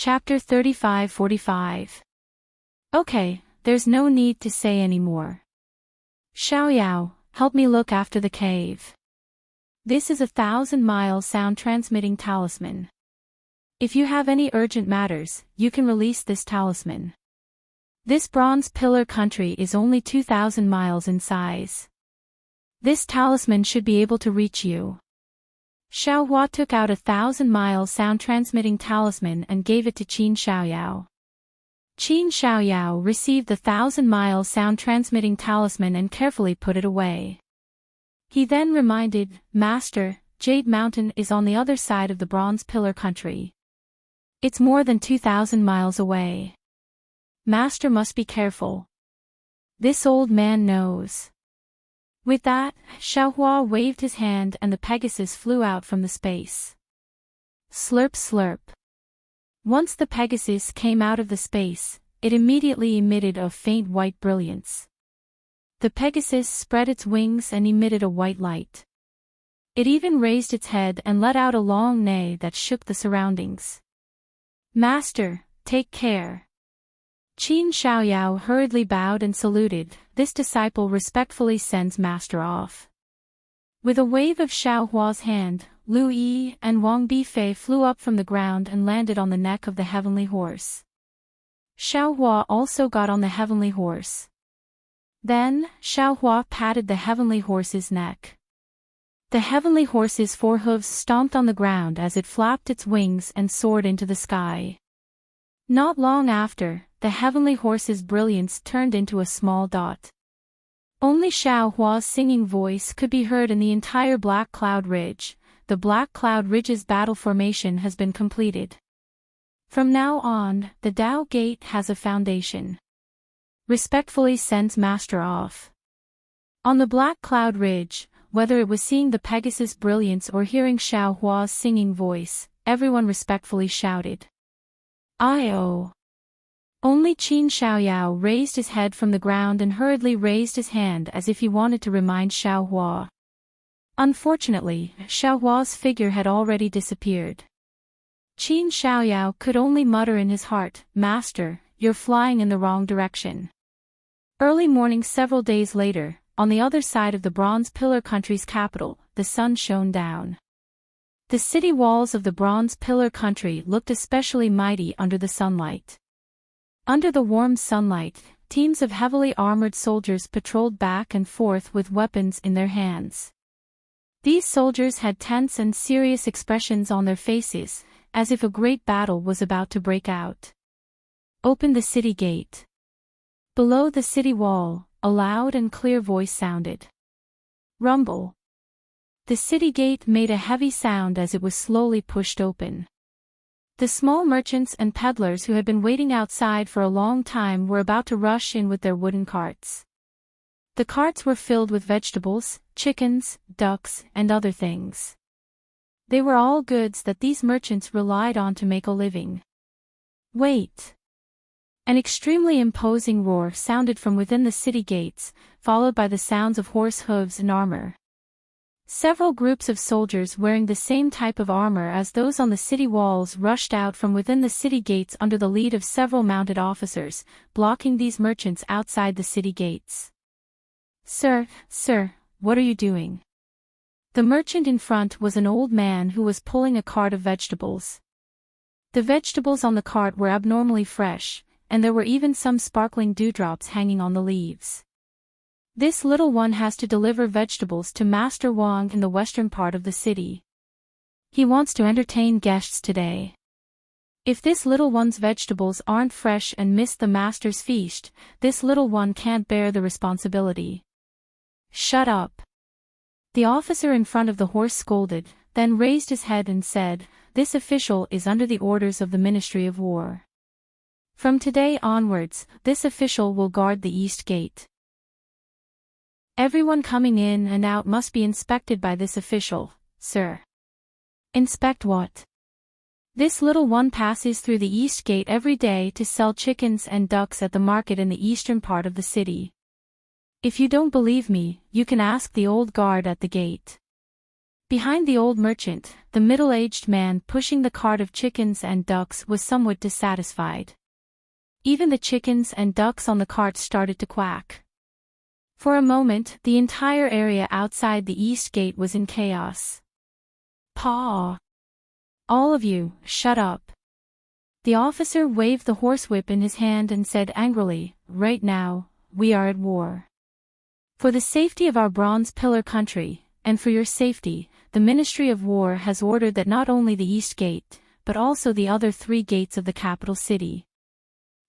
Chapter 35-45. Okay, there's no need to say any more. Xiaoyao, help me look after the cave. This is a 1,000-mile sound-transmitting talisman. If you have any urgent matters, you can release this talisman. This bronze pillar country is only 2,000 miles in size. This talisman should be able to reach you. Xiao Hua took out a 1,000-mile sound-transmitting talisman and gave it to Qin Xiaoyao. Qin Xiaoyao received the 1,000-mile sound-transmitting talisman and carefully put it away. He then reminded, Master, Jade Mountain is on the other side of the Bronze Pillar country. It's more than 2,000 miles away. Master must be careful. This old man knows. With that, Xiaohua waved his hand and the Pegasus flew out from the space. Slurp slurp. Once the Pegasus came out of the space, it immediately emitted a faint white brilliance. The Pegasus spread its wings and emitted a white light. It even raised its head and let out a long neigh that shook the surroundings. Master, take care. Qin Xiaoyao hurriedly bowed and saluted. This disciple respectfully sends Master off. With a wave of Xiao Hua's hand, Lu Yi and Wang Bifei flew up from the ground and landed on the neck of the heavenly horse. Xiao Hua also got on the heavenly horse. Then, Xiao Hua patted the heavenly horse's neck. The heavenly horse's four hooves stomped on the ground as it flapped its wings and soared into the sky. Not long after, the heavenly horse's brilliance turned into a small dot. Only Xiao Hua's singing voice could be heard in the entire Black Cloud Ridge. The Black Cloud Ridge's battle formation has been completed. From now on, the Dao Gate has a foundation. Respectfully sends Master off. On the Black Cloud Ridge, whether it was seeing the Pegasus' brilliance or hearing Xiao Hua's singing voice, everyone respectfully shouted. I-oh. Only Qin Xiaoyao raised his head from the ground and hurriedly raised his hand as if he wanted to remind Xiao Hua. Unfortunately, Xiao Hua's figure had already disappeared. Qin Xiaoyao could only mutter in his heart, Master, you're flying in the wrong direction. Early morning several days later, on the other side of the Bronze Pillar country's capital, the sun shone down. The city walls of the Bronze Pillar country looked especially mighty under the sunlight. Under the warm sunlight, teams of heavily armored soldiers patrolled back and forth with weapons in their hands. These soldiers had tense and serious expressions on their faces, as if a great battle was about to break out. Open the city gate. Below the city wall, a loud and clear voice sounded. Rumble. The city gate made a heavy sound as it was slowly pushed open. The small merchants and peddlers who had been waiting outside for a long time were about to rush in with their wooden carts. The carts were filled with vegetables, chickens, ducks, and other things. They were all goods that these merchants relied on to make a living. Wait! An extremely imposing roar sounded from within the city gates, followed by the sounds of horse hooves and armor. Several groups of soldiers wearing the same type of armor as those on the city walls rushed out from within the city gates under the lead of several mounted officers, blocking these merchants outside the city gates. Sir, what are you doing? The merchant in front was an old man who was pulling a cart of vegetables. The vegetables on the cart were abnormally fresh, and there were even some sparkling dewdrops hanging on the leaves. This little one has to deliver vegetables to Master Wang in the western part of the city. He wants to entertain guests today. If this little one's vegetables aren't fresh and miss the master's feast, this little one can't bear the responsibility. Shut up. The officer in front of the horse scolded, then raised his head and said, This official is under the orders of the Ministry of War. From today onwards, this official will guard the East Gate. Everyone coming in and out must be inspected by this official, sir. Inspect what? This little one passes through the East Gate every day to sell chickens and ducks at the market in the eastern part of the city. If you don't believe me, you can ask the old guard at the gate. Behind the old merchant, the middle-aged man pushing the cart of chickens and ducks was somewhat dissatisfied. Even the chickens and ducks on the cart started to quack. For a moment, the entire area outside the east gate was in chaos. "Paw! All of you, shut up." The officer waved the horsewhip in his hand and said angrily, "Right now, we are at war. For the safety of our Bronze Pillar country, and for your safety, the Ministry of War has ordered that not only the East Gate, but also the other 3 gates of the capital city.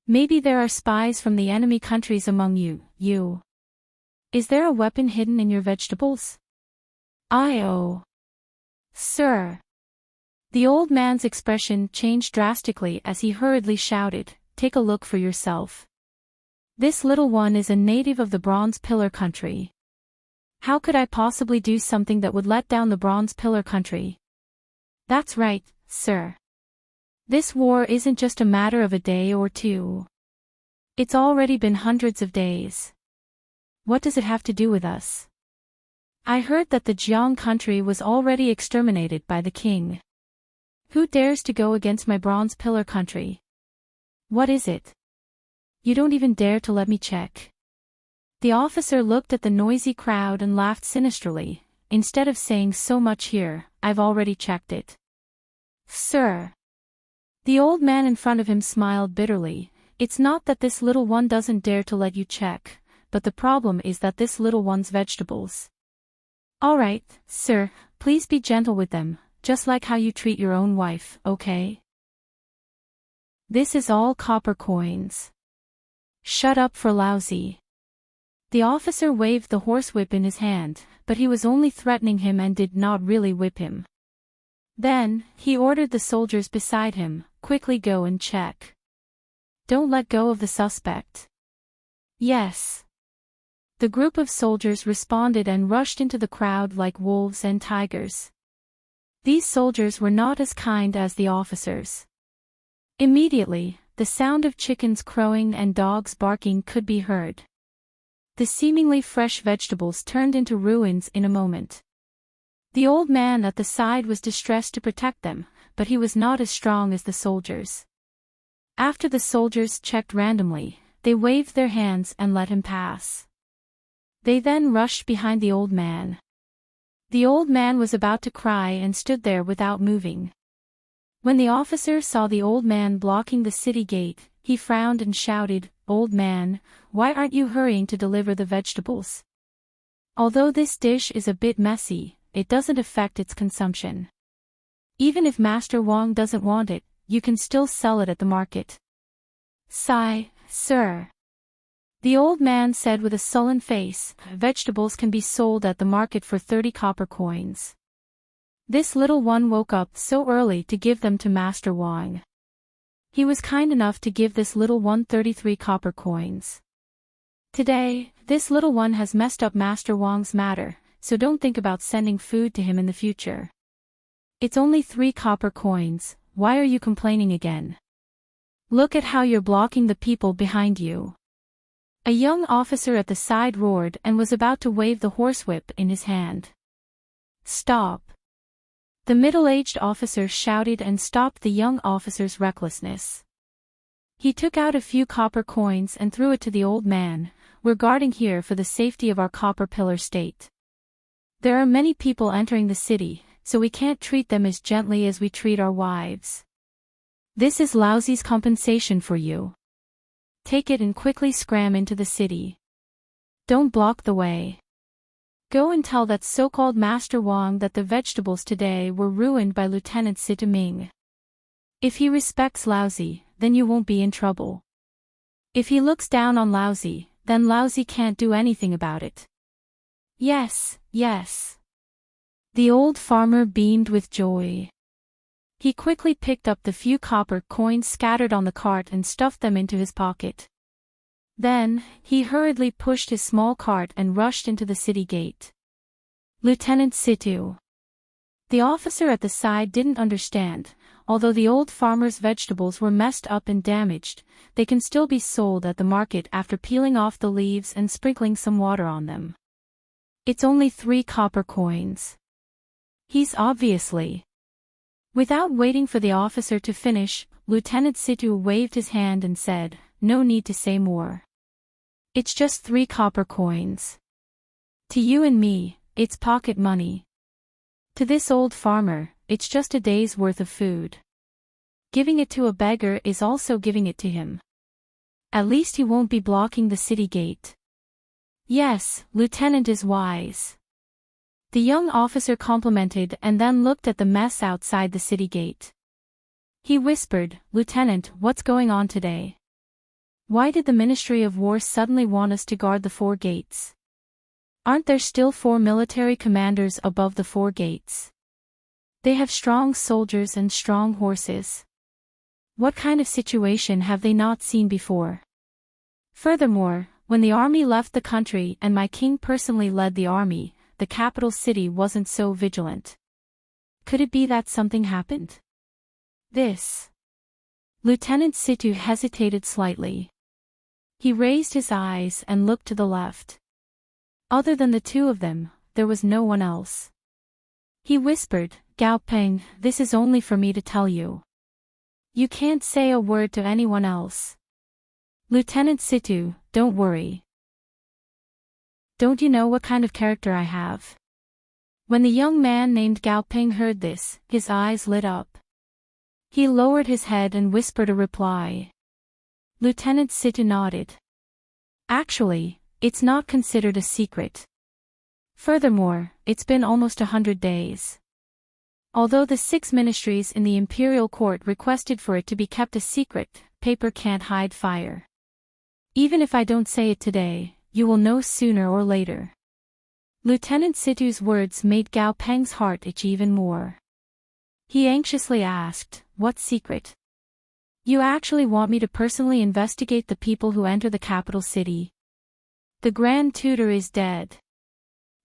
Maybe there are spies from the enemy countries among you. Is there a weapon hidden in your vegetables?" "Oh, sir." The old man's expression changed drastically as he hurriedly shouted, "Take a look for yourself. This little one is a native of the Bronze Pillar country. How could I possibly do something that would let down the Bronze Pillar country?" "That's right, sir. This war isn't just a matter of a day or 2. It's already been hundreds of days. What does it have to do with us? I heard that the Jiang country was already exterminated by the king. Who dares to go against my Bronze Pillar country? What is it? You don't even dare to let me check." The officer looked at the noisy crowd and laughed sinisterly. "Instead of saying so much here, I've already checked it." "Sir." The old man in front of him smiled bitterly. "It's not that this little one doesn't dare to let you check, but the problem is that this little one's vegetables." "All right, sir, please be gentle with them, just like how you treat your own wife, okay? This is all copper coins. Shut up for lousy." The officer waved the horsewhip in his hand, but he was only threatening him and did not really whip him. Then, he ordered the soldiers beside him, "Quickly go and check. Don't let go of the suspect." "Yes." The group of soldiers responded and rushed into the crowd like wolves and tigers. These soldiers were not as kind as the officers. Immediately, the sound of chickens crowing and dogs barking could be heard. The seemingly fresh vegetables turned into ruins in a moment. The old man at the side was distressed to protect them, but he was not as strong as the soldiers. After the soldiers checked randomly, they waved their hands and let him pass. They then rushed behind the old man. The old man was about to cry and stood there without moving. When the officer saw the old man blocking the city gate, he frowned and shouted, "Old man, why aren't you hurrying to deliver the vegetables? Although this dish is a bit messy, it doesn't affect its consumption. Even if Master Wang doesn't want it, you can still sell it at the market." "Sigh, sir." The old man said with a sullen face, "Vegetables can be sold at the market for 30 copper coins. This little one woke up so early to give them to Master Wang. He was kind enough to give this little one 33 copper coins. Today, this little one has messed up Master Wang's matter, so don't think about sending food to him in the future. It's only 3 copper coins, why are you complaining again? Look at how you're blocking the people behind you." A young officer at the side roared and was about to wave the horsewhip in his hand. "Stop." The middle-aged officer shouted and stopped the young officer's recklessness. He took out a few copper coins and threw it to the old man. "We're guarding here for the safety of our copper pillar state. There are many people entering the city, so we can't treat them as gently as we treat our wives. This is Lousy's compensation for you. Take it and quickly scram into the city. Don't block the way. Go and tell that so-called Master Wang that the vegetables today were ruined by Lieutenant Sita Ming. If he respects Lousy, then you won't be in trouble. If he looks down on Lousy, then Lousy can't do anything about it." "Yes, yes." The old farmer beamed with joy. He quickly picked up the few copper coins scattered on the cart and stuffed them into his pocket. Then, he hurriedly pushed his small cart and rushed into the city gate. "Lieutenant Situ." The officer at the side didn't understand. Although the old farmer's vegetables were messed up and damaged, they can still be sold at the market after peeling off the leaves and sprinkling some water on them. It's only 3 copper coins. He's obviously. Without waiting for the officer to finish, Lieutenant Situ waved his hand and said, "No need to say more. It's just 3 copper coins. To you and me, it's pocket money. To this old farmer, it's just a day's worth of food. Giving it to a beggar is also giving it to him. At least he won't be blocking the city gate." "Yes, Lieutenant is wise." The young officer complimented and then looked at the mess outside the city gate. He whispered, "Lieutenant, what's going on today? Why did the Ministry of War suddenly want us to guard the 4 gates? Aren't there still 4 military commanders above the 4 gates? They have strong soldiers and strong horses. What kind of situation have they not seen before? Furthermore, when the army left the country and my king personally led the army, the capital city wasn't so vigilant. Could it be that something happened? This." Lieutenant Situ hesitated slightly. He raised his eyes and looked to the left. Other than the 2 of them, there was no one else. He whispered, "Gao Peng, this is only for me to tell you. You can't say a word to anyone else." "Lieutenant Situ, don't worry. Don't you know what kind of character I have?" When the young man named Gao Peng heard this, his eyes lit up. He lowered his head and whispered a reply. Lieutenant Situ nodded. "Actually, it's not considered a secret. Furthermore, it's been almost 100 days. Although the 6 ministries in the imperial court requested for it to be kept a secret, paper can't hide fire. Even if I don't say it today, you will know sooner or later." Lieutenant Situ's words made Gao Peng's heart itch even more. He anxiously asked, "What secret? You actually want me to personally investigate the people who enter the capital city? The Grand Tutor is dead."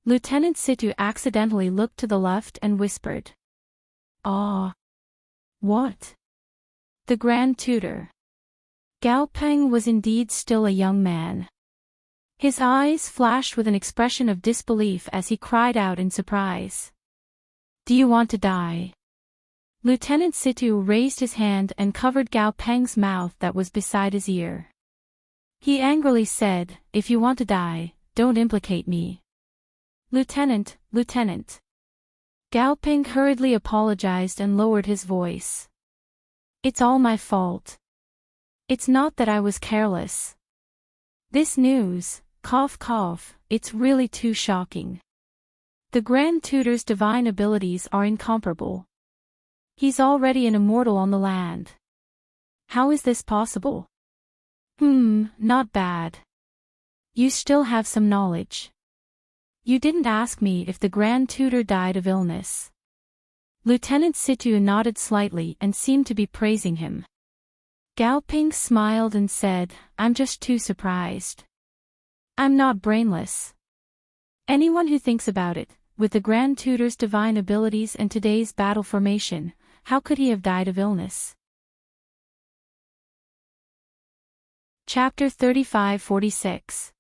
Lieutenant Situ accidentally looked to the left and whispered. "Ah. What? The Grand Tutor?" Gao Peng was indeed still a young man. His eyes flashed with an expression of disbelief as he cried out in surprise. "Do you want to die?" Lieutenant Situ raised his hand and covered Gao Peng's mouth that was beside his ear. He angrily said, "If you want to die, don't implicate me." "Lieutenant, Lieutenant." Gao Peng hurriedly apologized and lowered his voice. "It's all my fault. It's not that I was careless. This news, cough cough, it's really too shocking. The Grand Tutor's divine abilities are incomparable. He's already an immortal on the land. How is this possible?" Not bad. You still have some knowledge. You didn't ask me if the Grand Tutor died of illness." Lieutenant Situ nodded slightly and seemed to be praising him. Gao Peng smiled and said, "I'm just too surprised. I'm not brainless. Anyone who thinks about it, with the Grand Tutor's divine abilities and today's battle formation, how could he have died of illness?" Chapter 35-46.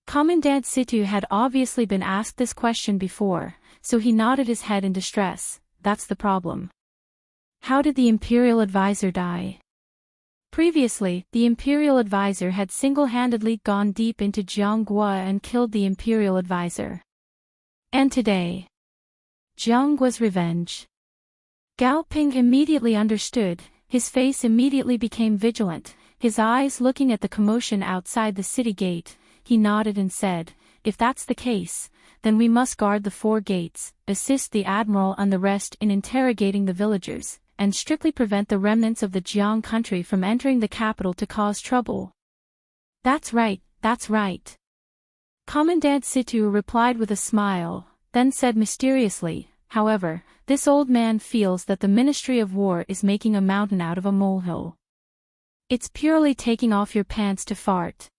Commandant Situ had obviously been asked this question before, so he nodded his head in distress. "That's the problem. How did the Imperial Advisor die?" Previously, the Imperial Advisor had single-handedly gone deep into Jianghua and killed the Imperial Advisor. And today, Jianghua's revenge. Gao Peng immediately understood, his face immediately became vigilant, his eyes looking at the commotion outside the city gate. He nodded and said, "If that's the case, then we must guard the 4 gates, assist the Admiral and the rest in interrogating the villagers, and strictly prevent the remnants of the Jiang country from entering the capital to cause trouble." That's right. Commandant Situ replied with a smile, then said mysteriously, "However, this old man feels that the Ministry of War is making a mountain out of a molehill. It's purely taking off your pants to fart."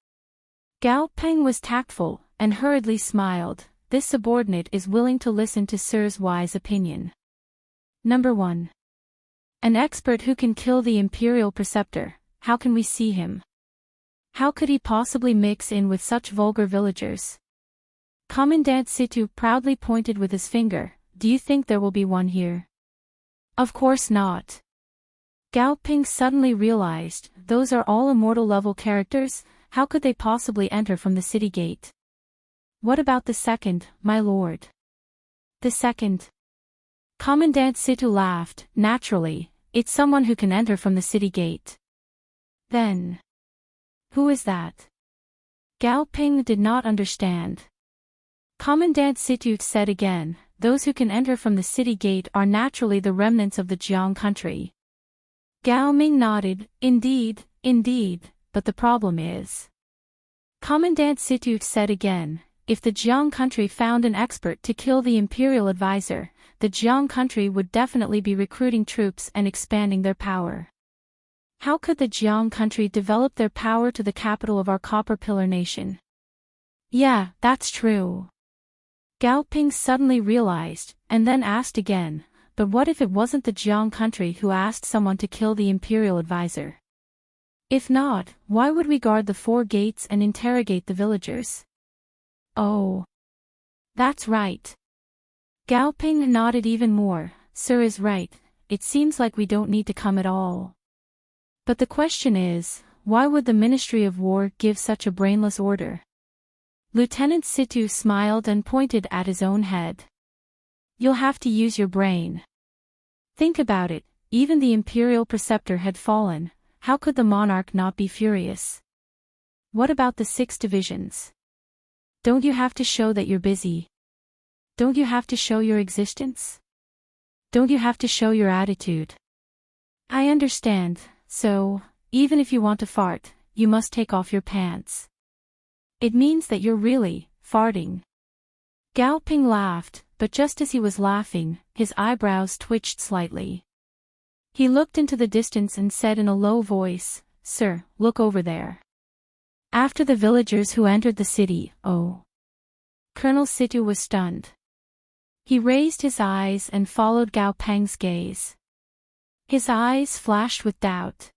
Gao Peng was tactful, and hurriedly smiled. This subordinate is willing to listen to Sir's wise opinion. Number 1. An expert who can kill the Imperial Preceptor. How can we see him? How could he possibly mix in with such vulgar villagers? Commandant Situ proudly pointed with his finger. do you think there will be one here? Of course not. Gao Ping suddenly realized, those are all immortal level characters, how could they possibly enter from the city gate? What about the second, my lord? The second? Commandant Situ laughed, naturally, it's someone who can enter from the city gate. Then. Who is that? Gao Ping did not understand. Commandant Situ said again, those who can enter from the city gate are naturally the remnants of the Jiang country. Gao Ming nodded, indeed, but the problem is. Commandant Situ said again, if the Jiang country found an expert to kill the imperial advisor, the Jiang country would definitely be recruiting troops and expanding their power. How could the Jiang country develop their power to the capital of our Copper Pillar nation? Yeah, that's true. Gao Ping suddenly realized, and then asked again, but what if it wasn't the Jiang country who asked someone to kill the imperial advisor? If not, why would we guard the 4 gates and interrogate the villagers? Oh. That's right. Gao Ping nodded even more, Sir is right, it seems like we don't need to come at all. But the question is, why would the Ministry of War give such a brainless order? Lieutenant Situ smiled and pointed at his own head. You'll have to use your brain. Think about it, even the Imperial Preceptor had fallen, how could the monarch not be furious? What about the 6 divisions? Don't you have to show that you're busy? Don't you have to show your existence? Don't you have to show your attitude? I understand, so, even if you want to fart, you must take off your pants. It means that you're really farting. Gao Ping laughed, but just as he was laughing, his eyebrows twitched slightly. He looked into the distance and said in a low voice, Sir, look over there. After the villagers who entered the city, oh. Colonel Situ was stunned. He raised his eyes and followed Gao Peng's gaze. His eyes flashed with doubt.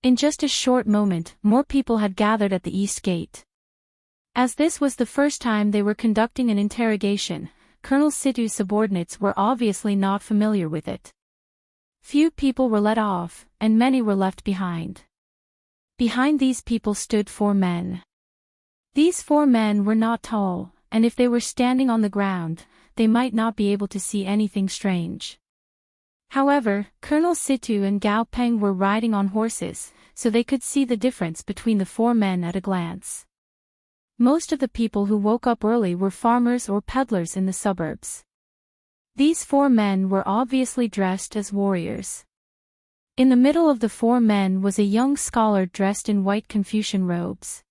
In just a short moment, more people had gathered at the east gate. As this was the first time they were conducting an interrogation, Colonel Situ's subordinates were obviously not familiar with it. Few people were let off, and many were left behind. Behind these people stood 4 men. These 4 men were not tall, and if they were standing on the ground, they might not be able to see anything strange. However, Colonel Situ and Gao Peng were riding on horses, so they could see the difference between the 4 men at a glance. Most of the people who woke up early were farmers or peddlers in the suburbs. These 4 men were obviously dressed as warriors. In the middle of the 4 men was a young scholar dressed in white Confucian robes.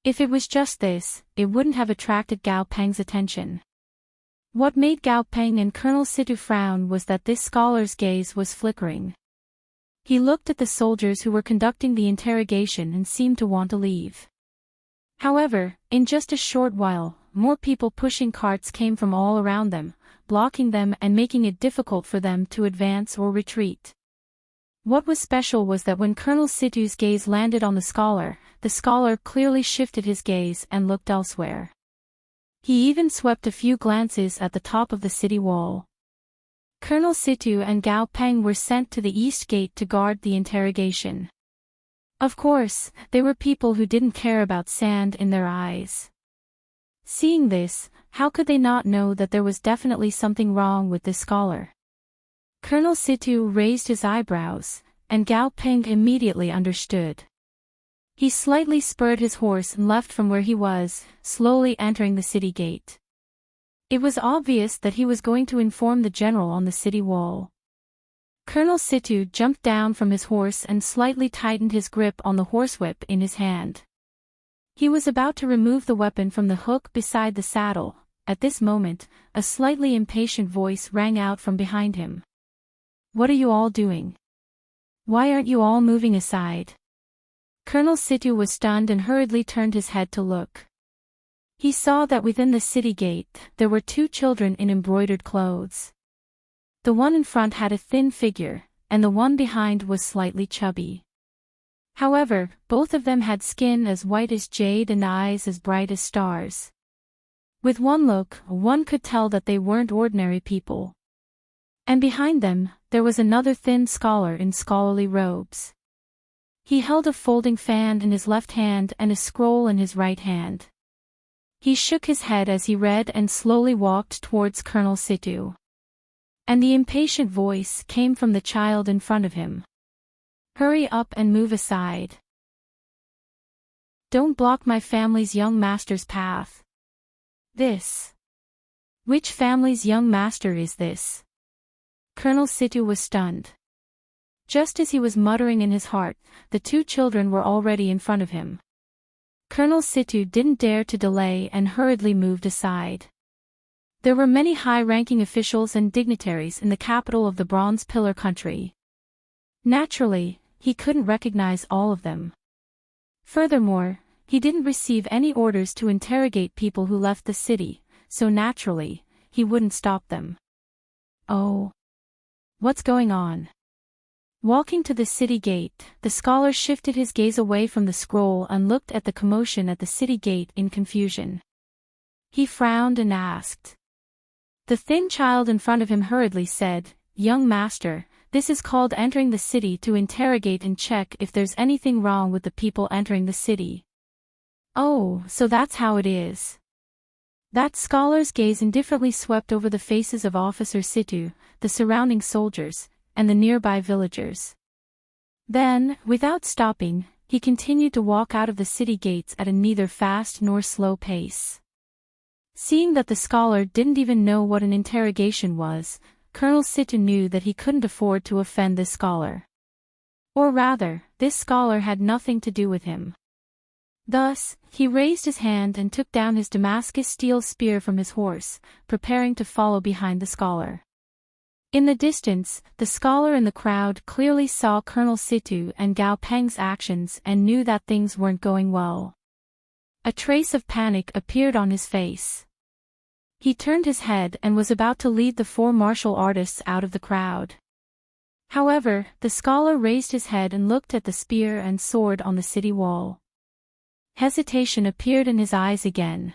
If it was just this, it wouldn't have attracted Gao Peng's attention. What made Gao Peng and Colonel Situ frown was that this scholar's gaze was flickering. He looked at the soldiers who were conducting the interrogation and seemed to want to leave. However, in just a short while, more people pushing carts came from all around them, blocking them and making it difficult for them to advance or retreat. What was special was that when Colonel Situ's gaze landed on the scholar clearly shifted his gaze and looked elsewhere. He even swept a few glances at the top of the city wall. Colonel Situ and Gao Peng were sent to the east gate to guard the interrogation. Of course, they were people who didn't care about sand in their eyes. Seeing this, how could they not know that there was definitely something wrong with this scholar? Colonel Situ raised his eyebrows, and Gao Peng immediately understood. He slightly spurred his horse and left from where he was, slowly entering the city gate. It was obvious that he was going to inform the general on the city wall. Colonel Situ jumped down from his horse and slightly tightened his grip on the horsewhip in his hand. He was about to remove the weapon from the hook beside the saddle. At this moment, a slightly impatient voice rang out from behind him. What are you all doing? Why aren't you all moving aside? Colonel Situ was stunned and hurriedly turned his head to look. He saw that within the city gate, there were 2 children in embroidered clothes. The one in front had a thin figure, and the one behind was slightly chubby. However, both of them had skin as white as jade and eyes as bright as stars. With one look, one could tell that they weren't ordinary people. And behind them, there was another thin scholar in scholarly robes. He held a folding fan in his left hand and a scroll in his right hand. He shook his head as he read and slowly walked towards Colonel Situ. And the impatient voice came from the child in front of him. "Hurry up and move aside. Don't block my family's young master's path." "This? Which family's young master is this?" Colonel Situ was stunned. Just as he was muttering in his heart, the two children were already in front of him. Colonel Situ didn't dare to delay and hurriedly moved aside. There were many high-ranking officials and dignitaries in the capital of the Bronze Pillar country. Naturally, he couldn't recognize all of them. Furthermore, he didn't receive any orders to interrogate people who left the city, so naturally, he wouldn't stop them. "Oh. What's going on?" Walking to the city gate, the scholar shifted his gaze away from the scroll and looked at the commotion at the city gate in confusion. He frowned and asked. The thin child in front of him hurriedly said, "Young master, this is called entering the city to interrogate and check if there's anything wrong with the people entering the city." "Oh, so that's how it is." That scholar's gaze indifferently swept over the faces of Officer Situ, the surrounding soldiers, and the nearby villagers. Then, without stopping, he continued to walk out of the city gates at a neither fast nor slow pace. Seeing that the scholar didn't even know what an interrogation was, Colonel Situ knew that he couldn't afford to offend this scholar. Or rather, this scholar had nothing to do with him. Thus, he raised his hand and took down his Damascus steel spear from his horse, preparing to follow behind the scholar. In the distance, the scholar in the crowd clearly saw Colonel Situ and Gao Peng's actions and knew that things weren't going well. A trace of panic appeared on his face. He turned his head and was about to lead the four martial artists out of the crowd. However, the scholar raised his head and looked at the spear and sword on the city wall. Hesitation appeared in his eyes again.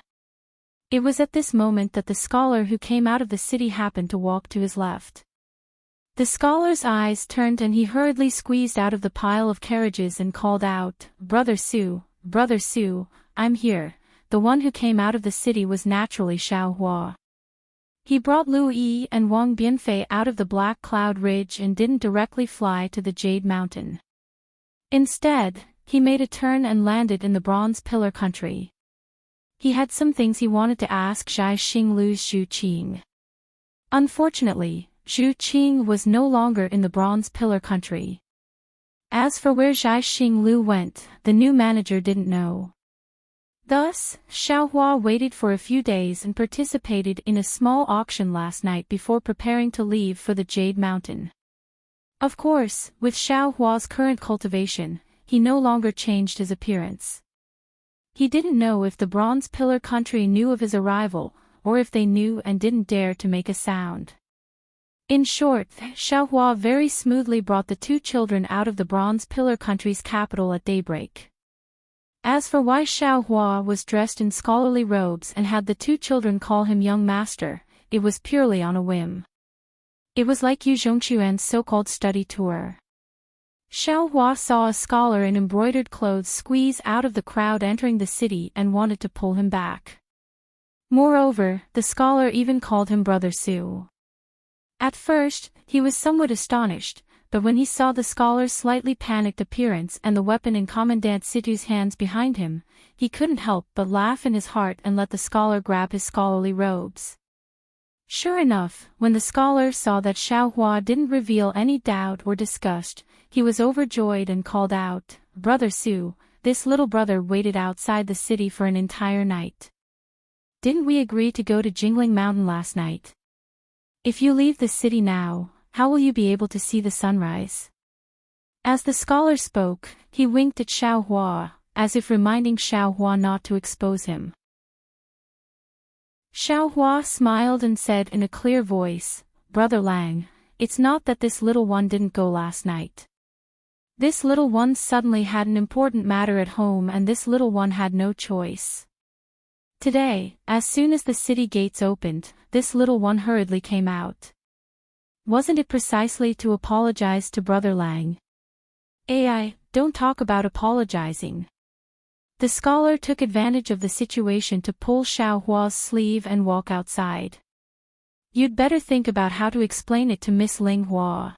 It was at this moment that the scholar who came out of the city happened to walk to his left. The scholar's eyes turned and he hurriedly squeezed out of the pile of carriages and called out, Brother Su, I'm here." The one who came out of the city was naturally Xiao Hua. He brought Lu Yi and Wang Bianfei out of the Black Cloud Ridge and didn't directly fly to the Jade Mountain. Instead, he made a turn and landed in the Bronze Pillar country. He had some things he wanted to ask Zhai Xinglu's Zhu Qing. Unfortunately, Zhu Qing was no longer in the Bronze Pillar country. As for where Zhai Xinglu went, the new manager didn't know. Thus, Xiaohua waited for a few days and participated in a small auction last night before preparing to leave for the Jade Mountain. Of course, with Xiaohua's current cultivation, he no longer changed his appearance. He didn't know if the Bronze Pillar country knew of his arrival, or if they knew and didn't dare to make a sound. In short, Xiaohua very smoothly brought the two children out of the Bronze Pillar country's capital at daybreak. As for why Xiaohua was dressed in scholarly robes and had the two children call him young master, it was purely on a whim. It was like Yu Zhongquan's so-called study tour. Xiaohua saw a scholar in embroidered clothes squeeze out of the crowd entering the city and wanted to pull him back. Moreover, the scholar even called him Brother Su. At first, he was somewhat astonished, but when he saw the scholar's slightly panicked appearance and the weapon in Commandant Situ's hands behind him, he couldn't help but laugh in his heart and let the scholar grab his scholarly robes. Sure enough, when the scholar saw that Xiaohua didn't reveal any doubt or disgust, he was overjoyed and called out, Brother Su, this little brother waited outside the city for an entire night. Didn't we agree to go to Jingling Mountain last night? If you leave the city now, how will you be able to see the sunrise? As the scholar spoke, he winked at Xiaohua, as if reminding Xiaohua not to expose him. Xiaohua smiled and said in a clear voice, Brother Lang, it's not that this little one didn't go last night. This little one suddenly had an important matter at home and this little one had no choice. Today, as soon as the city gates opened, this little one hurriedly came out. Wasn't it precisely to apologize to Brother Lang? AI, don't talk about apologizing. The scholar took advantage of the situation to pull Xiao Hua's sleeve and walk outside. You'd better think about how to explain it to Miss Ling Hua.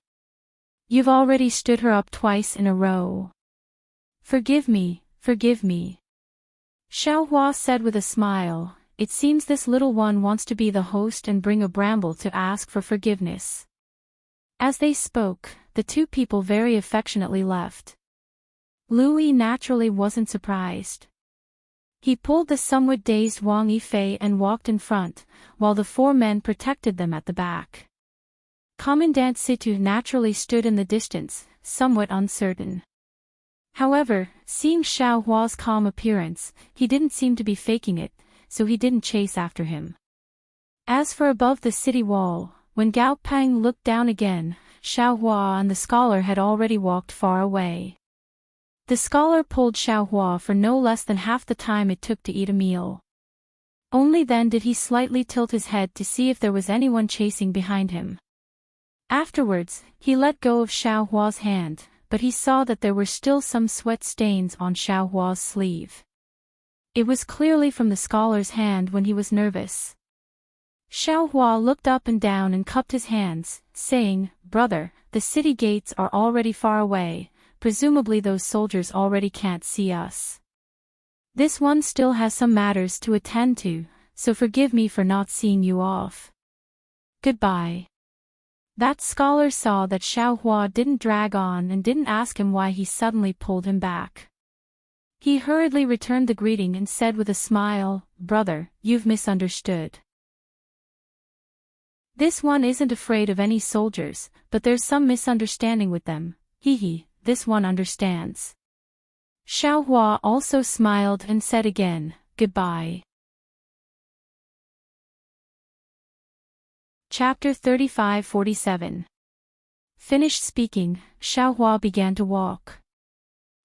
You've already stood her up twice in a row. Forgive me, forgive me. Xiao Hua said with a smile, it seems this little one wants to be the host and bring a bramble to ask for forgiveness. As they spoke, the two people very affectionately left. Louis naturally wasn't surprised. He pulled the somewhat dazed Wang Yifei and walked in front, while the four men protected them at the back. Commandant Situ naturally stood in the distance, somewhat uncertain. However, seeing Xiao Hua's calm appearance, he didn't seem to be faking it, so he didn't chase after him. As for above the city wall, when Gao Peng looked down again, Xiao Hua and the scholar had already walked far away. The scholar pulled Xiao Hua for no less than half the time it took to eat a meal. Only then did he slightly tilt his head to see if there was anyone chasing behind him. Afterwards, he let go of Xiao Hua's hand, but he saw that there were still some sweat stains on Xiao Hua's sleeve. It was clearly from the scholar's hand when he was nervous. Xiao Hua looked up and down and cupped his hands, saying, "Brother, the city gates are already far away. Presumably those soldiers already can't see us. This one still has some matters to attend to, so forgive me for not seeing you off. Goodbye." That scholar saw that Xiao Hua didn't drag on and didn't ask him why he suddenly pulled him back. He hurriedly returned the greeting and said with a smile, "Brother, you've misunderstood. This one isn't afraid of any soldiers, but there's some misunderstanding with them. Hee, this one understands." Xiao Hua also smiled and said again, "Goodbye." Chapter 35-47. Finished speaking, Xiao Hua began to walk.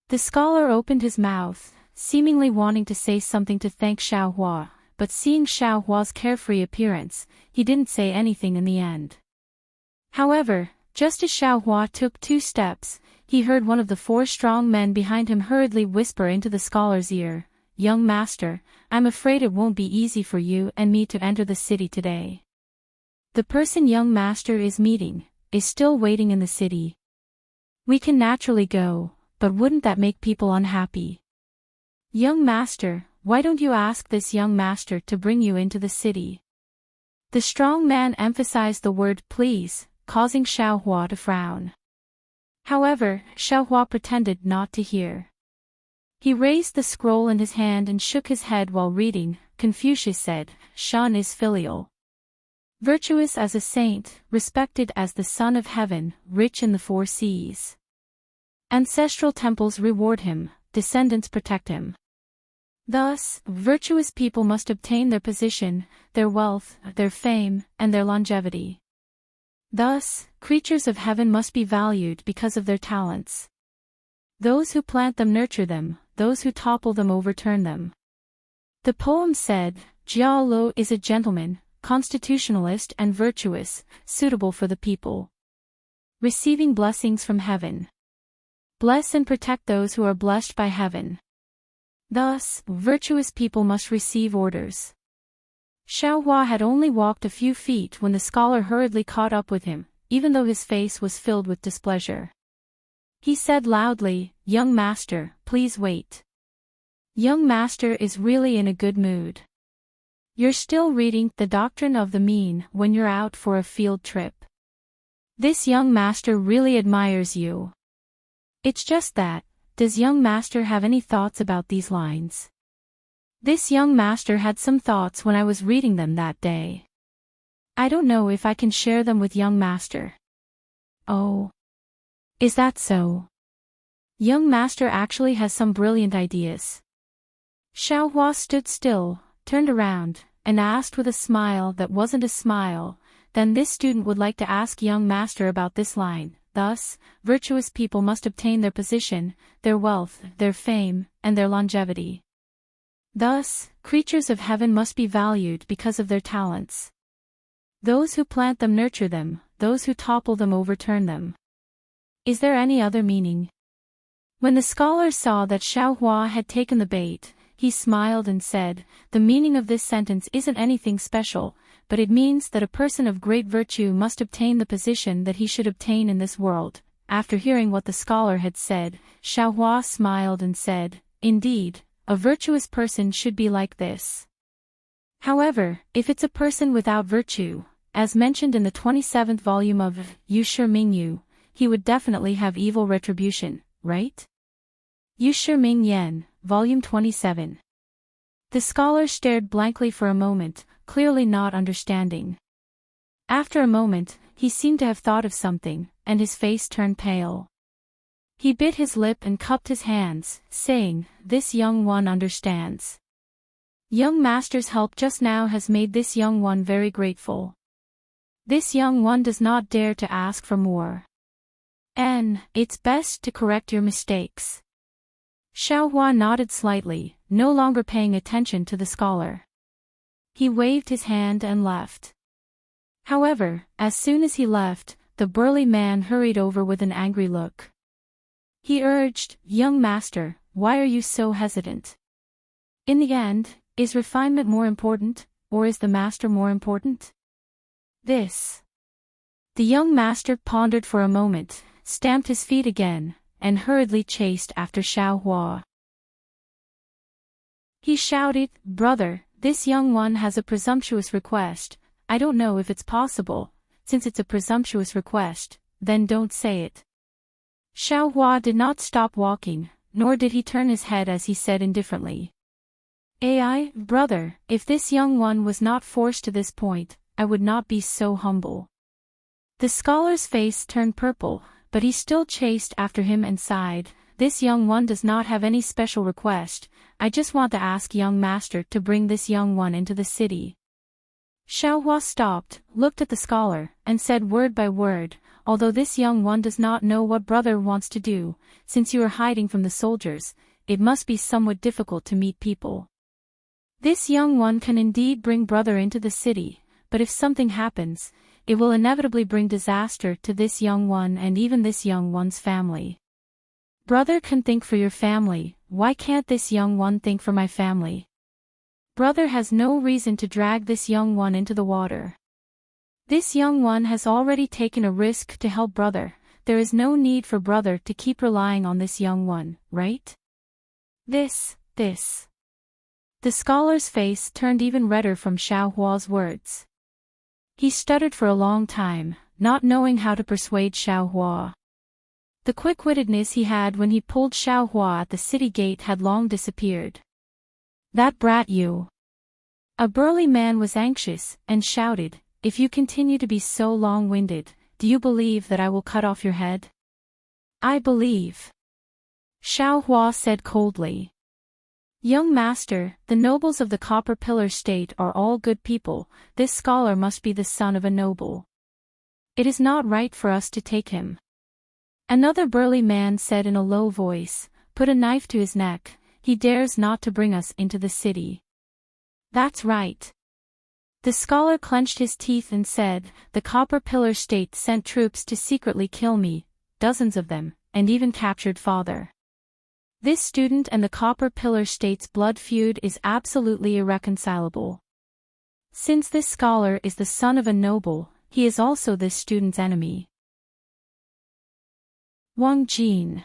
The scholar opened his mouth, seemingly wanting to say something to thank Xiao Hua, but seeing Xiao Hua's carefree appearance, he didn't say anything in the end. However, just as Xiao Hua took 2 steps, he heard one of the 4 strong men behind him hurriedly whisper into the scholar's ear, "Young master, I'm afraid it won't be easy for you and me to enter the city today. The person young master is meeting is still waiting in the city. We can naturally go, but wouldn't that make people unhappy? Young master, why don't you ask this young master to bring you into the city?" The strong man emphasized the word please, causing Xiao Hua to frown. However, Xiao Hua pretended not to hear. He raised the scroll in his hand and shook his head while reading. Confucius said, "Shun is filial. Virtuous as a saint, respected as the son of heaven, rich in the 4 seas. Ancestral temples reward him, descendants protect him. Thus, virtuous people must obtain their position, their wealth, their fame, and their longevity. Thus, creatures of heaven must be valued because of their talents. Those who plant them nurture them, those who topple them overturn them." The poem said, Jia Lo is a gentleman, constitutionalist and virtuous, suitable for the people. Receiving blessings from heaven. Bless and protect those who are blessed by heaven. Thus, virtuous people must receive orders. Xiao Hua had only walked a few feet when the scholar hurriedly caught up with him, even though his face was filled with displeasure. He said loudly, "Young master, please wait. Young master is really in a good mood. You're still reading The Doctrine of the Mean when you're out for a field trip. This young master really admires you. It's just that, does young master have any thoughts about these lines? This young master had some thoughts when I was reading them that day. I don't know if I can share them with young master." "Oh. Is that so? Young master actually has some brilliant ideas." Xiao Hua stood still, turned around, and asked with a smile that wasn't a smile, "Then this student would like to ask young master about this line. Thus, virtuous people must obtain their position, their wealth, their fame, and their longevity. Thus, Creatures of heaven must be valued because of their talents. Those who plant them nurture them, those who topple them overturn them. Is there any other meaning? When the scholar saw that Xiaohua had taken the bait, he smiled and said, "The meaning of this sentence isn't anything special, but it means that a person of great virtue must obtain the position that he should obtain in this world." After hearing what the scholar had said, Xiaohua smiled and said, "Indeed, a virtuous person should be like this. However, if it's a person without virtue, as mentioned in the 27th volume of Yu Shi Ming Yu, he would definitely have evil retribution, right?" Yu Shi Ming Yan, Volume 27. The scholar stared blankly for a moment, clearly not understanding. After a moment, he seemed to have thought of something, and his face turned pale. He bit his lip and cupped his hands, saying, "This young one understands. Young master's help just now has made this young one very grateful. This young one does not dare to ask for more. And it's best to correct your mistakes." Xiaohua nodded slightly, no longer paying attention to the scholar. He waved his hand and left. However, as soon as he left, the burly man hurried over with an angry look. He urged, "Young master, why are you so hesitant? In the end, is refinement more important, or is the master more important?" This. The young master pondered for a moment, stamped his feet again, and hurriedly chased after Xiaohua. He shouted, "Brother, this young one has a presumptuous request. I don't know if it's possible. Since it's a presumptuous request, then don't say it." Xiaohua did not stop walking, nor did he turn his head as he said indifferently, Brother, if this young one was not forced to this point, I would not be so humble." The scholar's face turned purple, but he still chased after him and sighed, "This young one does not have any special request. I just want to ask young master to bring this young one into the city." Xiaohua stopped, looked at the scholar, and said word by word, "Although this young one does not know what brother wants to do, since you are hiding from the soldiers, it must be somewhat difficult to meet people. This young one can indeed bring brother into the city, but if something happens, it will inevitably bring disaster to this young one and even this young one's family. Brother can think for your family, why can't this young one think for my family? Brother has no reason to drag this young one into the water. This young one has already taken a risk to help brother, there is no need for brother to keep relying on this young one, right?" This. The scholar's face turned even redder from Xiaohua's words. He stuttered for a long time, not knowing how to persuade Xiaohua. The quick-wittedness he had when he pulled Xiaohua at the city gate had long disappeared. "That brat you!" A burly man was anxious, and shouted, "If you continue to be so long-winded, do you believe that I will cut off your head?" "I believe," Xiaohua said coldly. "Young master, the nobles of the Copper Pillar State are all good people. This scholar must be the son of a noble. It is not right for us to take him." Another burly man said in a low voice, "Put a knife to his neck, he dares not to bring us into the city." "That's right." The scholar clenched his teeth and said, "The Copper Pillar State sent troops to secretly kill me, dozens of them, and even captured father. This student and the Copper Pillar State's blood feud is absolutely irreconcilable. Since this scholar is the son of a noble, he is also this student's enemy." Wang Jin.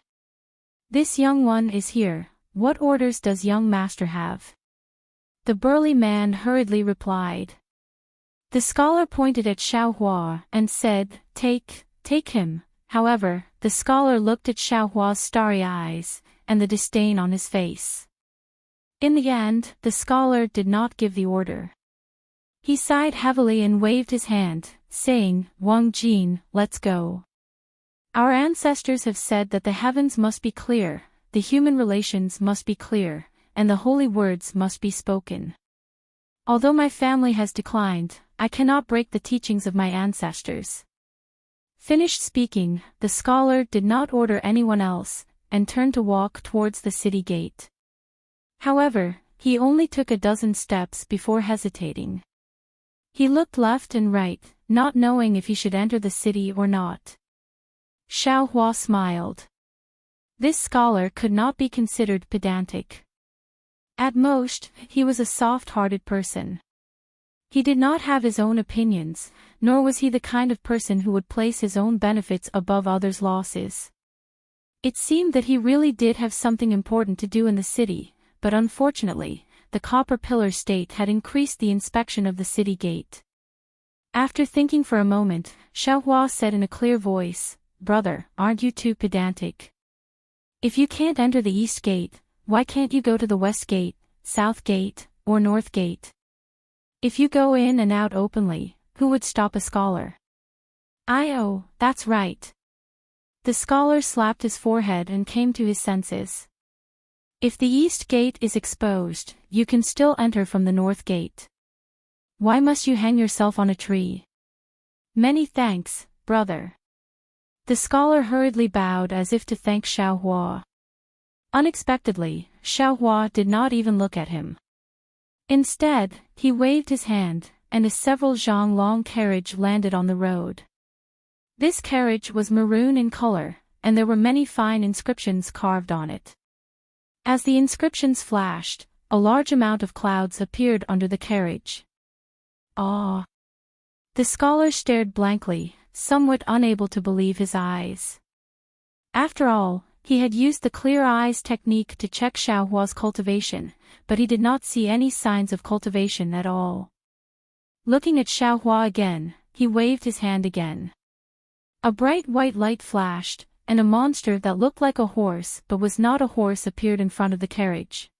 "This young one is here. What orders does young master have?" The burly man hurriedly replied. The scholar pointed at Xiaohua and said, Take him." However, the scholar looked at Xiaohua's starry eyes, and the disdain on his face. In the end, the scholar did not give the order. He sighed heavily and waved his hand, saying, "Wang Jin, let's go. Our ancestors have said that the heavens must be clear, the human relations must be clear, and the holy words must be spoken. Although my family has declined, I cannot break the teachings of my ancestors." Finished speaking, the scholar did not order anyone else, and turned to walk towards the city gate. However, he only took a dozen steps before hesitating. He looked left and right, not knowing if he should enter the city or not. Xiao Hua smiled. This scholar could not be considered pedantic. At most, he was a soft-hearted person. He did not have his own opinions, nor was he the kind of person who would place his own benefits above others' losses. It seemed that he really did have something important to do in the city, but unfortunately, the Copper Pillar State had increased the inspection of the city gate. After thinking for a moment, Xiao Hua said in a clear voice, "Brother, aren't you too pedantic? If you can't enter the East Gate, why can't you go to the West Gate, South Gate, or North Gate? If you go in and out openly, who would stop a scholar?" "Oh, that's right." The scholar slapped his forehead and came to his senses. "If the East Gate is exposed, you can still enter from the North Gate. Why must you hang yourself on a tree?" "Many thanks, brother." The scholar hurriedly bowed as if to thank Xiao Hua. Unexpectedly, Xiao Hua did not even look at him. Instead, he waved his hand, and a several zhang long carriage landed on the road. This carriage was maroon in color, and there were many fine inscriptions carved on it. As the inscriptions flashed, a large amount of clouds appeared under the carriage. "Ah!" The scholar stared blankly, somewhat unable to believe his eyes. After all, he had used the clear eyes technique to check Xiao Hua's cultivation, but he did not see any signs of cultivation at all. Looking at Xiao Hua again, he waved his hand again. A bright white light flashed, and a monster that looked like a horse but was not a horse appeared in front of the carriage.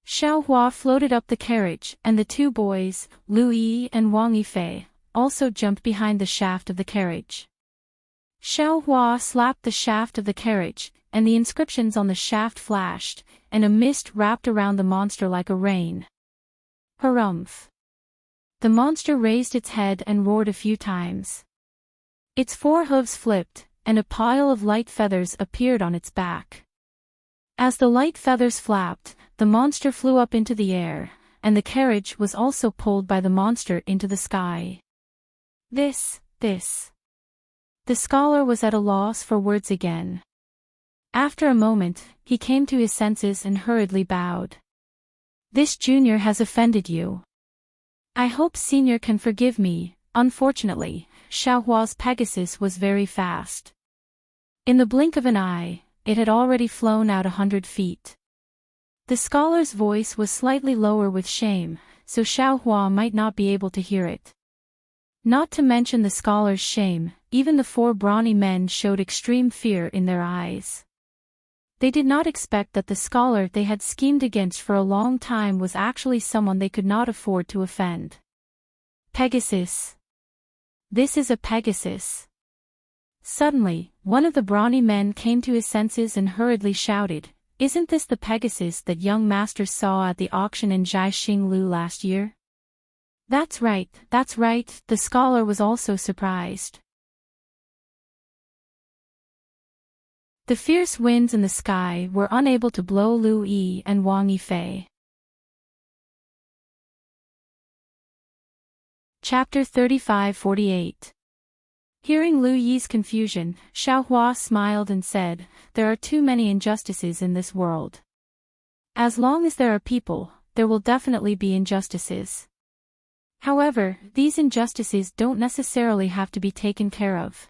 Xiao Hua floated up the carriage, and the two boys, Lu Yi and Wang Yifei, also jumped behind the shaft of the carriage. Xiao Hua slapped the shaft of the carriage, and the inscriptions on the shaft flashed, and a mist wrapped around the monster like a rain. Harumph! The monster raised its head and roared a few times. Its four hooves flipped, and a pile of light feathers appeared on its back. As the light feathers flapped, the monster flew up into the air, and the carriage was also pulled by the monster into the sky. This. The scholar was at a loss for words again. After a moment, he came to his senses and hurriedly bowed. "This junior has offended you. I hope senior can forgive me." Unfortunately, Xiao Hua's Pegasus was very fast. In the blink of an eye, it had already flown out 100 feet. The scholar's voice was slightly lower with shame, so Xiao Hua might not be able to hear it. Not to mention the scholar's shame, even the four brawny men showed extreme fear in their eyes. They did not expect that the scholar they had schemed against for a long time was actually someone they could not afford to offend. Pegasus. This is a Pegasus. Suddenly, one of the brawny men came to his senses and hurriedly shouted, "Isn't this the Pegasus that young master saw at the auction in Jiaxinglu last year?" That's right, the scholar was also surprised. The fierce winds in the sky were unable to blow Lu Yi and Wang Yifei. Chapter 35-48. Hearing Lu Yi's confusion, Xiao Hua smiled and said, "There are too many injustices in this world. As long as there are people, there will definitely be injustices. However, these injustices don't necessarily have to be taken care of.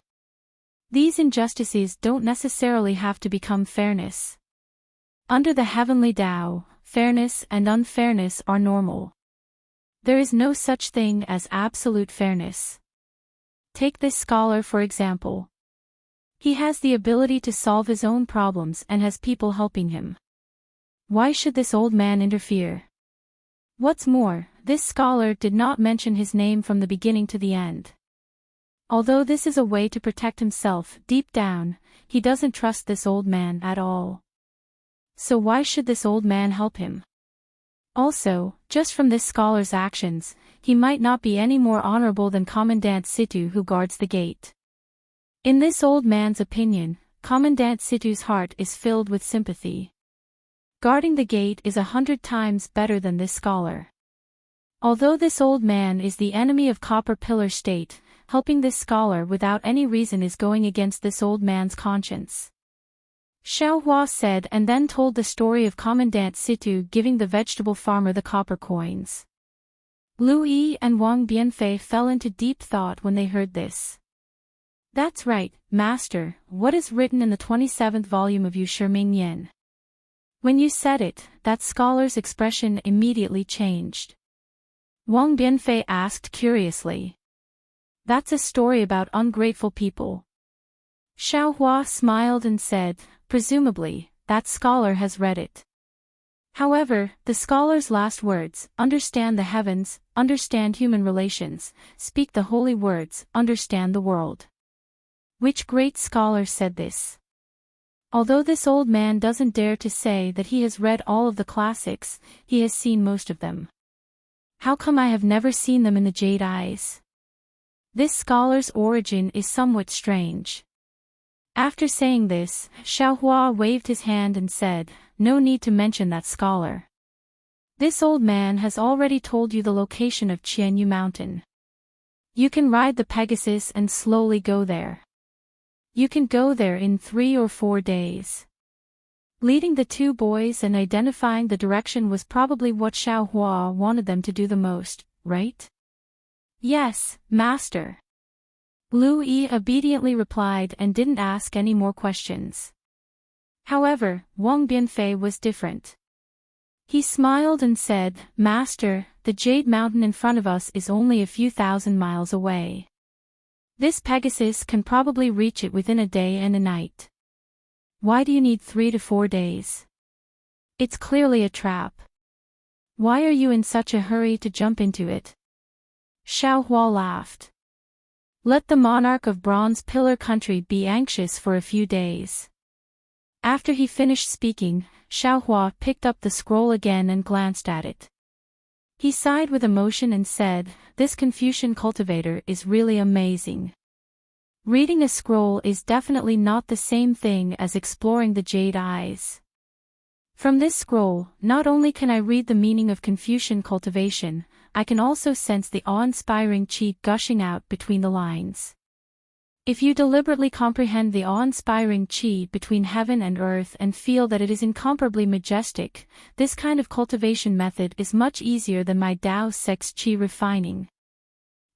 These injustices don't necessarily have to become fairness. Under the heavenly Tao, fairness and unfairness are normal. There is no such thing as absolute fairness. Take this scholar for example. He has the ability to solve his own problems and has people helping him. Why should this old man interfere? What's more, this scholar did not mention his name from the beginning to the end. Although this is a way to protect himself, deep down, he doesn't trust this old man at all. So why should this old man help him? Also, just from this scholar's actions, he might not be any more honorable than Commandant Situ who guards the gate. In this old man's opinion, Commandant Situ's heart is filled with sympathy. Guarding the gate is 100 times better than this scholar. Although this old man is the enemy of Copper Pillar State, helping this scholar without any reason is going against this old man's conscience. Xiao Hua said and then told the story of Commandant Situ giving the vegetable farmer the copper coins. Lu Yi and Wang Bianfei fell into deep thought when they heard this. That's right, Master, what is written in the 27th volume of Yu Shi Ming Yan? When you said it, that scholar's expression immediately changed. Wang Bianfei asked curiously. That's a story about ungrateful people. Xiao Hua smiled and said, presumably, that scholar has read it. However, the scholar's last words, understand the heavens, understand human relations, speak the holy words, understand the world. Which great scholar said this? Although this old man doesn't dare to say that he has read all of the classics, he has seen most of them. How come I have never seen them in the Jade Eyes? This scholar's origin is somewhat strange. After saying this, Xiao Hua waved his hand and said, no need to mention that scholar. This old man has already told you the location of Qianyu Mountain. You can ride the Pegasus and slowly go there. You can go there in 3 or 4 days. Leading the two boys and identifying the direction was probably what Xiao Hua wanted them to do the most, right? Yes, Master. Lu Yi obediently replied and didn't ask any more questions. However, Wang Bianfei was different. He smiled and said, Master, the Jade Mountain in front of us is only a few thousand miles away. This Pegasus can probably reach it within a day and a night. Why do you need 3 to 4 days? It's clearly a trap. Why are you in such a hurry to jump into it? Xiao Hua laughed. Let the monarch of Bronze Pillar Country be anxious for a few days. After he finished speaking, Xiao Hua picked up the scroll again and glanced at it. He sighed with emotion and said, this Confucian cultivator is really amazing. Reading a scroll is definitely not the same thing as exploring the Jade Eyes. From this scroll, not only can I read the meaning of Confucian cultivation, I can also sense the awe-inspiring qi gushing out between the lines. If you deliberately comprehend the awe-inspiring qi between heaven and earth and feel that it is incomparably majestic, this kind of cultivation method is much easier than my Dao Sex qi refining.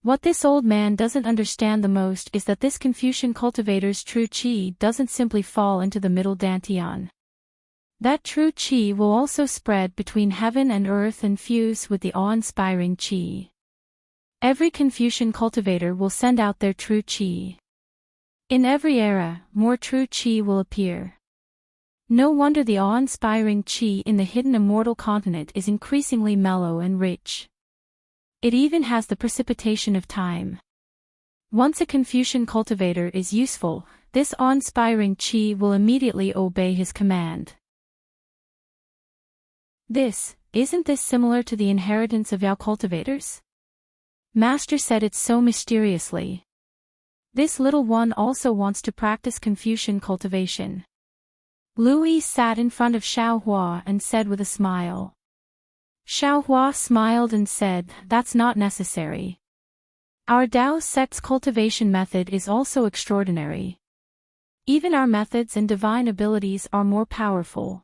What this old man doesn't understand the most is that this Confucian cultivator's true qi doesn't simply fall into the middle dantian. That true qi will also spread between heaven and earth and fuse with the awe-inspiring qi. Every Confucian cultivator will send out their true qi. In every era, more true qi will appear. No wonder the awe-inspiring qi in the hidden immortal continent is increasingly mellow and rich. It even has the precipitation of time. Once a Confucian cultivator is useful, this awe-inspiring qi will immediately obey his command. Isn't this similar to the inheritance of Yao cultivators? Master said it so mysteriously. This little one also wants to practice Confucian cultivation. Lu Yi sat in front of Xiao Hua and said with a smile. Xiao Hua smiled and said, that's not necessary. Our Dao sect's cultivation method is also extraordinary. Even our methods and divine abilities are more powerful.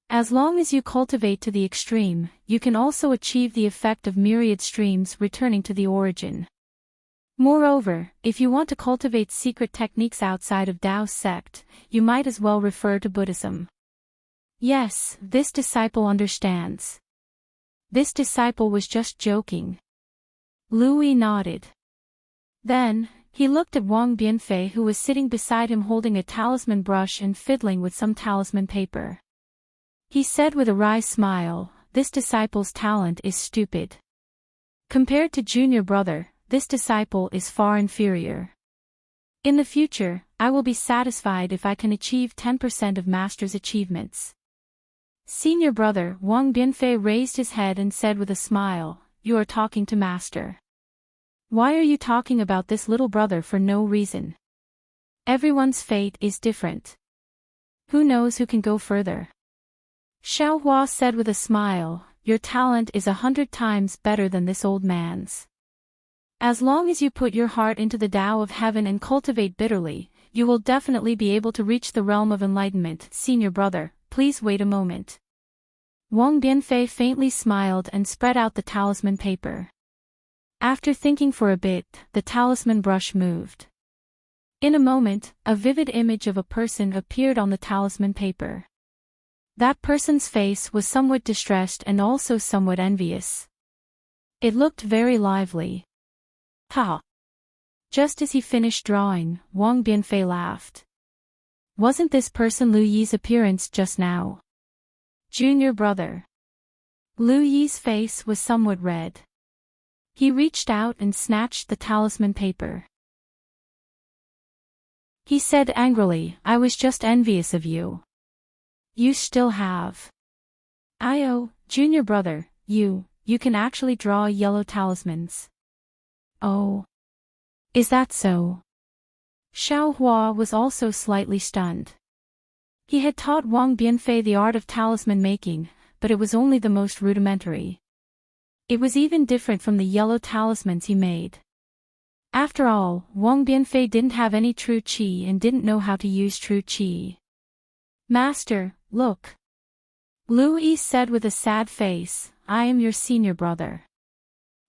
As long as you cultivate to the extreme, you can also achieve the effect of myriad streams returning to the origin. Moreover, if you want to cultivate secret techniques outside of Dao sect, you might as well refer to Buddhism. Yes, this disciple understands. This disciple was just joking. Lu Yi nodded. Then, he looked at Wang Bianfei who was sitting beside him holding a talisman brush and fiddling with some talisman paper. He said with a wry smile, this disciple's talent is stupid. Compared to junior brother, this disciple is far inferior. In the future, I will be satisfied if I can achieve 10% of master's achievements. Senior brother Wang Bianfei raised his head and said with a smile, you are talking to master. Why are you talking about this little brother for no reason? Everyone's fate is different. Who knows who can go further? Xiaohua said with a smile, your talent is 100 times better than this old man's. As long as you put your heart into the Tao of heaven and cultivate bitterly, you will definitely be able to reach the realm of enlightenment. Senior brother, please wait a moment. Wang Bianfei faintly smiled and spread out the talisman paper. After thinking for a bit, the talisman brush moved. In a moment, a vivid image of a person appeared on the talisman paper. That person's face was somewhat distressed and also somewhat envious. It looked very lively. Ha! Just as he finished drawing, Wang Bianfei laughed. Wasn't this person Lu Yi's appearance just now? Junior brother. Lu Yi's face was somewhat red. He reached out and snatched the talisman paper. He said angrily, I was just envious of you. You still have. Junior brother, you can actually draw yellow talismans. Oh. Is that so? Xiaohua was also slightly stunned. He had taught Wang Bianfei the art of talisman making, but it was only the most rudimentary. It was even different from the yellow talismans he made. After all, Wang Bianfei didn't have any true qi and didn't know how to use true qi. Master, look. Lu Yi said with a sad face, I am your senior brother.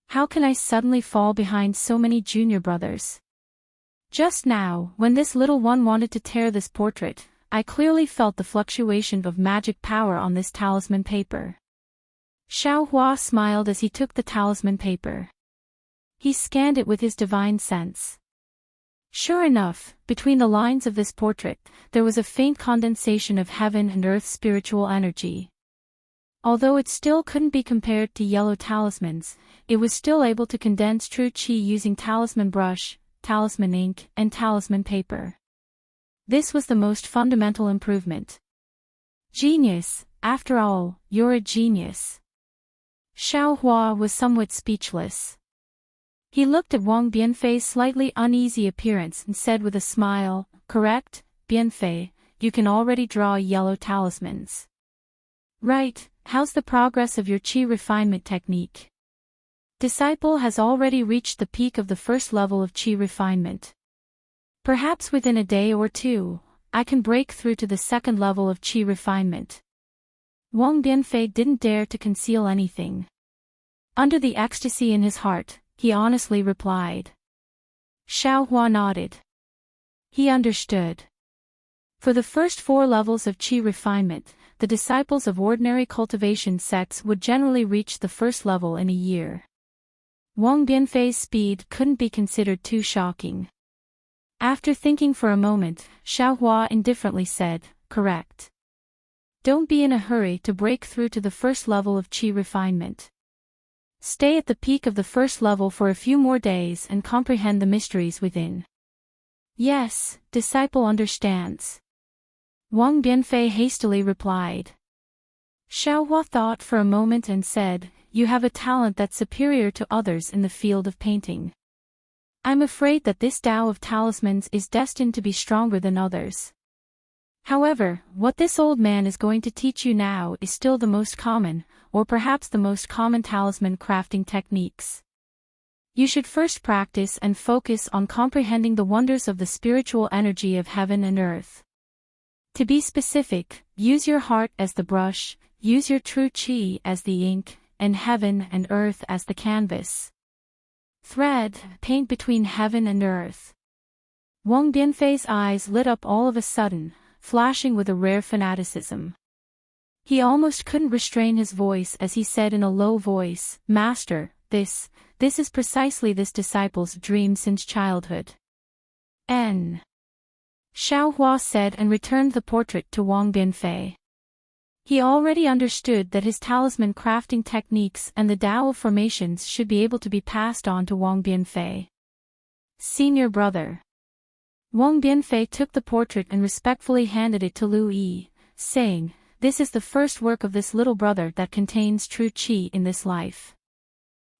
How can I suddenly fall behind so many junior brothers? Just now, when this little one wanted to tear this portrait, I clearly felt the fluctuation of magic power on this talisman paper. Xiaohua smiled as he took the talisman paper. He scanned it with his divine sense. Sure enough, between the lines of this portrait, there was a faint condensation of heaven and earth spiritual energy. Although it still couldn't be compared to yellow talismans, it was still able to condense true qi using talisman brush, talisman ink, and talisman paper. This was the most fundamental improvement. Genius, after all, you're a genius. Xiaohua was somewhat speechless. He looked at Wang Bianfei's slightly uneasy appearance and said with a smile, correct, Bianfei, you can already draw yellow talismans. Right, how's the progress of your qi refinement technique? Disciple has already reached the peak of the first level of qi refinement. Perhaps within a day or two, I can break through to the second level of qi refinement. Wang Bianfei didn't dare to conceal anything. Under the ecstasy in his heart, he honestly replied. Xiaohua nodded. He understood. For the first 4 levels of qi refinement, the disciples of ordinary cultivation sects would generally reach the first level in a year. Wang Bianfei's speed couldn't be considered too shocking. After thinking for a moment, Xiaohua indifferently said, correct. Don't be in a hurry to break through to the first level of qi refinement. Stay at the peak of the first level for a few more days and comprehend the mysteries within. Yes, disciple understands. Wang Bianfei hastily replied. Xiaohua thought for a moment and said, you have a talent that's superior to others in the field of painting. I'm afraid that this Tao of talismans is destined to be stronger than others. However, what this old man is going to teach you now is still the most common, or perhaps the most common talisman crafting techniques. You should first practice and focus on comprehending the wonders of the spiritual energy of heaven and earth. To be specific, use your heart as the brush, use your true qi as the ink, and heaven and earth as the canvas. Thread, paint between heaven and earth. Wang Bianfei's eyes lit up all of a sudden, flashing with a rare fanaticism. He almost couldn't restrain his voice as he said in a low voice, Master, this is precisely this disciple's dream since childhood. Xiaohua said and returned the portrait to Wang Bianfei. He already understood that his talisman crafting techniques and the Tao of formations should be able to be passed on to Wang Bianfei. Senior brother. Wang Bianfei took the portrait and respectfully handed it to Lu Yi, saying, this is the first work of this little brother that contains true qi in this life.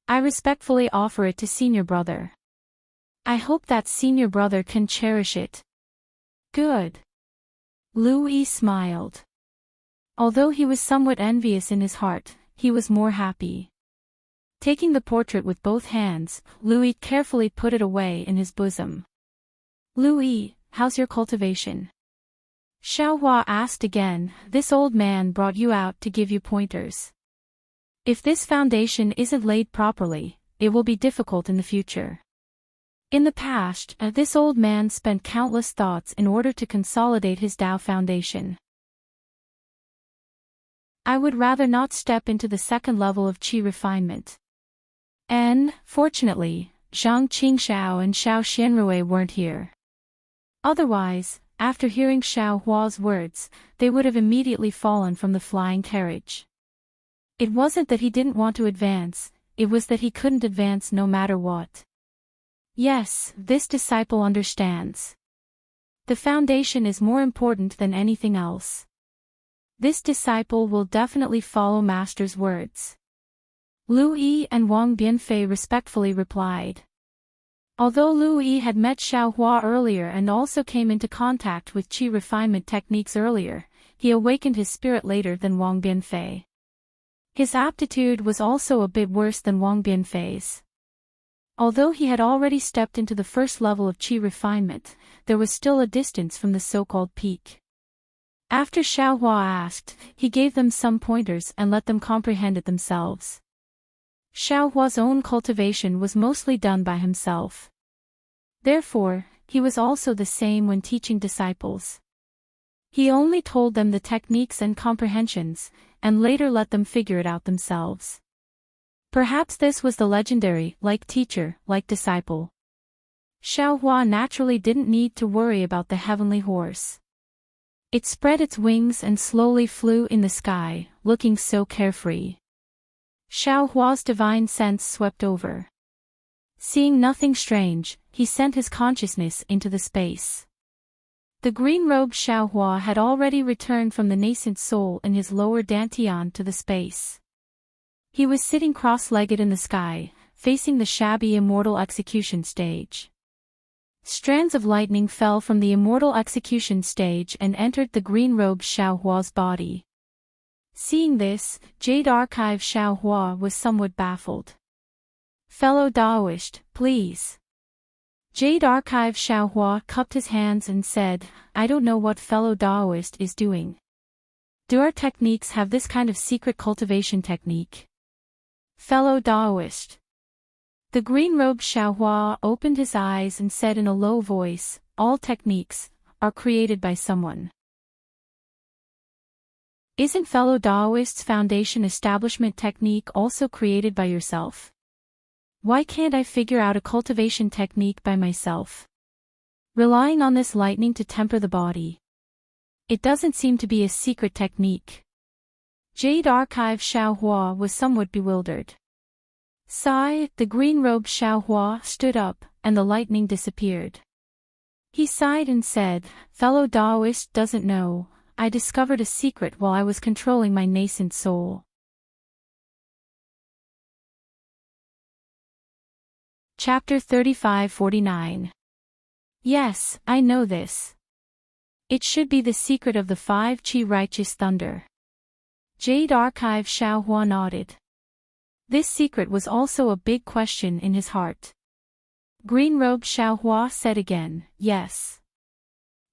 I respectfully offer it to senior brother. I hope that senior brother can cherish it. Good. Lu Yi smiled. Although he was somewhat envious in his heart, he was more happy. Taking the portrait with both hands, Louis carefully put it away in his bosom. "Louis, how's your cultivation?" Xiaohua asked again. "This old man brought you out to give you pointers. If this foundation isn't laid properly, it will be difficult in the future." In the past, this old man spent countless thoughts in order to consolidate his Tao foundation. "I would rather not step into the second level of qi refinement." And, fortunately, Zhang Qingxiao and Xiao Xianrui weren't here. Otherwise, after hearing Xiao Hua's words, they would have immediately fallen from the flying carriage. It wasn't that he didn't want to advance, it was that he couldn't advance no matter what. Yes, this disciple understands. The foundation is more important than anything else. This disciple will definitely follow Master's words. Lu Yi and Wang Bianfei respectfully replied. Although Lu Yi had met Xiao Hua earlier and also came into contact with qi refinement techniques earlier, he awakened his spirit later than Wang Bianfei. His aptitude was also a bit worse than Wang Bianfei's. Although he had already stepped into the first level of qi refinement, there was still a distance from the so-called peak. After Xiao Hua asked, he gave them some pointers and let them comprehend it themselves. Xiao Hua's own cultivation was mostly done by himself. Therefore, he was also the same when teaching disciples. He only told them the techniques and comprehensions, and later let them figure it out themselves. Perhaps this was the legendary, like teacher, like disciple. Xiao Hua naturally didn't need to worry about the heavenly horse. It spread its wings and slowly flew in the sky, looking so carefree. Xiao Hua's divine sense swept over. Seeing nothing strange, he sent his consciousness into the space. The green-robed Xiao Hua had already returned from the nascent soul in his lower dantian to the space. He was sitting cross-legged in the sky, facing the shabby immortal execution stage. Strands of lightning fell from the immortal execution stage and entered the green-robed Xiao Hua's body. Seeing this, Jade Archive Xiao Hua was somewhat baffled. "Fellow Daoist, please." Jade Archive Xiao Hua cupped his hands and said, "I don't know what fellow Daoist is doing. Do our techniques have this kind of secret cultivation technique?" "Fellow Daoist." The green-robed Xiao Hua opened his eyes and said in a low voice, "All techniques are created by someone. Isn't fellow Daoist's foundation establishment technique also created by yourself? Why can't I figure out a cultivation technique by myself? Relying on this lightning to temper the body. It doesn't seem to be a secret technique." Jade Archive Xiao Hua was somewhat bewildered. Sigh, the green-robed Xiao Hua stood up, and the lightning disappeared. He sighed and said, "Fellow Daoist doesn't know, I discovered a secret while I was controlling my nascent soul." Chapter 35-49. Yes, I know this. It should be the secret of the 5 Qi righteous thunder. Jade Archive Xiao Hua nodded. This secret was also a big question in his heart. Green-robed Xiao Hua said again, "Yes.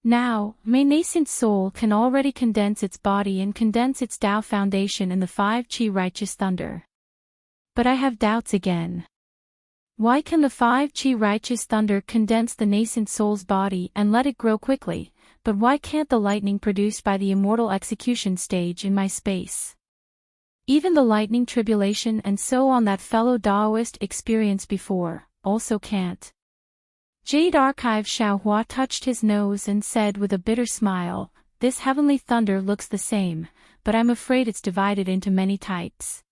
Now, my nascent soul can already condense its body and condense its Tao foundation in the 5 Qi righteous thunder. But I have doubts again. Why can the 5 Qi righteous thunder condense the nascent soul's body and let it grow quickly, but why can't the lightning produced by the immortal execution stage in my space? Even the lightning tribulation and so on that fellow Daoist experienced before, also can't." Jade Archive Xiao Hua touched his nose and said with a bitter smile, "This heavenly thunder looks the same, but I'm afraid it's divided into many types.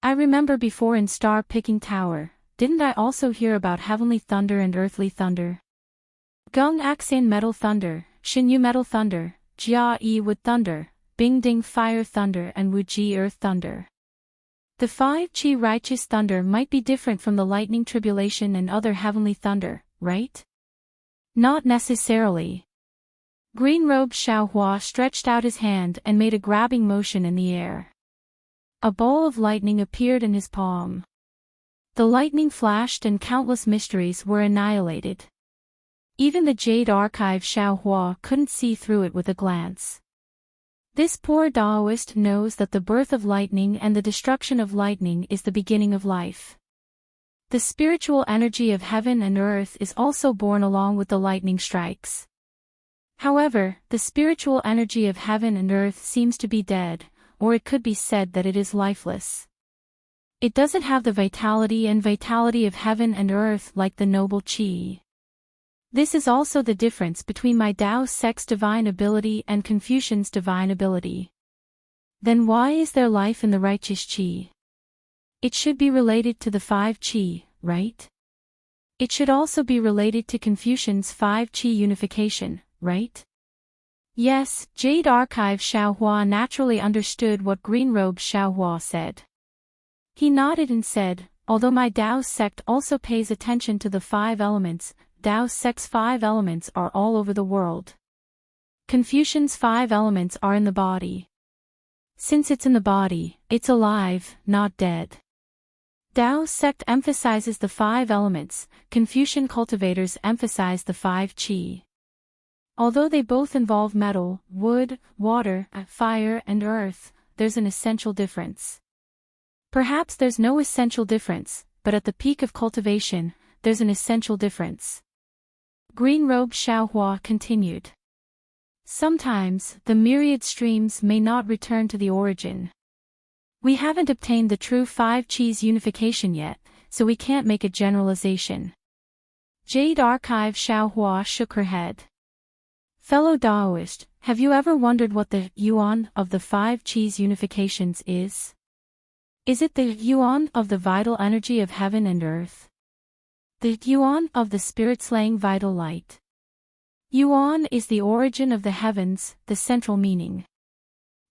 I remember before in Star Picking Tower, didn't I also hear about heavenly thunder and earthly thunder? Gung Axian metal thunder, Xinyu metal thunder, Jia Yi wood thunder, Bing Ding fire thunder and Wu Ji earth thunder. The 5 Qi righteous thunder might be different from the lightning tribulation and other heavenly thunder, right?" "Not necessarily. Green-robed Xiaohua stretched out his hand and made a grabbing motion in the air. A ball of lightning appeared in his palm. The lightning flashed and countless mysteries were annihilated. Even the Jade Archive Xiaohua couldn't see through it with a glance. This poor Taoist knows that the birth of lightning and the destruction of lightning is the beginning of life. The spiritual energy of heaven and earth is also born along with the lightning strikes. However, the spiritual energy of heaven and earth seems to be dead, or it could be said that it is lifeless. It doesn't have the vitality of heaven and earth like the noble qi. This is also the difference between my Tao sect's divine ability and Confucian's divine ability. Then why is there life in the righteous qi? It should be related to the 5 qi, right? It should also be related to Confucian's 5 qi unification, right? Yes, Jade Archive Xiaohua naturally understood what Green-robed Xiaohua said. He nodded and said, although my Tao sect also pays attention to the 5 elements, Tao sect's 5 elements are all over the world. Confucian's 5 elements are in the body. Since it's in the body, it's alive, not dead. Tao sect emphasizes the 5 elements, Confucian cultivators emphasize the 5 qi. Although they both involve metal, wood, water, fire and earth, there's an essential difference. Perhaps there's no essential difference, but at the peak of cultivation, there's an essential difference. Green-robed Xiaohua continued. Sometimes, the myriad streams may not return to the origin. We haven't obtained the true 5 qi's unification yet, so we can't make a generalization. Jade Archive Xiaohua shook her head. Fellow Taoist, have you ever wondered what the yuan of the 5 qi's unifications is? Is it the yuan of the vital energy of heaven and earth? The yuan of the spirit-slaying vital light? Yuan is the origin of the heavens, the central meaning.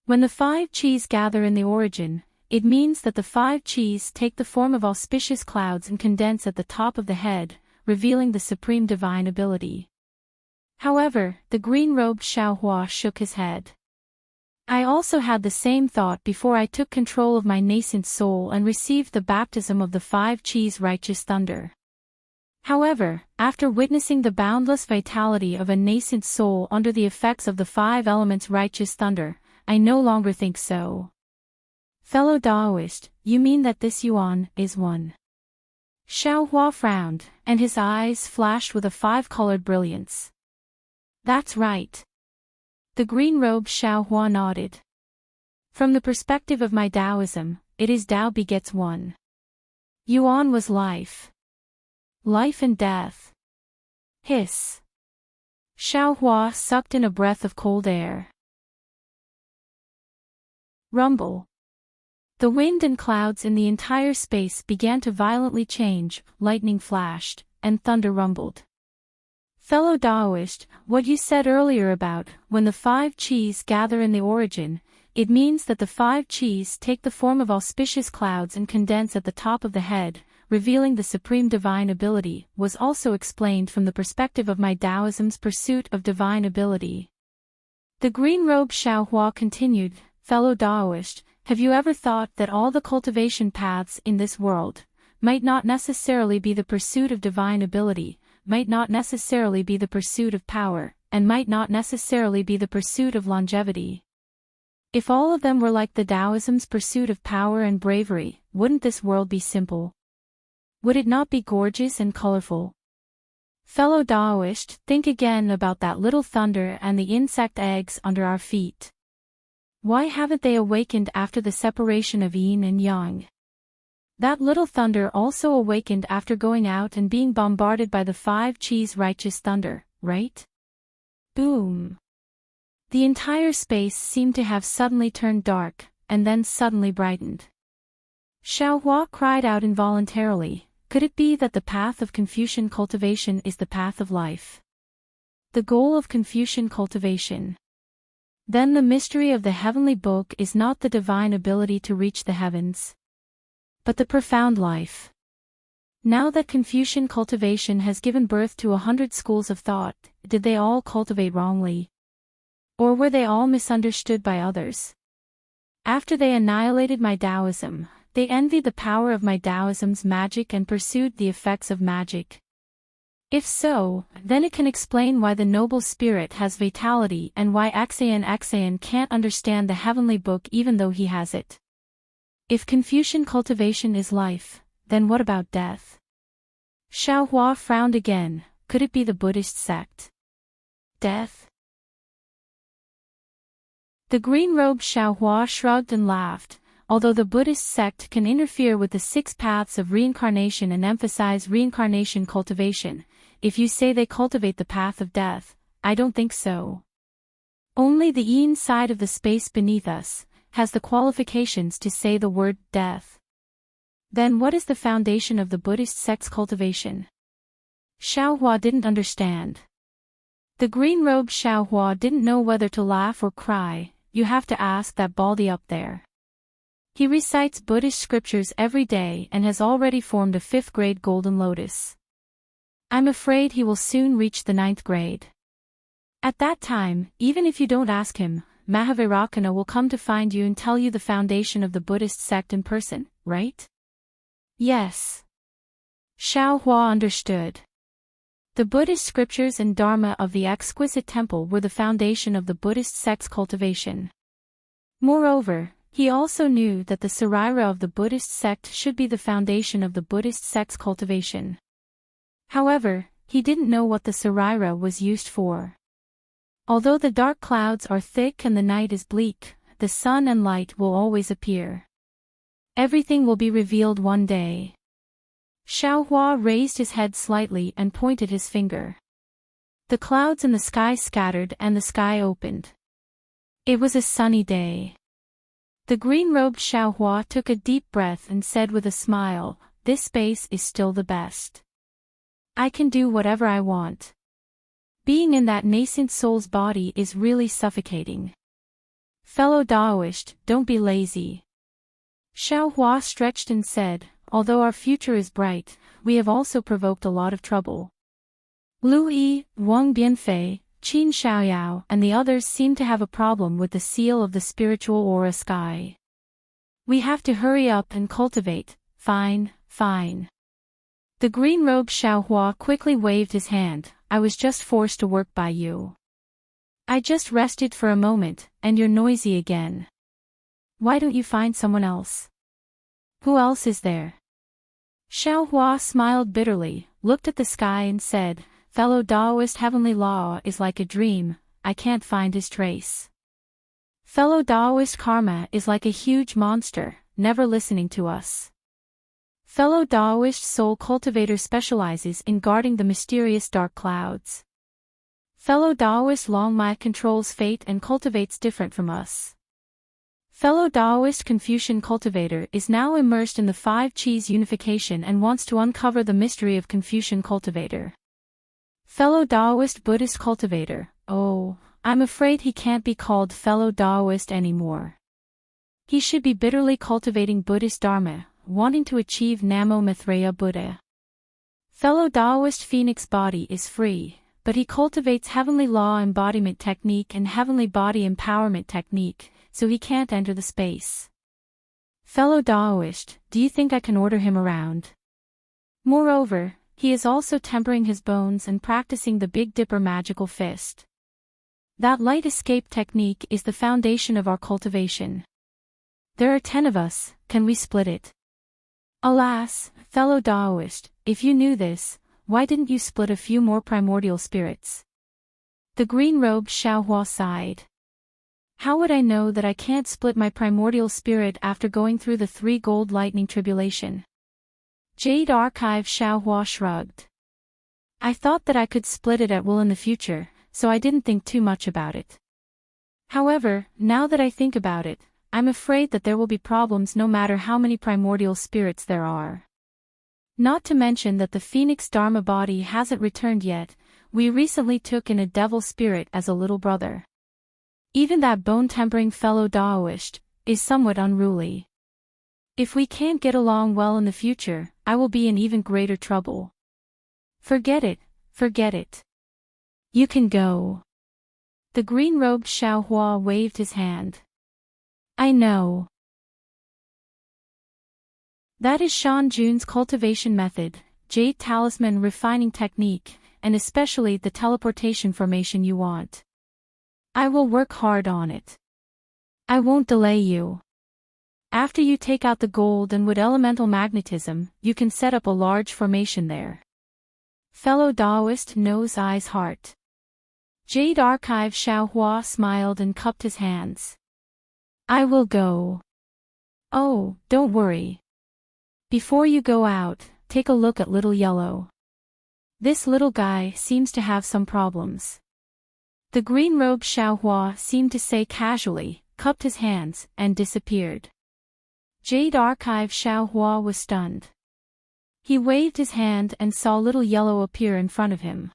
When the 5 qis gather in the origin, it means that the 5 qis take the form of auspicious clouds and condense at the top of the head, revealing the supreme divine ability. However, the green-robed Xiaohua shook his head. I also had the same thought before I took control of my nascent soul and received the baptism of the 5 qis righteous thunder. However, after witnessing the boundless vitality of a nascent soul under the effects of the 5 elements righteous thunder, I no longer think so. Fellow Taoist, you mean that this yuan is one? Xiaohua frowned, and his eyes flashed with a 5-colored brilliance. That's right. The green-robed Xiaohua nodded. From the perspective of my Taoism, it is Tao begets one. Yuan was life. Life and death. Hiss. Xiaohua sucked in a breath of cold air. Rumble. The wind and clouds in the entire space began to violently change, lightning flashed, and thunder rumbled. Fellow Taoist, what you said earlier about, when the 5 qis gather in the origin, it means that the 5 qis take the form of auspicious clouds and condense at the top of the head, revealing the supreme divine ability, was also explained from the perspective of my Taoism's pursuit of divine ability. The green-robed Xiaohua continued, fellow Taoist, have you ever thought that all the cultivation paths in this world might not necessarily be the pursuit of divine ability, might not necessarily be the pursuit of power, and might not necessarily be the pursuit of longevity? If all of them were like the Taoism's pursuit of power and bravery, wouldn't this world be simple? Would it not be gorgeous and colorful? Fellow Taoist, think again about that little thunder and the insect eggs under our feet. Why haven't they awakened after the separation of yin and yang? That little thunder also awakened after going out and being bombarded by the 5 qis righteous thunder, right? Boom. The entire space seemed to have suddenly turned dark, and then suddenly brightened. Xiaohua cried out involuntarily, could it be that the path of Confucian cultivation is the path of life? The goal of Confucian cultivation. Then the mystery of the heavenly book is not the divine ability to reach the heavens, but the profound life. Now that Confucian cultivation has given birth to 100 schools of thought, did they all cultivate wrongly? Or were they all misunderstood by others? After they annihilated my Taoism, they envied the power of my Taoism's magic and pursued the effects of magic. If so, then it can explain why the noble spirit has vitality and why Xan can't understand the heavenly book even though he has it. If Confucian cultivation is life, then what about death? Xiaohua frowned again. Could it be the Buddhist sect? Death? The green-robed Xiaohua shrugged and laughed. Although the Buddhist sect can interfere with the 6 paths of reincarnation and emphasize reincarnation cultivation, if you say they cultivate the path of death, I don't think so. Only the yin side of the space beneath us has the qualifications to say the word death. Then what is the foundation of the Buddhist sect's cultivation? Xiaohua didn't understand. The green-robed Xiaohua didn't know whether to laugh or cry. You have to ask that baldy up there. He recites Buddhist scriptures every day and has already formed a 5th grade golden lotus. I'm afraid he will soon reach the 9th grade. At that time, even if you don't ask him, Mahavairakana will come to find you and tell you the foundation of the Buddhist sect in person, right? Yes. Xiaohua understood. The Buddhist scriptures and Dharma of the exquisite temple were the foundation of the Buddhist sect's cultivation. Moreover, he also knew that the Sarira of the Buddhist sect should be the foundation of the Buddhist sect's cultivation. However, he didn't know what the Sarira was used for. Although the dark clouds are thick and the night is bleak, the sun and light will always appear. Everything will be revealed one day. Xiaohua raised his head slightly and pointed his finger. The clouds in the sky scattered and the sky opened. It was a sunny day. The green-robed Xiaohua took a deep breath and said with a smile, "This space is still the best. I can do whatever I want. Being in that nascent soul's body is really suffocating. Fellow Taoist, don't be lazy." Xiaohua stretched and said, "Although our future is bright, we have also provoked a lot of trouble. Lu Yi, Wang Bianfei, Qin Xiaoyao and the others seem to have a problem with the seal of the spiritual aura sky. We have to hurry up and cultivate." Fine, fine. The green-robed Xiaohua quickly waved his hand. "I was just forced to work by you. I just rested for a moment, and you're noisy again. Why don't you find someone else?" "Who else is there?" Xiaohua smiled bitterly, looked at the sky and said, "Fellow Taoist, heavenly law is like a dream, I can't find his trace. Fellow Taoist, karma is like a huge monster, never listening to us. Fellow Taoist, soul cultivator specializes in guarding the mysterious dark clouds. Fellow Taoist, Longmai controls fate and cultivates different from us. Fellow Taoist, Confucian cultivator is now immersed in the 5 Qis unification and wants to uncover the mystery of Confucian cultivator. Fellow Taoist, Buddhist cultivator, oh, I'm afraid he can't be called fellow Taoist anymore. He should be bitterly cultivating Buddhist Dharma, wanting to achieve Namo Maitreya Buddha. Fellow Taoist, Phoenix body is free, but he cultivates heavenly law embodiment technique and heavenly body empowerment technique, so he can't enter the space. Fellow Taoist, do you think I can order him around? Moreover, he is also tempering his bones and practicing the Big Dipper magical fist. That light escape technique is the foundation of our cultivation. There are 10 of us, can we split it? Alas, fellow Taoist, if you knew this, why didn't you split a few more primordial spirits? The green-robed Xiaohua sighed. How would I know that I can't split my primordial spirit after going through the 3 gold lightning tribulation? Jade Archive Xiaohua shrugged. I thought that I could split it at will in the future, so I didn't think too much about it. However, now that I think about it, I'm afraid that there will be problems no matter how many primordial spirits there are. Not to mention that the Phoenix Dharma body hasn't returned yet. We recently took in a devil spirit as a little brother. Even that bone-tempering fellow Taoist is somewhat unruly. If we can't get along well in the future, I will be in even greater trouble. Forget it, forget it. You can go. The green-robed Xiaohua waved his hand. I know. That is Shan Jun's cultivation method, Jade Talisman refining technique, and especially the teleportation formation you want. I will work hard on it. I won't delay you. After you take out the gold and wood elemental magnetism, you can set up a large formation there. Fellow Taoist Nose Eyes Heart. Jade Archive Xiaohua smiled and cupped his hands. I will go. Oh, don't worry. Before you go out, take a look at Little Yellow. This little guy seems to have some problems. The green-robed Xiaohua seemed to say casually, cupped his hands, and disappeared. Jade Archive Xiaohua was stunned. He waved his hand and saw Little Yellow appear in front of him.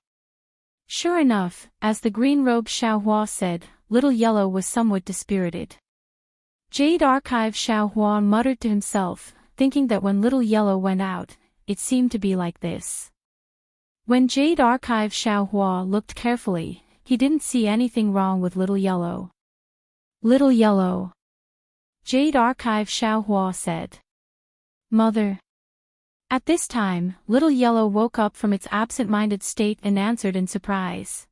Sure enough, as the green-robed Xiaohua said, Little Yellow was somewhat dispirited. Jade Archive Xiaohua muttered to himself, thinking that when Little Yellow went out, it seemed to be like this. When Jade Archive Xiaohua looked carefully, he didn't see anything wrong with Little Yellow. Little Yellow. Jade Archive Xiaohua said. Mother. At this time, Little Yellow woke up from its absent-minded state and answered in surprise.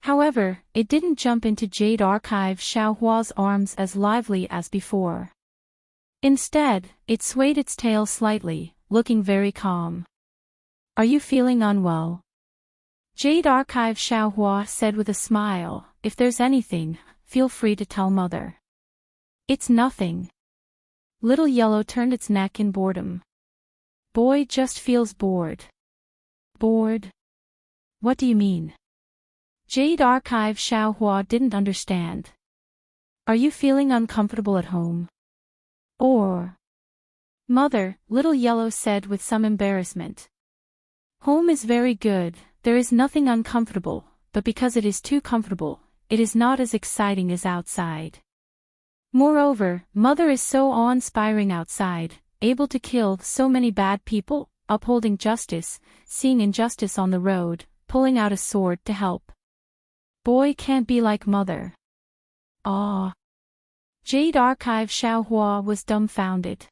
However, it didn't jump into Jade Archive Xiaohua's arms as lively as before. Instead, it swayed its tail slightly, looking very calm. Are you feeling unwell? Jade Archive Xiaohua said with a smile, if there's anything, feel free to tell Mother. It's nothing. Little Yellow turned its neck in boredom. Boy just feels bored. Bored? What do you mean? Jade Archive Xiaohua didn't understand. Are you feeling uncomfortable at home? Or? Mother, Little Yellow said with some embarrassment. Home is very good, there is nothing uncomfortable, but because it is too comfortable, it is not as exciting as outside. Moreover, Mother is so awe-inspiring outside, able to kill so many bad people, upholding justice, seeing injustice on the road, pulling out a sword to help. Boy can't be like Mother. Ah. Jade Archive Xiaohua was dumbfounded.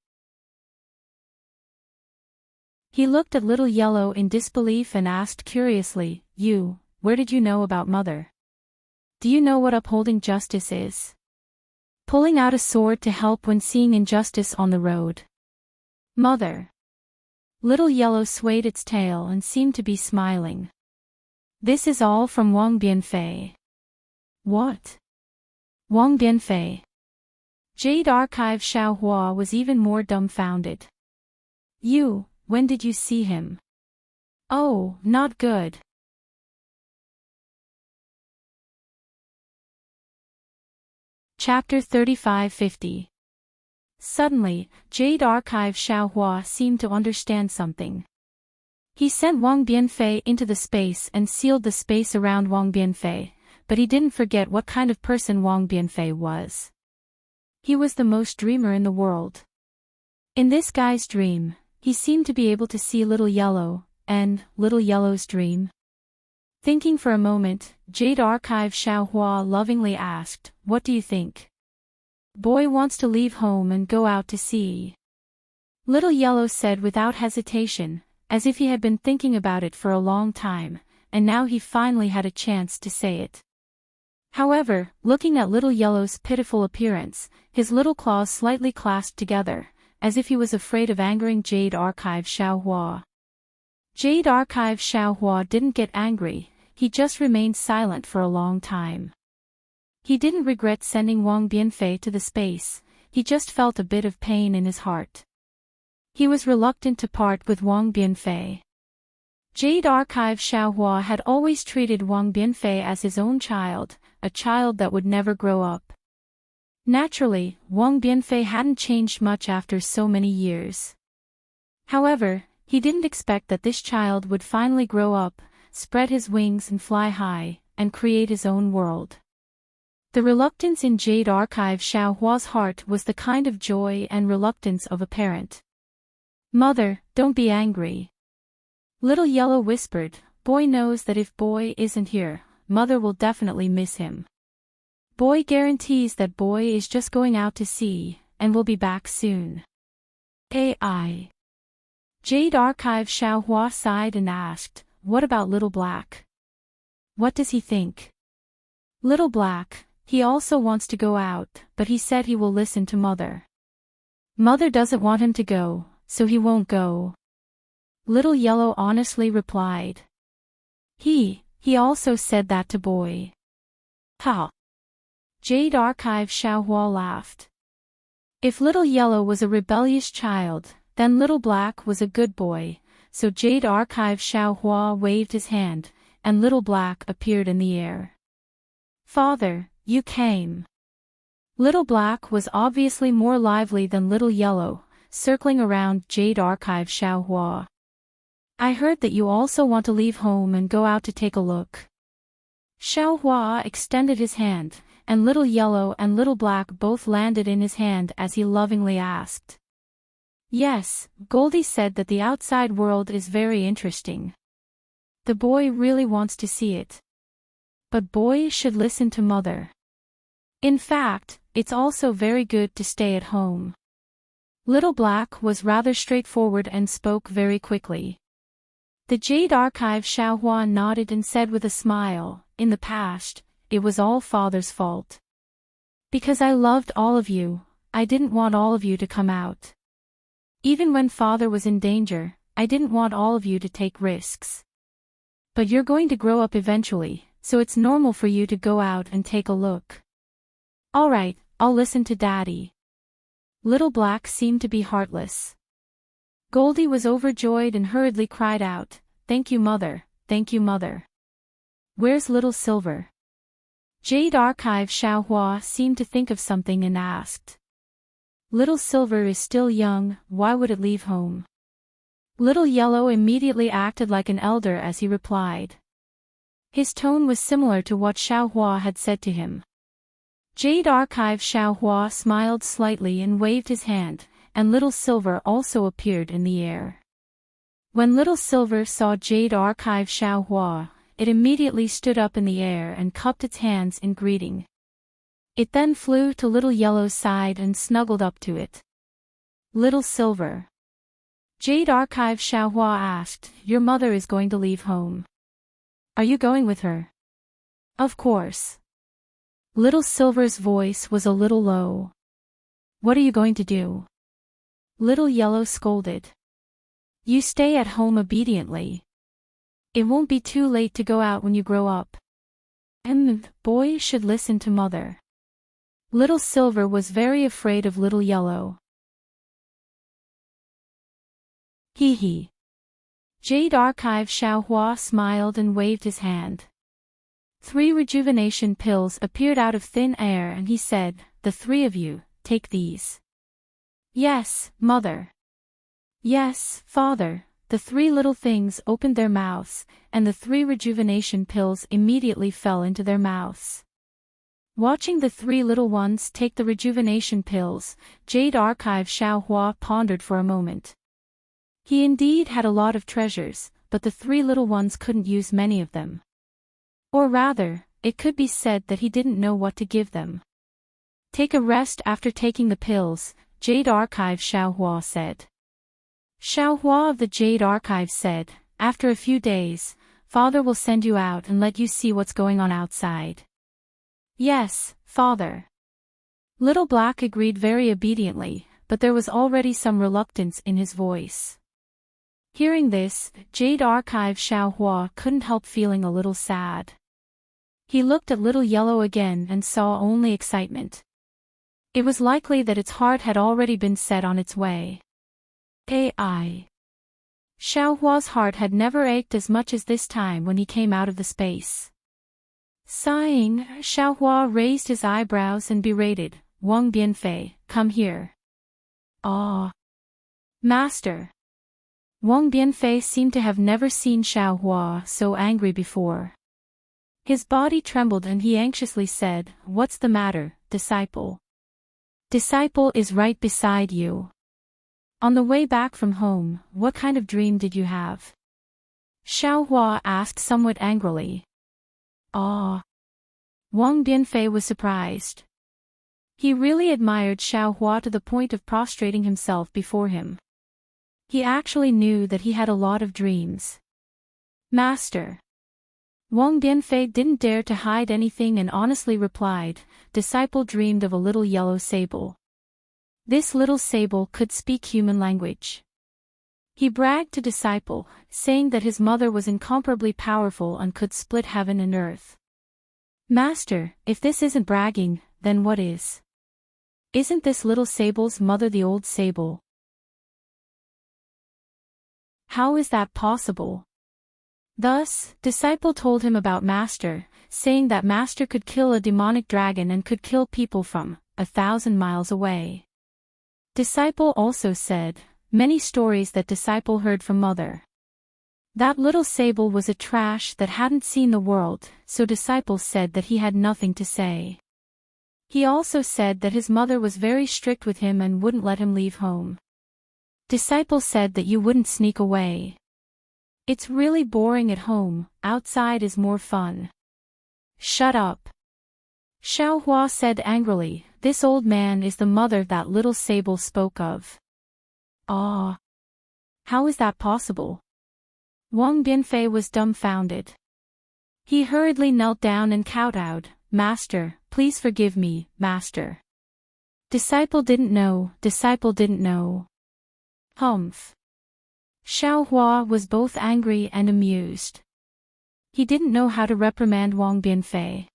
He looked at Little Yellow in disbelief and asked curiously, where did you know about Mother? Do you know what upholding justice is? Pulling out a sword to help when seeing injustice on the road. Mother. Little Yellow swayed its tail and seemed to be smiling. This is all from Wang Bianfei. What? Wang Bianfei. Jade Archive Xiaohua was even more dumbfounded. When did you see him? Oh, not good. Chapter 3550. Suddenly, Jade Archive Xiaohua seemed to understand something. He sent Wang Bianfei into the space and sealed the space around Wang Bianfei, but he didn't forget what kind of person Wang Bianfei was. He was the most dreamer in the world. In this guy's dream, he seemed to be able to see Little Yellow, and Little Yellow's dream. Thinking for a moment, Jade Archive Xiaohua lovingly asked, what do you think? Boy wants to leave home and go out to sea. Little Yellow said without hesitation, as if he had been thinking about it for a long time, and now he finally had a chance to say it. However, looking at Little Yellow's pitiful appearance, his little claws slightly clasped together, as if he was afraid of angering Jade Archive Xiaohua. Jade Archive Xiaohua didn't get angry, he just remained silent for a long time. He didn't regret sending Wang Bianfei to the space, he just felt a bit of pain in his heart. He was reluctant to part with Wang Bianfei. Jade Archive Xiaohua had always treated Wang Bianfei as his own child, a child that would never grow up. Naturally, Wang Bianfei hadn't changed much after so many years. However, he didn't expect that this child would finally grow up, spread his wings and fly high, and create his own world. The reluctance in Jade Archive Xiaohua's heart was the kind of joy and reluctance of a parent. Mother, don't be angry. Little Yellow whispered, boy knows that if boy isn't here, mother will definitely miss him. Boy guarantees that boy is just going out to sea, and will be back soon. AI. Jade Archive Xiaohua sighed and asked, what about Little Black? What does he think? Little Black, he also wants to go out, but he said he will listen to mother. Mother doesn't want him to go, so he won't go. Little Yellow honestly replied. He also said that to boy. Ha! Jade Archive Xiaohua laughed. If Little Yellow was a rebellious child, then Little Black was a good boy, so Jade Archive Xiaohua waved his hand, and Little Black appeared in the air. Father, you came. Little Black was obviously more lively than Little Yellow, circling around Jade Archive Xiaohua. I heard that you also want to leave home and go out to take a look. Xiaohua extended his hand, and Little Yellow and Little Black both landed in his hand as he lovingly asked. Yes, Goldie said that the outside world is very interesting. The boy really wants to see it. But boy should listen to mother. In fact, it's also very good to stay at home. Little Black was rather straightforward and spoke very quickly. The Jade Archive Xiaohua nodded and said with a smile, in the past, it was all father's fault. Because I loved all of you, I didn't want all of you to come out. Even when father was in danger, I didn't want all of you to take risks. But you're going to grow up eventually, so it's normal for you to go out and take a look. Alright, I'll listen to Daddy. Little Black seemed to be heartless. Goldie was overjoyed and hurriedly cried out, thank you mother, thank you mother. Where's Little Silver? Jade Archive Xiaohua seemed to think of something and asked. Little Silver is still young, why would it leave home? Little Yellow immediately acted like an elder as he replied. His tone was similar to what Xiaohua had said to him. Jade Archive Xiaohua smiled slightly and waved his hand, and Little Silver also appeared in the air. When Little Silver saw Jade Archive Xiaohua, it immediately stood up in the air and cupped its hands in greeting. It then flew to Little Yellow's side and snuggled up to it. Little Silver. Jade Archive Xiaohua asked, your mother is going to leave home. Are you going with her? Of course. Little Silver's voice was a little low. What are you going to do? Little Yellow scolded. You stay at home obediently. It won't be too late to go out when you grow up. And boy should listen to mother. Little Silver was very afraid of Little Yellow. Hee hee. Jade Archive Xiaohua smiled and waved his hand. 3 rejuvenation pills appeared out of thin air and he said, the 3 of you, take these. Yes, mother. Yes, father. The 3 little things opened their mouths, and the 3 rejuvenation pills immediately fell into their mouths. Watching the 3 little ones take the rejuvenation pills, Jade Archive Xiaohua pondered for a moment. He indeed had a lot of treasures, but the 3 little ones couldn't use many of them. Or rather, it could be said that he didn't know what to give them. Take a rest after taking the pills, Jade Archive Xiaohua said. Xiaohua of the Jade Archive said, after a few days, father will send you out and let you see what's going on outside. Yes, father. Little Black agreed very obediently, but there was already some reluctance in his voice. Hearing this, Jade Archive Xiaohua couldn't help feeling a little sad. He looked at Little Yellow again and saw only excitement. It was likely that its heart had already been set on its way. AI. Xiaohua's heart had never ached as much as this time when he came out of the space. Sighing, Xiaohua raised his eyebrows and berated, Wang Bianfei, come here. Ah. Master. Wang Bianfei seemed to have never seen Xiaohua so angry before. His body trembled and he anxiously said, what's the matter, disciple? Disciple is right beside you. On the way back from home, what kind of dream did you have? Xiaohua asked somewhat angrily. Ah. Wang Bianfei was surprised. He really admired Xiao Hua to the point of prostrating himself before him. He actually knew that he had a lot of dreams. Master. Wang Bianfei didn't dare to hide anything and honestly replied, Disciple dreamed of a little yellow sable. This little sable could speak human language. He bragged to Disciple, saying that his mother was incomparably powerful and could split heaven and earth. Master, if this isn't bragging, then what is? Isn't this little sable's mother the old sable? How is that possible? Thus, Disciple told him about Master, saying that Master could kill a demonic dragon and could kill people from 1,000 miles away. Disciple also said many stories that Disciple heard from Mother. That little sable was a trash that hadn't seen the world, so Disciple said that he had nothing to say. He also said that his mother was very strict with him and wouldn't let him leave home. Disciple said that you wouldn't sneak away. It's really boring at home, outside is more fun. Shut up. Xiao Hua said angrily, this old man is the mother that little sable spoke of. Ah. How is that possible? Wang Bianfei was dumbfounded. He hurriedly knelt down and kowtowed, Master, please forgive me, Master. Disciple didn't know. Humph. Xiao Hua was both angry and amused. He didn't know how to reprimand Wang Bianfei.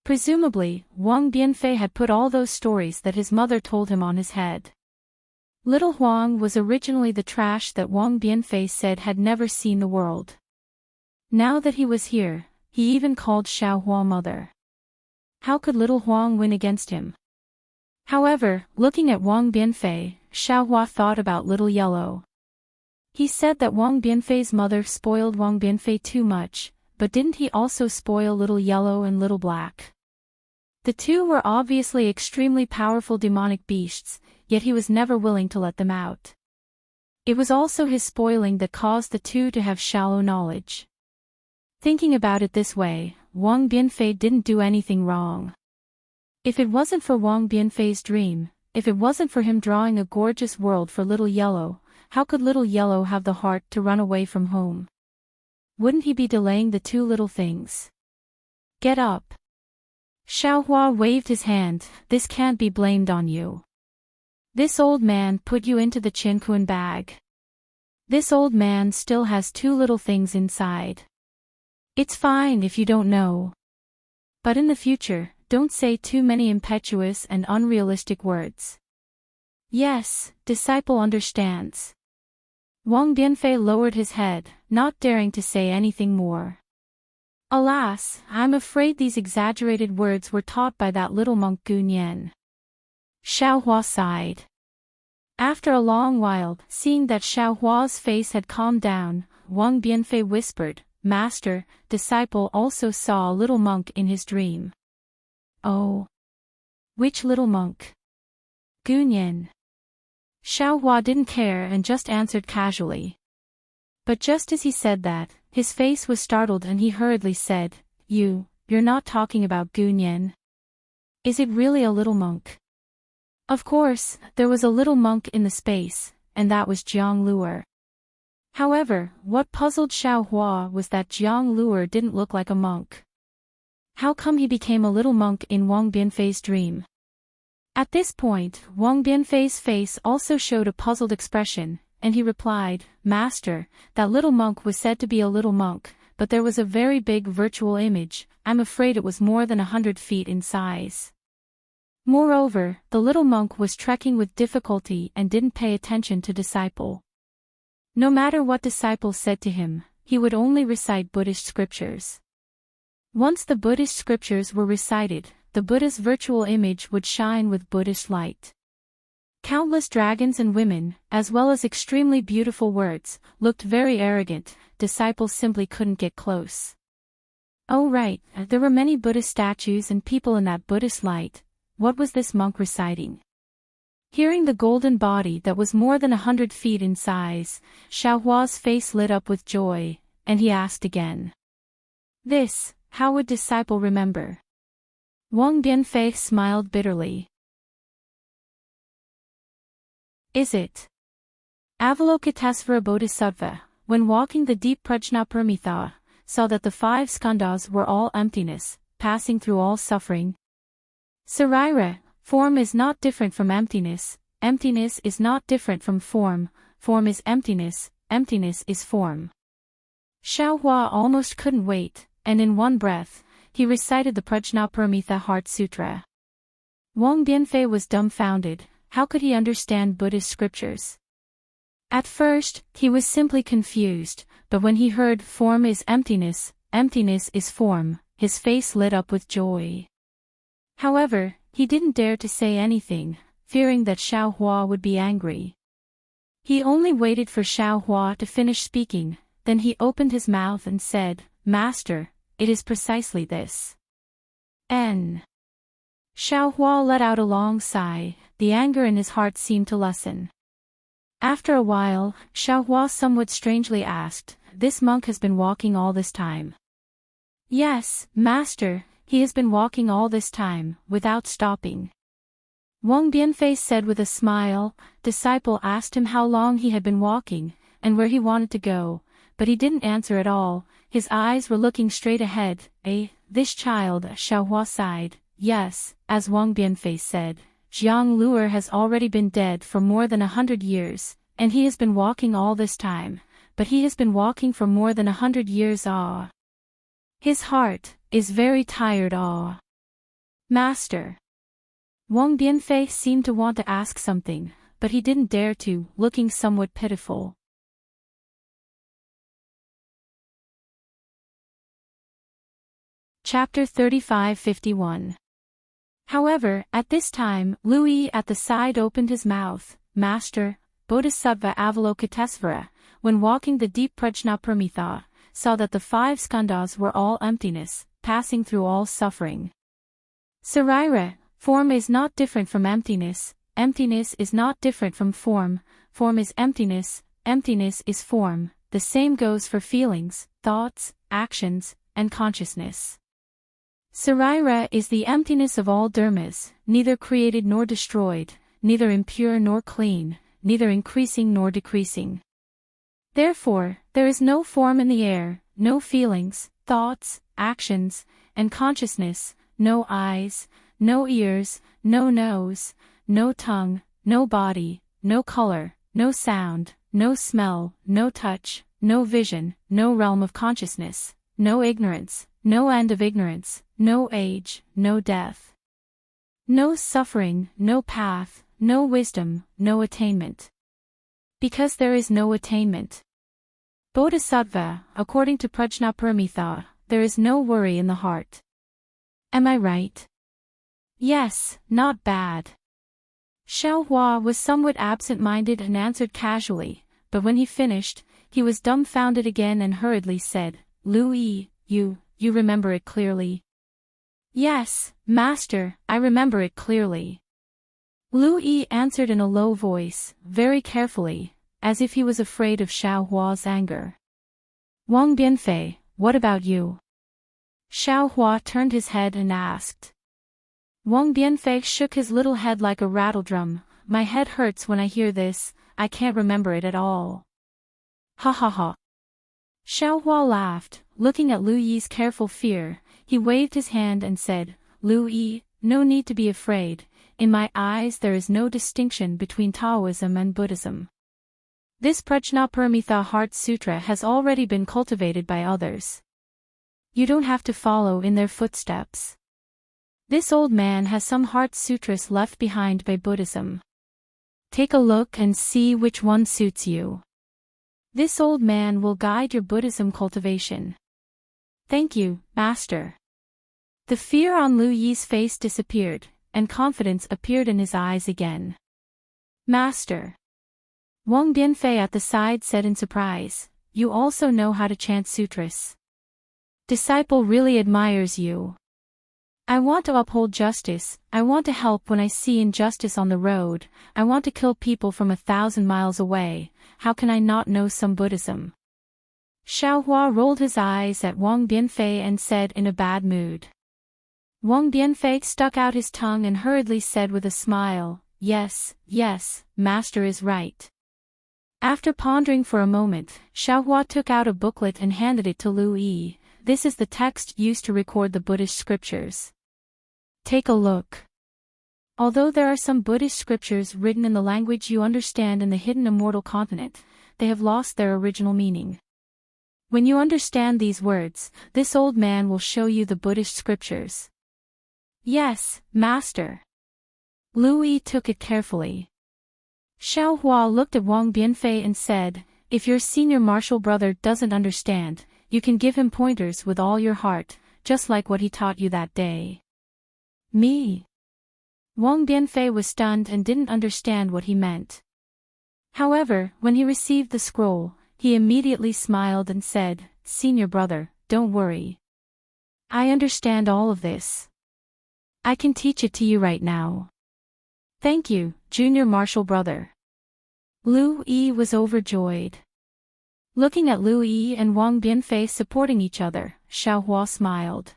Presumably, Wang Bianfei had put all those stories that his mother told him on his head. Little Huang was originally the trash that Wang Bianfei said had never seen the world. Now that he was here, he even called Xiao Hua mother. How could little Huang win against him? However, looking at Wang Bianfei, Xiao Hua thought about little yellow. He said that Wang Bianfei's mother spoiled Wang Bianfei too much, but didn't he also spoil little yellow and little black? The two were obviously extremely powerful demonic beasts, yet he was never willing to let them out. It was also his spoiling that caused the two to have shallow knowledge. Thinking about it this way, Wang Bianfei didn't do anything wrong. If it wasn't for Wang Bianfei's dream, if it wasn't for him drawing a gorgeous world for little yellow, how could little yellow have the heart to run away from home? Wouldn't he be delaying the two little things? Get up. Xiao Hua waved his hand, this can't be blamed on you. This old man put you into the Qinquan bag. This old man still has two little things inside. It's fine if you don't know. But in the future, don't say too many impetuous and unrealistic words. Yes, Disciple understands. Wang Bianfei lowered his head, not daring to say anything more. Alas, I'm afraid these exaggerated words were taught by that little monk Gu Nian. Xiao Hua sighed. After a long while, seeing that Xiao Hua's face had calmed down, Wang Bianfei whispered, Master, Disciple also saw a little monk in his dream. Oh. Which little monk? Gu Nian. Xiao Hua didn't care and just answered casually. But just as he said that, his face was startled and he hurriedly said, You're not talking about Gu Nian. Is it really a little monk? Of course, there was a little monk in the space, and that was Jiang Luer. However, what puzzled Xiao Hua was that Jiang Luer didn't look like a monk. How come he became a little monk in Wang Bianfei's dream? At this point, Wang Bianfei's face also showed a puzzled expression, and he replied, Master, that little monk was said to be a little monk, but there was a very big virtual image, I'm afraid it was more than 100 feet in size. Moreover, the little monk was trekking with difficulty and didn't pay attention to Disciple. No matter what Disciple said to him, he would only recite Buddhist scriptures. Once the Buddhist scriptures were recited, the Buddha's virtual image would shine with Buddhist light. Countless dragons and women, as well as extremely beautiful words, looked very arrogant. Disciple simply couldn't get close. Oh right, there were many Buddhist statues and people in that Buddhist light. What was this monk reciting? Hearing the golden body that was more than 100 feet in size, Xiao Hua's face lit up with joy, and he asked again. This how would disciple remember? Wang Bianfei smiled bitterly. Is it? Avalokitesvara Bodhisattva, when walking the deep Prajnaparamita, saw that the 5 skandhas were all emptiness, passing through all suffering. Sarira, form is not different from emptiness, emptiness is not different from form is emptiness, emptiness is form. Xiaohua almost couldn't wait, and in one breath, he recited the Prajnaparamita Heart Sutra. Wang Bianfei was dumbfounded. How could he understand Buddhist scriptures? At first, he was simply confused, but when he heard form is emptiness, emptiness is form, his face lit up with joy. However, he didn't dare to say anything, fearing that Xiaohua would be angry. He only waited for Xiaohua to finish speaking, then he opened his mouth and said, "Master, it is precisely this." Xiaohua let out a long sigh, the anger in his heart seemed to lessen. After a while, Xiaohua somewhat strangely asked, "This monk has been walking all this time?" "Yes, master, he has been walking all this time, without stopping." Wang Bianfei said with a smile. Disciple asked him how long he had been walking, and where he wanted to go, but he didn't answer at all, his eyes were looking straight ahead. This child, Xiaohua sighed. Yes, as Wang Bianfei said, Jiang Luer has already been dead for more than 100 years, and he has been walking all this time, but he has been walking for more than 100 years. His heart is very tired. Master. Wang Bianfei seemed to want to ask something, but he didn't dare to, looking somewhat pitiful. Chapter 35-51. However, at this time, Lui at the side opened his mouth. Master, Bodhisattva Avalokitesvara, when walking the deep Prajnaparamita, saw that the 5 skandhas were all emptiness, passing through all suffering. Sarira, form is not different from emptiness, emptiness is not different from form is emptiness, emptiness is form, the same goes for feelings, thoughts, actions, and consciousness. Sarira is the emptiness of all dharmas, neither created nor destroyed, neither impure nor clean, neither increasing nor decreasing. Therefore, there is no form in the air, no feelings, thoughts, actions, and consciousness, no eyes, no ears, no nose, no tongue, no body, no color, no sound, no smell, no touch, no vision, no realm of consciousness, no ignorance, no end of ignorance, no age, no death. No suffering, no path, no wisdom, no attainment. Because there is no attainment. Bodhisattva, according to Prajnaparamita, there is no worry in the heart. Am I right? Yes, not bad. Xiaohua was somewhat absent-minded and answered casually, but when he finished, he was dumbfounded again and hurriedly said, Lui, you remember it clearly? Yes, master, I remember it clearly. Lui answered in a low voice, very carefully, as if he was afraid of Xiaohua's anger. Wang Bianfei, what about you? Xiaohua turned his head and asked. Wang Bianfei shook his little head like a rattledrum. My head hurts when I hear this, I can't remember it at all. Ha ha ha. Xiaohua laughed, looking at Lu Yi's careful fear. He waved his hand and said, Lu Yi, no need to be afraid. In my eyes there is no distinction between Taoism and Buddhism. This Prajnaparamita Heart Sutra has already been cultivated by others. You don't have to follow in their footsteps. This old man has some Heart Sutras left behind by Buddhism. Take a look and see which one suits you. This old man will guide your Buddhism cultivation. Thank you, Master. The fear on Lu Yi's face disappeared, and confidence appeared in his eyes again. Master. Wang Bianfei at the side said in surprise, you also know how to chant sutras. Disciple really admires you. I want to uphold justice, I want to help when I see injustice on the road, I want to kill people from 1,000 miles away, how can I not know some Buddhism? Xiaohua rolled his eyes at Wang Bianfei and said in a bad mood. Wang Bianfei stuck out his tongue and hurriedly said with a smile, "Yes, yes, master is right." After pondering for a moment, Xiaohua took out a booklet and handed it to Lu Yi. "This is the text used to record the Buddhist scriptures. Take a look. Although there are some Buddhist scriptures written in the language you understand in the hidden immortal continent, they have lost their original meaning. When you understand these words, this old man will show you the Buddhist scriptures." "Yes, master." Lu Yi took it carefully. Xiaohua looked at Wang Bianfei and said, "If your senior martial brother doesn't understand, you can give him pointers with all your heart, just like what he taught you that day." "Me?" Wang Bianfei was stunned and didn't understand what he meant. However, when he received the scroll, he immediately smiled and said, "Senior brother, don't worry. I understand all of this. I can teach it to you right now." "Thank you, junior martial brother." Lu Yi was overjoyed. Looking at Lu Yi and Wang Bianfei supporting each other, Xiaohua smiled.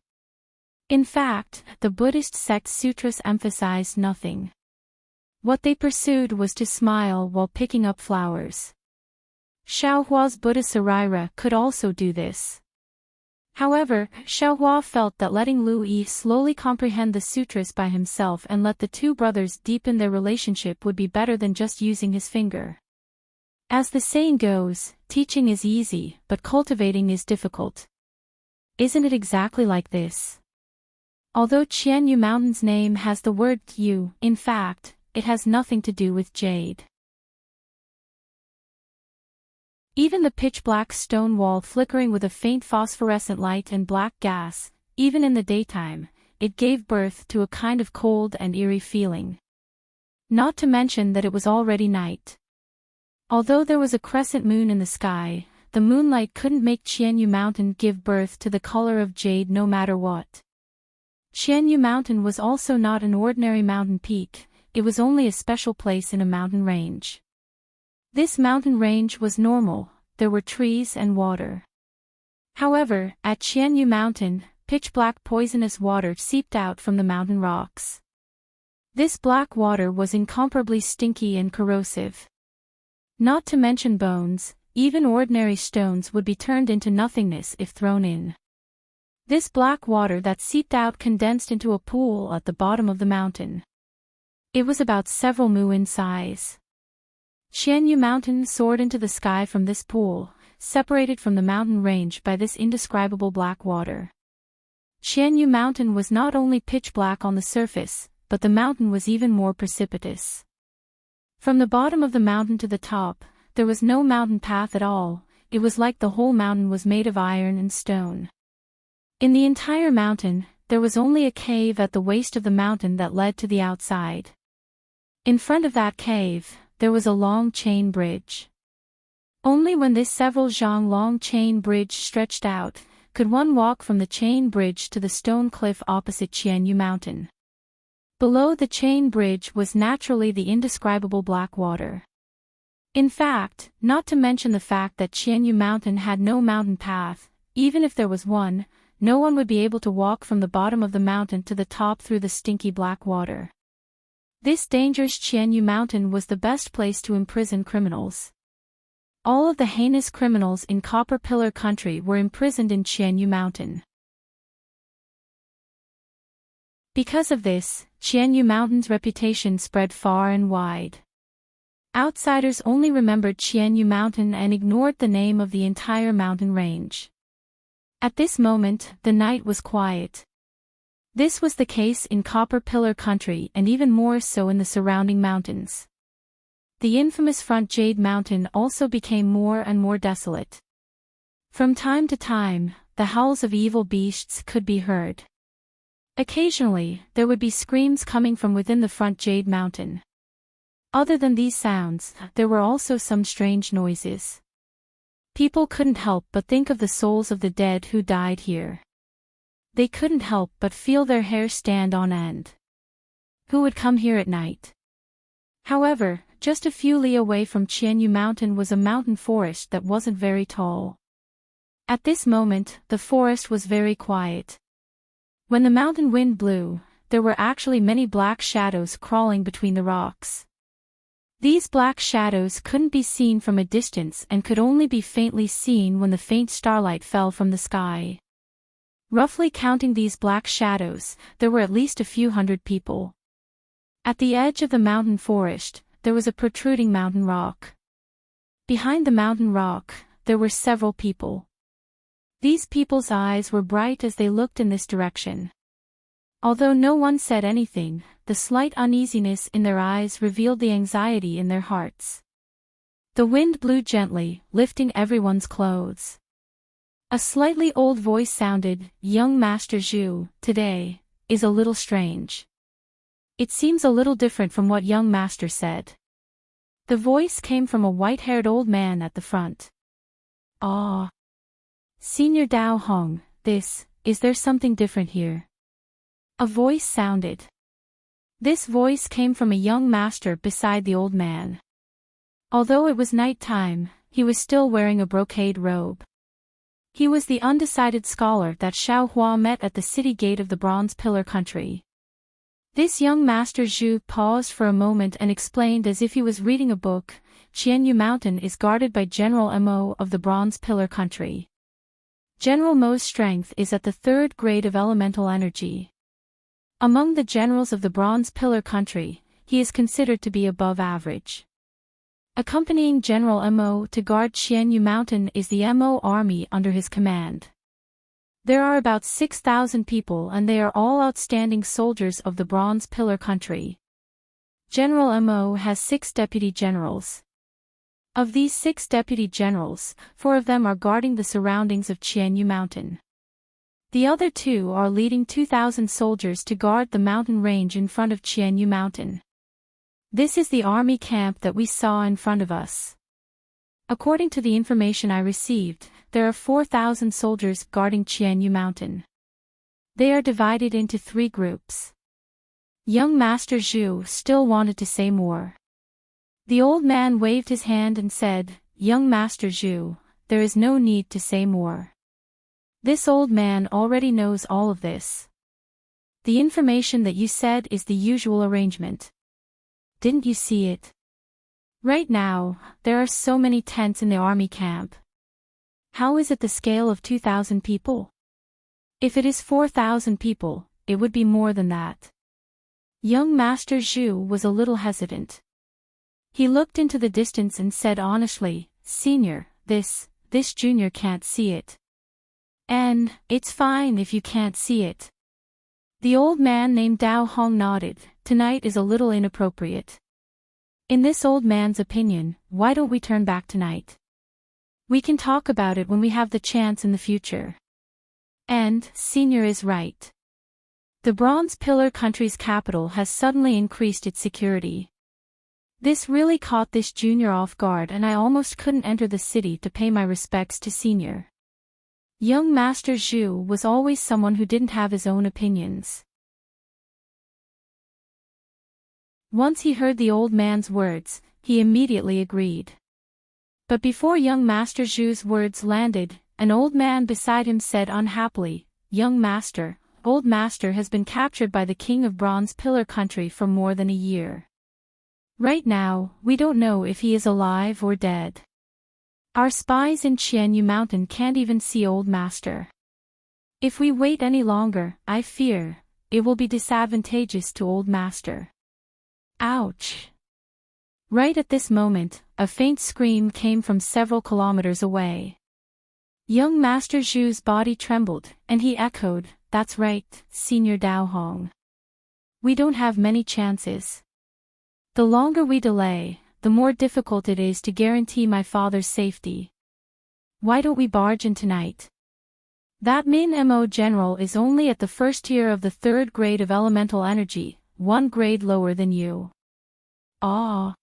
In fact, the Buddhist sect sutras emphasized nothing. What they pursued was to smile while picking up flowers. Xiaohua's Buddha Sarira could also do this. However, Xiaohua felt that letting Lu Yi slowly comprehend the sutras by himself and let the two brothers deepen their relationship would be better than just using his finger. As the saying goes, teaching is easy, but cultivating is difficult. Isn't it exactly like this? Although Qianyu Mountain's name has the word Yu, in fact, it has nothing to do with jade. Even the pitch-black stone wall flickering with a faint phosphorescent light and black gas, even in the daytime, it gave birth to a kind of cold and eerie feeling. Not to mention that it was already night. Although there was a crescent moon in the sky, the moonlight couldn't make Qianyu Mountain give birth to the color of jade no matter what. Qianyu Mountain was also not an ordinary mountain peak, it was only a special place in a mountain range. This mountain range was normal, there were trees and water. However, at Qianyu Mountain, pitch-black poisonous water seeped out from the mountain rocks. This black water was incomparably stinky and corrosive. Not to mention bones, even ordinary stones would be turned into nothingness if thrown in. This black water that seeped out condensed into a pool at the bottom of the mountain. It was about several mu in size. Qianyu Mountain soared into the sky from this pool, separated from the mountain range by this indescribable black water. Qianyu Mountain was not only pitch black on the surface, but the mountain was even more precipitous. From the bottom of the mountain to the top, there was no mountain path at all, it was like the whole mountain was made of iron and stone. In the entire mountain, there was only a cave at the waist of the mountain that led to the outside. In front of that cave, there was a long chain bridge. Only when this several zhang long chain bridge stretched out, could one walk from the chain bridge to the stone cliff opposite Qianyu Mountain. Below the chain bridge was naturally the indescribable black water. In fact, not to mention the fact that Qianyu Mountain had no mountain path, even if there was one, no one would be able to walk from the bottom of the mountain to the top through the stinky black water. This dangerous Qianyu Mountain was the best place to imprison criminals. All of the heinous criminals in Copper Pillar Country were imprisoned in Qianyu Mountain. Because of this, Qianyu Mountain's reputation spread far and wide. Outsiders only remembered Qianyu Mountain and ignored the name of the entire mountain range. At this moment, the night was quiet. This was the case in Copper Pillar Country and even more so in the surrounding mountains. The infamous Front Jade Mountain also became more and more desolate. From time to time, the howls of evil beasts could be heard. Occasionally, there would be screams coming from within the Front Jade Mountain. Other than these sounds, there were also some strange noises. People couldn't help but think of the souls of the dead who died here. They couldn't help but feel their hair stand on end. Who would come here at night? However, just a few li away from Qianyu Mountain was a mountain forest that wasn't very tall. At this moment, the forest was very quiet. When the mountain wind blew, there were actually many black shadows crawling between the rocks. These black shadows couldn't be seen from a distance and could only be faintly seen when the faint starlight fell from the sky. Roughly counting these black shadows, there were at least a few hundred people. At the edge of the mountain forest, there was a protruding mountain rock. Behind the mountain rock, there were several people. These people's eyes were bright as they looked in this direction. Although no one said anything, the slight uneasiness in their eyes revealed the anxiety in their hearts. The wind blew gently, lifting everyone's clothes. A slightly old voice sounded, "Young Master Zhu, today is a little strange. It seems a little different from what young master said." The voice came from a white-haired old man at the front. "Ah, Senior Dao Hong, is there something different here?" A voice sounded. This voice came from a young master beside the old man. Although it was night time, he was still wearing a brocade robe. He was the undecided scholar that Xiao Hua met at the city gate of the Bronze Pillar country. This young master Zhu paused for a moment and explained as if he was reading a book, "Qianyu Mountain is guarded by General Mo of the Bronze Pillar country. General Mo's strength is at the 3rd grade of elemental energy. Among the generals of the Bronze Pillar country, he is considered to be above average. Accompanying General Mo to guard Qianyu Mountain is the Mo army under his command. There are about 6,000 people and they are all outstanding soldiers of the Bronze Pillar country. General Mo has 6 deputy generals. Of these 6 deputy generals, 4 of them are guarding the surroundings of Qianyu Mountain. The other 2 are leading 2,000 soldiers to guard the mountain range in front of Qianyu Mountain. This is the army camp that we saw in front of us. According to the information I received, there are 4,000 soldiers guarding Qianyu Mountain. They are divided into 3 groups." Young Master Zhu still wanted to say more. The old man waved his hand and said, "Young Master Zhu, there is no need to say more. This old man already knows all of this. The information that you said is the usual arrangement. Didn't you see it? Right now, there are so many tents in the army camp. How is it the scale of 2,000 people? If it is 4,000 people, it would be more than that." Young Master Zhu was a little hesitant. He looked into the distance and said honestly, "Senior, this junior can't see it. And, it's fine if you can't see it." The old man named Dao Hong nodded. "Tonight is a little inappropriate. In this old man's opinion, why don't we turn back tonight? We can talk about it when we have the chance in the future." And, Senior is right. The Bronze Pillar country's capital has suddenly increased its security. This really caught this junior off guard and I almost couldn't enter the city to pay my respects to Senior. Young Master Zhu was always someone who didn't have his own opinions. Once he heard the old man's words, he immediately agreed. But before young Master Zhu's words landed, an old man beside him said unhappily, "Young Master, old Master has been captured by the King of Bronze Pillar country for more than a year. Right now, we don't know if he is alive or dead. Our spies in Qianyu Mountain can't even see old Master. If we wait any longer, I fear, it will be disadvantageous to old Master." Ouch! Right at this moment, a faint scream came from several kilometers away. Young Master Zhu's body trembled, and he echoed, "That's right, Senior Dao Hong. We don't have many chances. The longer we delay, the more difficult it is to guarantee my father's safety. Why don't we barge in tonight? That Min Mo general is only at the 1st tier of the 3rd grade of elemental energy, 1 grade lower than you." Ah!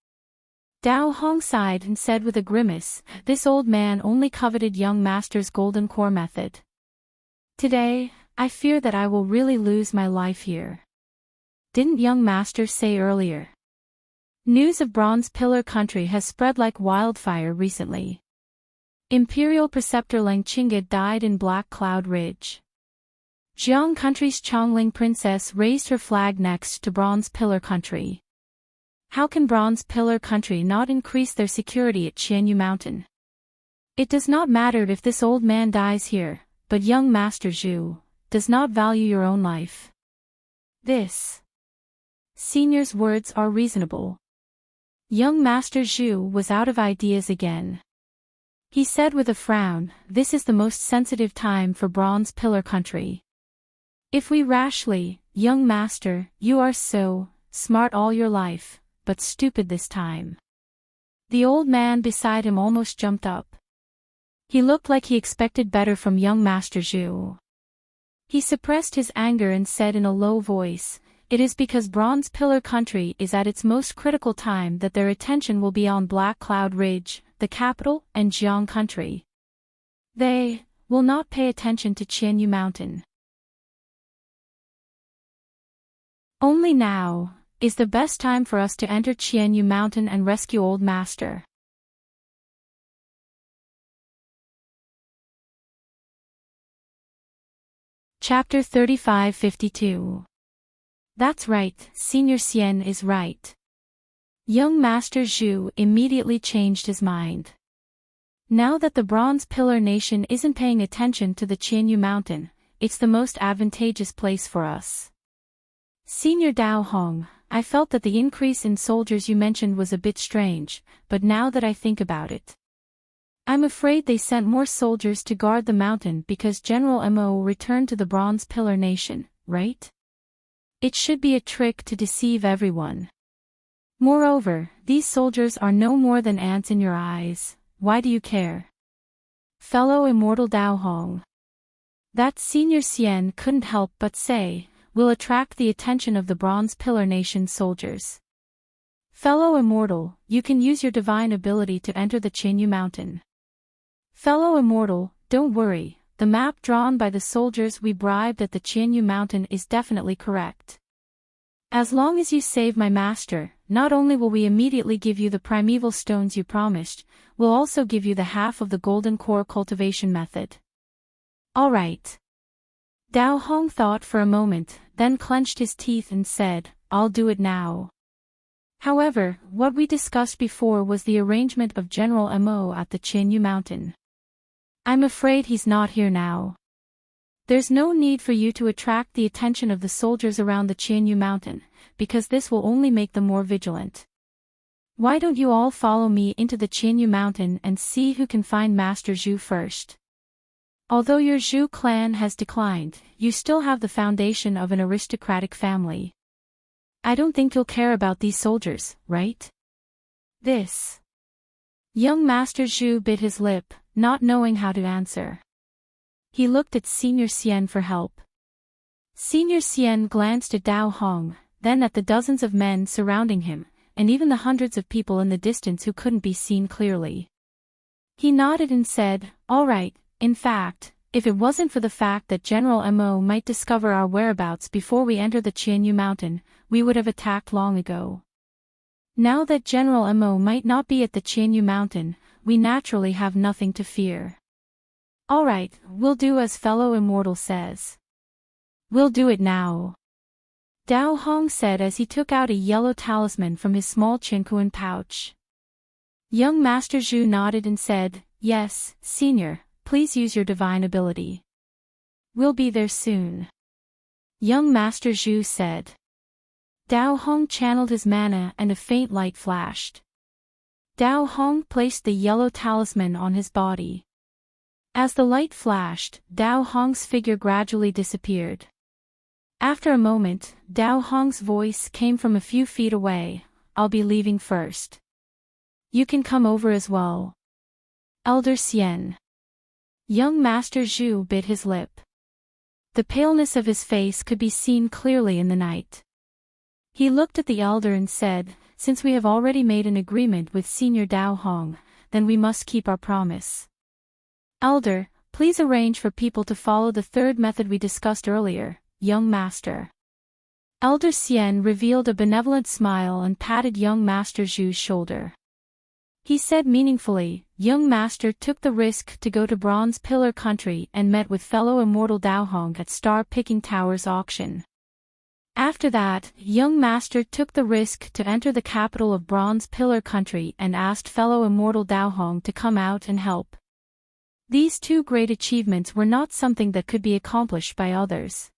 Dao Hong sighed and said with a grimace, "This old man only coveted young Master's golden core method. Today, I fear that I will really lose my life here. Didn't young Master say earlier? News of Bronze Pillar country has spread like wildfire recently. Imperial Preceptor Langchinga died in Black Cloud Ridge. Jiang Country's Chongling Princess raised her flag next to Bronze Pillar Country. How can Bronze Pillar Country not increase their security at Qianyu Mountain? It does not matter if this old man dies here, but young Master Zhu does not value your own life. This senior's words are reasonable. Young Master Zhu was out of ideas again. He said with a frown, "This is the most sensitive time for Bronze Pillar Country. If we rashly, young master, you are so smart all your life, but stupid this time." The old man beside him almost jumped up. He looked like he expected better from young Master Zhu. He suppressed his anger and said in a low voice, "It is because Bronze Pillar Country is at its most critical time that their attention will be on Black Cloud Ridge, the capital, and Jiang Country. They will not pay attention to Qianyu Mountain. Only now is the best time for us to enter Qianyu Mountain and rescue Old Master." Chapter 35-52. That's right, Senior Xian is right. Young Master Zhu immediately changed his mind. Now that the Bronze Pillar Nation isn't paying attention to the Qianyu Mountain, it's the most advantageous place for us. Senior Dao Hong, I felt that the increase in soldiers you mentioned was a bit strange, but now that I think about it, I'm afraid they sent more soldiers to guard the mountain because General Mo returned to the Bronze Pillar Nation, right? It should be a trick to deceive everyone. Moreover, these soldiers are no more than ants in your eyes. Why do you care? Fellow Immortal Dao Hong. That Senior Xian couldn't help but say, will attract the attention of the Bronze Pillar Nation soldiers. Fellow Immortal, you can use your divine ability to enter the Qianyu Mountain. Fellow Immortal, don't worry, the map drawn by the soldiers we bribed at the Qianyu Mountain is definitely correct. As long as you save my master, not only will we immediately give you the primeval stones you promised, we'll also give you the half of the golden core cultivation method. All right. Dao Hong thought for a moment, then clenched his teeth and said, I'll do it now. However, what we discussed before was the arrangement of General Mo at the Qianyu Mountain. I'm afraid he's not here now. There's no need for you to attract the attention of the soldiers around the Qianyu Mountain, because this will only make them more vigilant. Why don't you all follow me into the Qianyu Mountain and see who can find Master Zhu first? Although your Zhu clan has declined, you still have the foundation of an aristocratic family. I don't think you'll care about these soldiers, right? This. Young Master Zhu bit his lip, not knowing how to answer. He looked at Senior Xian for help. Senior Xian glanced at Dao Hong, then at the dozens of men surrounding him, and even the hundreds of people in the distance who couldn't be seen clearly. He nodded and said, all right, in fact, if it wasn't for the fact that General Mo might discover our whereabouts before we enter the Qianyu Mountain, we would have attacked long ago. Now that General Mo might not be at the Qianyu Mountain, we naturally have nothing to fear. All right, we'll do as Fellow Immortal says. We'll do it now. Dao Hong said as he took out a yellow talisman from his small Qinkuan pouch. Young Master Zhu nodded and said, yes, Senior, please use your divine ability. We'll be there soon. Young Master Zhu said. Dao Hong channeled his mana and a faint light flashed. Dao Hong placed the yellow talisman on his body. As the light flashed, Dao Hong's figure gradually disappeared. After a moment, Dao Hong's voice came from a few feet away, I'll be leaving first. You can come over as well. Elder Xian. Young Master Zhu bit his lip. The paleness of his face could be seen clearly in the night. He looked at the elder and said, since we have already made an agreement with Senior Dao Hong, then we must keep our promise. Elder, please arrange for people to follow the third method we discussed earlier, young master. Elder Xian revealed a benevolent smile and patted young Master Zhu's shoulder. He said meaningfully. Young master took the risk to go to Bronze Pillar Country and met with fellow immortal Daohong at Star Picking Towers auction. After that, young master took the risk to enter the capital of Bronze Pillar Country and asked fellow immortal Daohong to come out and help. These two great achievements were not something that could be accomplished by others.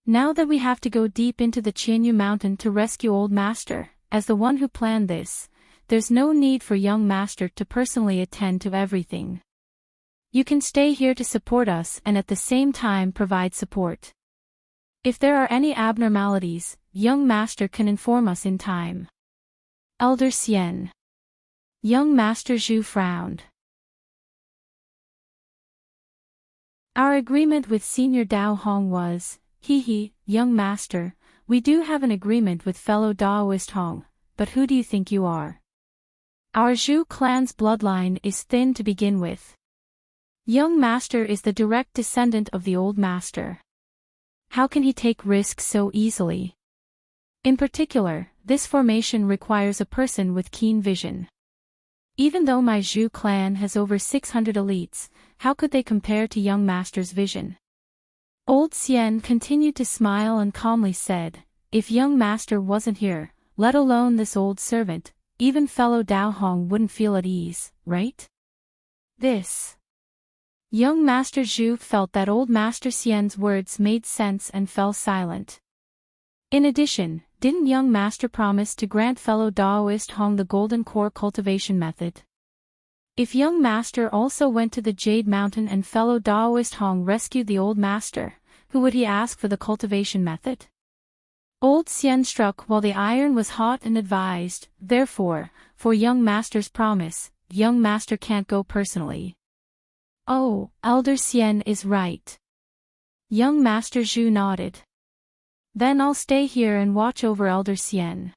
Now that we have to go deep into the Qianyu Mountain to rescue old master, as the one who planned this, there's no need for young master to personally attend to everything. You can stay here to support us and at the same time provide support. If there are any abnormalities, young master can inform us in time. Elder Xian. Young master Zhu frowned. Our agreement with Senior Dao Hong was, young master, we do have an agreement with fellow Daoist Hong, but who do you think you are? Our Zhu clan's bloodline is thin to begin with. Young master is the direct descendant of the old master. How can he take risks so easily? In particular, this formation requires a person with keen vision. Even though my Zhu clan has over 600 elites, how could they compare to young master's vision? Old Xian continued to smile and calmly said, if young master wasn't here, let alone this old servant, even fellow Dao Hong wouldn't feel at ease, right? This. Young Master Zhu felt that old Master Xian's words made sense and fell silent. In addition, didn't young master promise to grant fellow Daoist Hong the Golden Core cultivation method? If young master also went to the Jade Mountain and fellow Daoist Hong rescued the old master, who would he ask for the cultivation method? Old Xian struck while the iron was hot and advised, therefore, for young master's promise, young master can't go personally. Oh, Elder Xian is right. Young Master Zhu nodded. Then I'll stay here and watch over Elder Xian.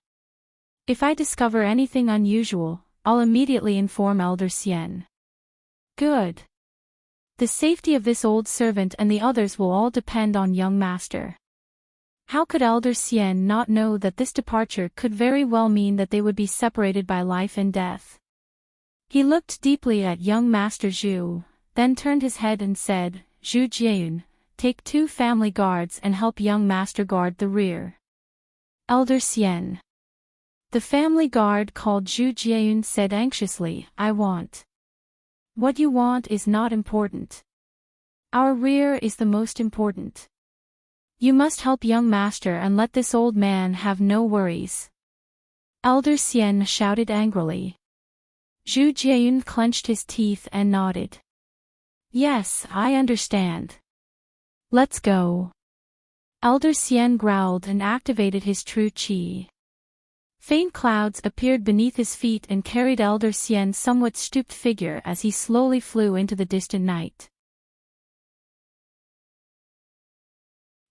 If I discover anything unusual, I'll immediately inform Elder Xian. Good. The safety of this old servant and the others will all depend on young master. How could Elder Xian not know that this departure could very well mean that they would be separated by life and death? He looked deeply at young Master Zhu, then turned his head and said, Zhu Jiayun, take 2 family guards and help young master guard the rear. Elder Xian. The family guard called Zhu Jiayun said anxiously, I want. What you want is not important. Our rear is the most important. You must help young master and let this old man have no worries. Elder Xian shouted angrily. Zhu Jiayun clenched his teeth and nodded. Yes, I understand. Let's go. Elder Xian growled and activated his true qi. Faint clouds appeared beneath his feet and carried Elder Xian's somewhat stooped figure as he slowly flew into the distant night.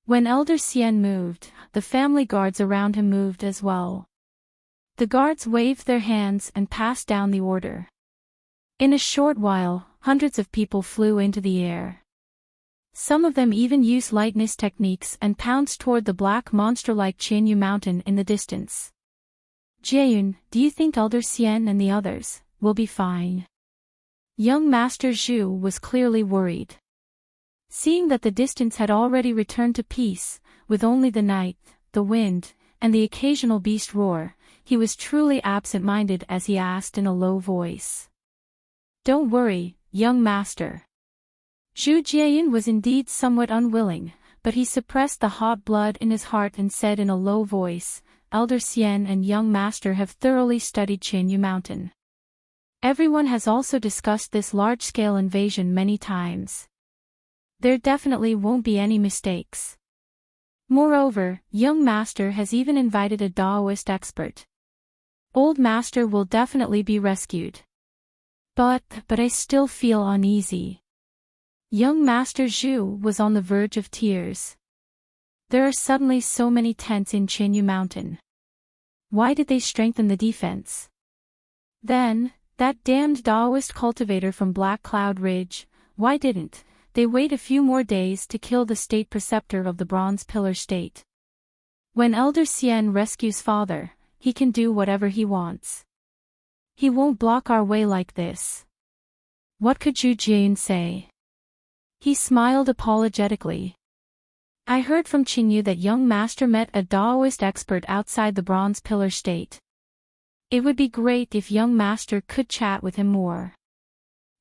When Elder Xian moved, the family guards around him moved as well. The guards waved their hands and passed down the order. In a short while, hundreds of people flew into the air. Some of them even used lightness techniques and pounced toward the black monster-like Qianyu Mountain in the distance. Jiayun, do you think Elder Xian and the others will be fine? Young Master Zhu was clearly worried. Seeing that the distance had already returned to peace, with only the night, the wind, and the occasional beast roar, he was truly absent-minded as he asked in a low voice. Don't worry, young master. Zhu Jiayun was indeed somewhat unwilling, but he suppressed the hot blood in his heart and said in a low voice, Elder Xian and young master have thoroughly studied Qianyu Mountain. Everyone has also discussed this large-scale invasion many times. There definitely won't be any mistakes. Moreover, young master has even invited a Daoist expert. Old master will definitely be rescued. But I still feel uneasy. Young Master Zhu was on the verge of tears. There are suddenly so many tents in Qianyu Mountain. Why did they strengthen the defense? Then, that damned Daoist cultivator from Black Cloud Ridge, why didn't they wait a few more days to kill the state preceptor of the Bronze Pillar State? When Elder Xian rescues father, he can do whatever he wants. He won't block our way like this. What could Zhu Jian say? He smiled apologetically. I heard from Qingyu that young master met a Daoist expert outside the Bronze Pillar State. It would be great if young master could chat with him more.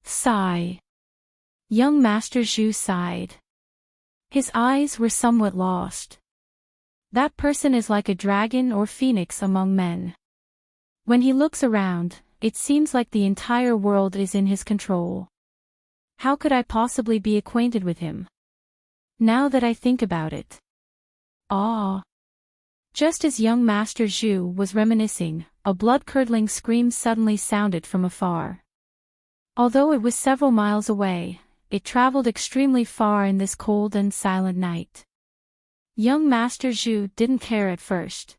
Sigh. Young master Zhu sighed. His eyes were somewhat lost. That person is like a dragon or phoenix among men. When he looks around, it seems like the entire world is in his control. How could I possibly be acquainted with him? Now that I think about it. Ah. Just as young Master Zhu was reminiscing, a blood-curdling scream suddenly sounded from afar. Although it was several miles away, it traveled extremely far in this cold and silent night. Young Master Zhu didn't care at first.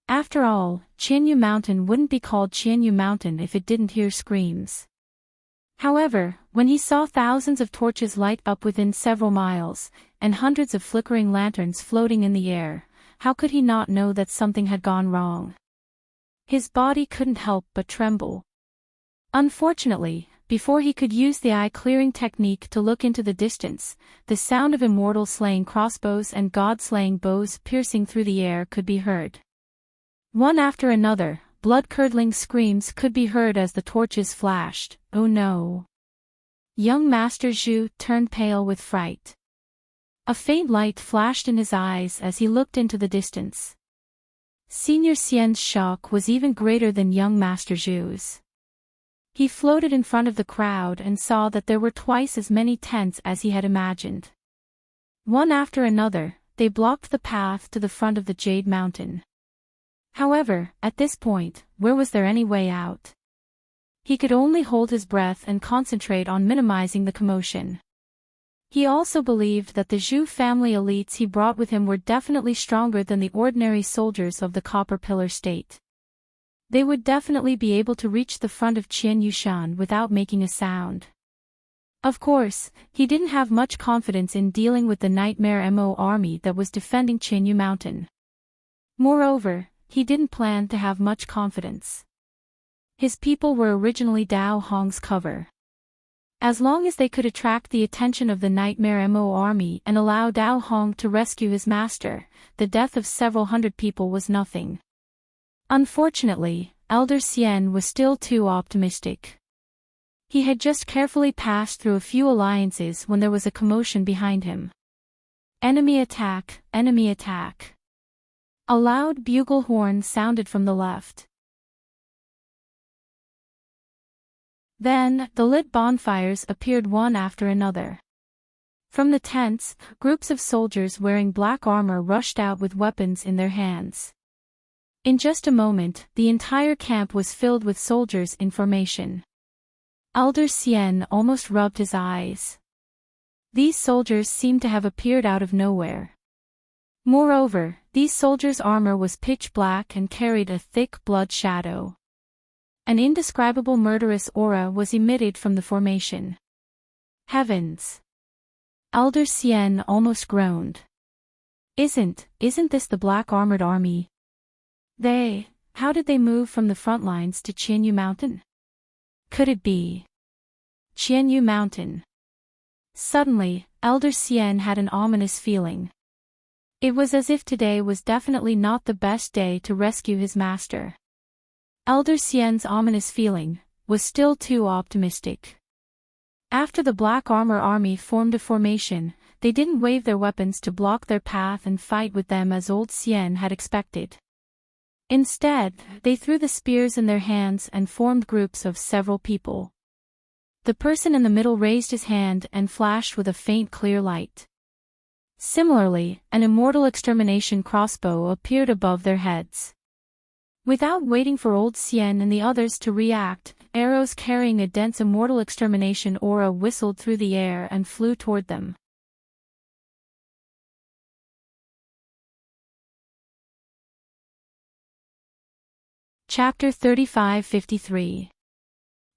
After all, Qianyu Mountain wouldn't be called Qianyu Mountain if it didn't hear screams. However, when he saw thousands of torches light up within several miles, and hundreds of flickering lanterns floating in the air, how could he not know that something had gone wrong? His body couldn't help but tremble. Unfortunately, before he could use the eye-clearing technique to look into the distance, the sound of immortal slaying crossbows and god-slaying bows piercing through the air could be heard. One after another, blood-curdling screams could be heard as the torches flashed. Oh no! Young Master Zhu turned pale with fright. A faint light flashed in his eyes as he looked into the distance. Senior Xian's shock was even greater than young Master Zhu's. He floated in front of the crowd and saw that there were twice as many tents as he had imagined. One after another, they blocked the path to the front of the Jade Mountain. However, at this point, where was there any way out? He could only hold his breath and concentrate on minimizing the commotion. He also believed that the Zhu family elites he brought with him were definitely stronger than the ordinary soldiers of the Copper Pillar State. They would definitely be able to reach the front of Qian Yushan without making a sound. Of course, he didn't have much confidence in dealing with the Nightmare Mo army that was defending Qianyu Mountain. Moreover, he didn't plan to have much confidence. His people were originally Dao Hong's cover. As long as they could attract the attention of the Nightmare Mo army and allow Dao Hong to rescue his master, the death of several hundred people was nothing. Unfortunately, Elder Xian was still too optimistic. He had just carefully passed through a few alliances when there was a commotion behind him. Enemy attack, enemy attack. A loud bugle horn sounded from the left. Then, the lit bonfires appeared one after another. From the tents, groups of soldiers wearing black armor rushed out with weapons in their hands. In just a moment, the entire camp was filled with soldiers in formation. Elder Xian almost rubbed his eyes. These soldiers seemed to have appeared out of nowhere. Moreover, these soldiers' armor was pitch black and carried a thick blood shadow. An indescribable murderous aura was emitted from the formation. Heavens! Elder Xian almost groaned. Isn't this the black-armored army? How did they move from the front lines to Qianyu Mountain? Could it be Qianyu Mountain? Suddenly, Elder Xian had an ominous feeling. It was as if today was definitely not the best day to rescue his master. Elder Xian's ominous feeling was still too optimistic. After the Black Armor army formed a formation, they didn't wave their weapons to block their path and fight with them as old Xian had expected. Instead, they threw the spears in their hands and formed groups of several people. The person in the middle raised his hand and flashed with a faint clear light. Similarly, an immortal extermination crossbow appeared above their heads. Without waiting for old Xian and the others to react, arrows carrying a dense immortal extermination aura whistled through the air and flew toward them. Chapter 35-53.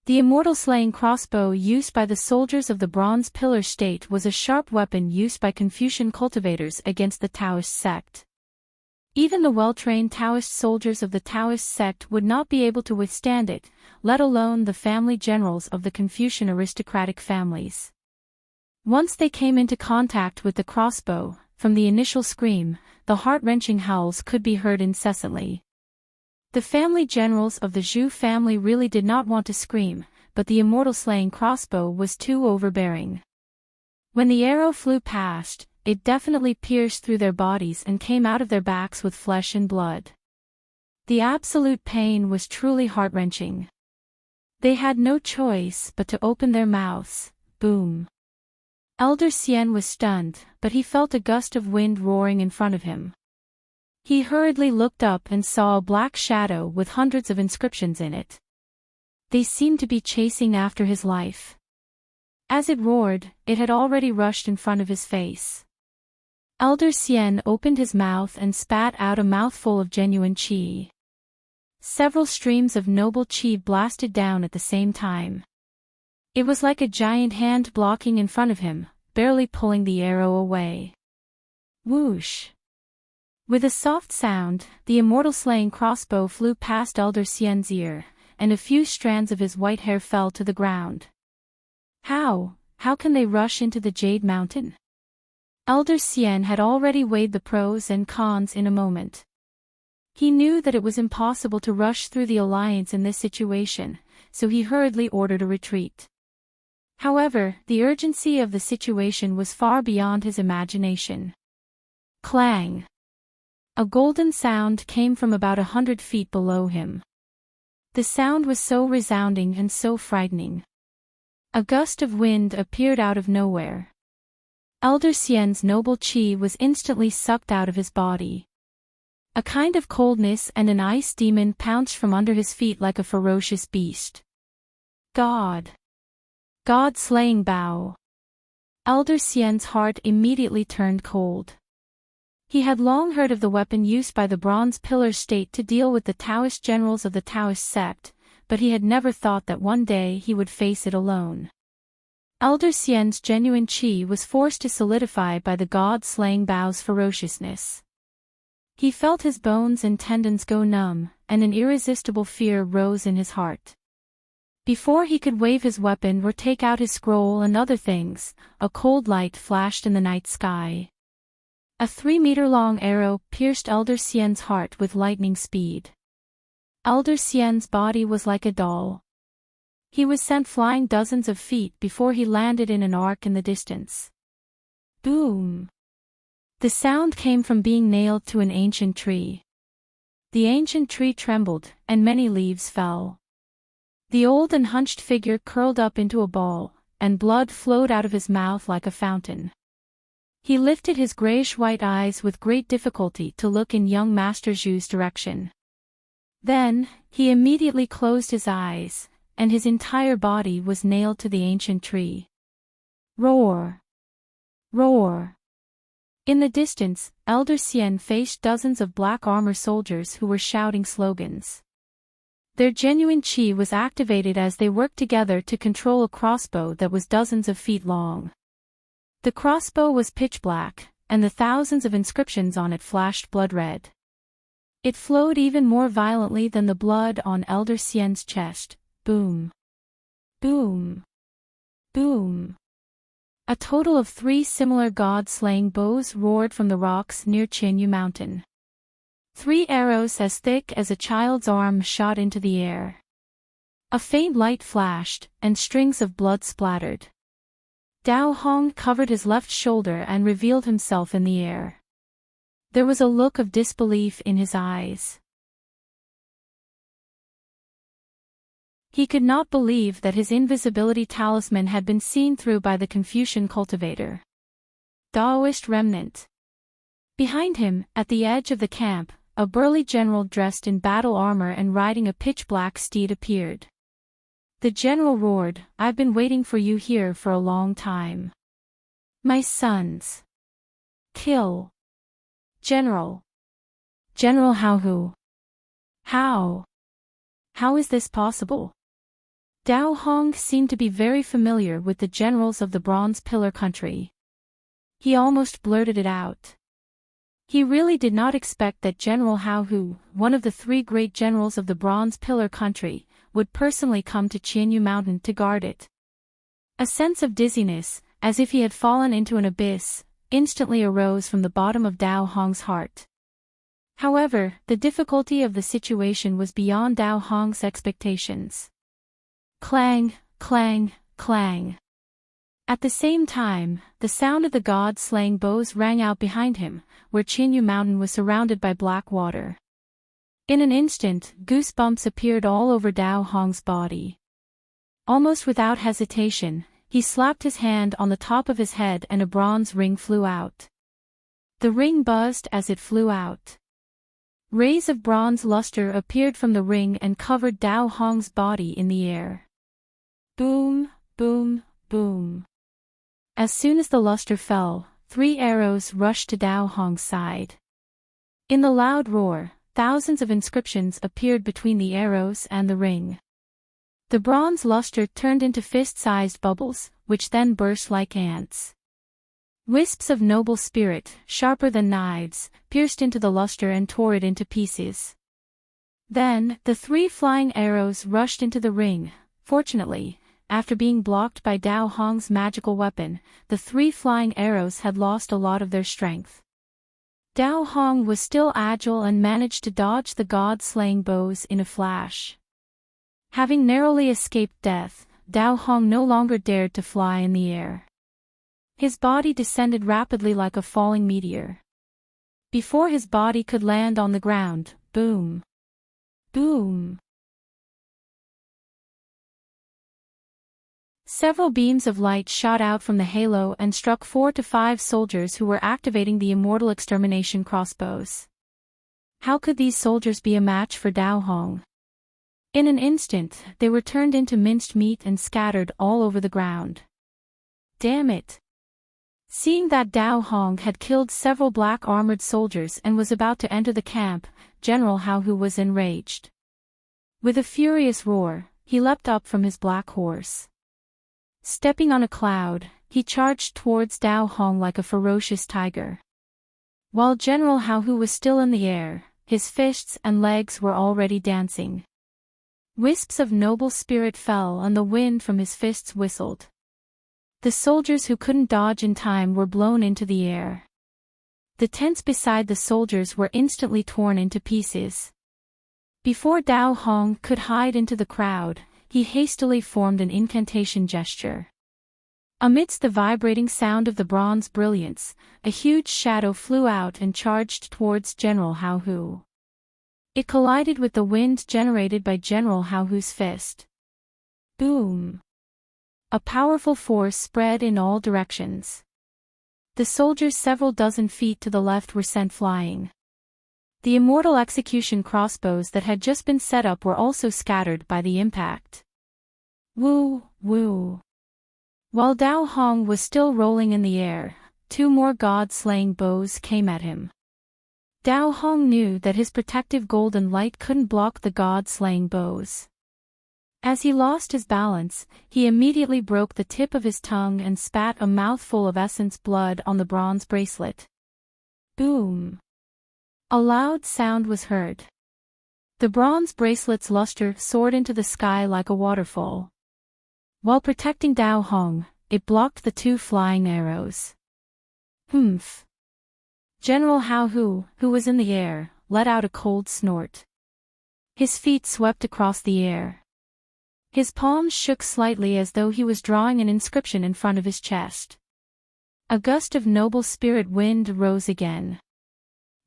The immortal slaying crossbow used by the soldiers of the Bronze Pillar State was a sharp weapon used by Confucian cultivators against the Taoist sect. Even the well-trained Taoist soldiers of the Taoist sect would not be able to withstand it, let alone the family generals of the Confucian aristocratic families. Once they came into contact with the crossbow, from the initial scream, the heart-wrenching howls could be heard incessantly. The family generals of the Zhu family really did not want to scream, but the immortal-slaying crossbow was too overbearing. When the arrow flew past, it definitely pierced through their bodies and came out of their backs with flesh and blood. The absolute pain was truly heart-wrenching. They had no choice but to open their mouths. Boom. Elder Xian was stunned, but he felt a gust of wind roaring in front of him. He hurriedly looked up and saw a black shadow with hundreds of inscriptions in it. They seemed to be chasing after his life. As it roared, it had already rushed in front of his face. Elder Xian opened his mouth and spat out a mouthful of genuine qi. Several streams of noble qi blasted down at the same time. It was like a giant hand blocking in front of him, barely pulling the arrow away. Whoosh! With a soft sound, the immortal-slaying crossbow flew past Elder Xian's ear, and a few strands of his white hair fell to the ground. How can they rush into the Jade Mountain? Elder Xian had already weighed the pros and cons in a moment. He knew that it was impossible to rush through the alliance in this situation, so he hurriedly ordered a retreat. However, the urgency of the situation was far beyond his imagination. Clang! A golden sound came from about 100 feet below him. The sound was so resounding and so frightening. A gust of wind appeared out of nowhere. Elder Xian's noble qi was instantly sucked out of his body. A kind of coldness and an ice demon pounced from under his feet like a ferocious beast. God-slaying bow. Elder Xian's heart immediately turned cold. He had long heard of the weapon used by the Bronze Pillar state to deal with the Taoist generals of the Taoist sect, but he had never thought that one day he would face it alone. Elder Xian's genuine qi was forced to solidify by the god-slaying bow's ferociousness. He felt his bones and tendons go numb, and an irresistible fear rose in his heart. Before he could wave his weapon or take out his scroll and other things, a cold light flashed in the night sky. A 3-meter-long arrow pierced Elder Xian's heart with lightning speed. Elder Xian's body was like a doll. He was sent flying dozens of feet before he landed in an arc in the distance. Boom! The sound came from being nailed to an ancient tree. The ancient tree trembled, and many leaves fell. The old and hunched figure curled up into a ball, and blood flowed out of his mouth like a fountain. He lifted his grayish-white eyes with great difficulty to look in young Master Zhu's direction. Then, he immediately closed his eyes, and his entire body was nailed to the ancient tree. Roar! Roar! In the distance, Elder Xian faced dozens of black armor soldiers who were shouting slogans. Their genuine qi was activated as they worked together to control a crossbow that was dozens of feet long. The crossbow was pitch black, and the thousands of inscriptions on it flashed blood red. It flowed even more violently than the blood on Elder Xian's chest. Boom! Boom! Boom! A total of 3 similar god-slaying bows roared from the rocks near Qinyu Mountain. 3 arrows as thick as a child's arm shot into the air. A faint light flashed, and strings of blood splattered. Dao Hong covered his left shoulder and revealed himself in the air. There was a look of disbelief in his eyes. He could not believe that his invisibility talisman had been seen through by the Confucian cultivator. Daoist remnant. Behind him, at the edge of the camp, a burly general dressed in battle armor and riding a pitch-black steed appeared. The general roared, "I've been waiting for you here for a long time. My sons. Kill. General. General Hao. How is this possible?" Dao Hong seemed to be very familiar with the generals of the Bronze Pillar country. He almost blurted it out. He really did not expect that General Hao Hu, one of the three great generals of the Bronze Pillar country, would personally come to Qianyu Mountain to guard it. A sense of dizziness, as if he had fallen into an abyss, instantly arose from the bottom of Dao Hong's heart. However, the difficulty of the situation was beyond Dao Hong's expectations. Clang, clang, clang. At the same time, the sound of the god-slaying bows rang out behind him, where Qianyu Mountain was surrounded by black water. In an instant, goosebumps appeared all over Dao Hong's body. Almost without hesitation, he slapped his hand on the top of his head and a bronze ring flew out. The ring buzzed as it flew out. Rays of bronze luster appeared from the ring and covered Dao Hong's body in the air. Boom, boom, boom. As soon as the luster fell, 3 arrows rushed to Dao Hong's side. In the loud roar, thousands of inscriptions appeared between the arrows and the ring. The bronze luster turned into fist-sized bubbles, which then burst like ants. Wisps of noble spirit, sharper than knives, pierced into the luster and tore it into pieces. Then, the 3 flying arrows rushed into the ring. Fortunately, after being blocked by Dao Hong's magical weapon, the 3 flying arrows had lost a lot of their strength. Dao Hong was still agile and managed to dodge the god-slaying bows in a flash. Having narrowly escaped death, Dao Hong no longer dared to fly in the air. His body descended rapidly like a falling meteor. Before his body could land on the ground, boom! Boom! Several beams of light shot out from the halo and struck 4 to 5 soldiers who were activating the immortal extermination crossbows. How could these soldiers be a match for Dao Hong? In an instant, they were turned into minced meat and scattered all over the ground. Damn it! Seeing that Dao Hong had killed several black-armored soldiers and was about to enter the camp, General Hao Hu was enraged. With a furious roar, he leapt up from his black horse. Stepping on a cloud, he charged towards Dao Hong like a ferocious tiger. While General Hao Hu was still in the air, his fists and legs were already dancing. Wisps of noble spirit fell and the wind from his fists whistled. The soldiers who couldn't dodge in time were blown into the air. The tents beside the soldiers were instantly torn into pieces. Before Dao Hong could hide into the crowd, he hastily formed an incantation gesture. Amidst the vibrating sound of the bronze brilliance, a huge shadow flew out and charged towards General Hao Hu. It collided with the wind generated by General Hao Hu's fist. Boom! A powerful force spread in all directions. The soldiers several dozen feet to the left were sent flying. The immortal execution crossbows that had just been set up were also scattered by the impact. Woo, woo. While Dao Hong was still rolling in the air, 2 more god-slaying bows came at him. Dao Hong knew that his protective golden light couldn't block the god-slaying bows. As he lost his balance, he immediately broke the tip of his tongue and spat a mouthful of essence blood on the bronze bracelet. Boom! A loud sound was heard. The bronze bracelet's luster soared into the sky like a waterfall. While protecting Dao Hong, it blocked the 2 flying arrows. Humph! General Hao Hu, who was in the air, let out a cold snort. His feet swept across the air. His palms shook slightly as though he was drawing an inscription in front of his chest. A gust of noble spirit wind rose again.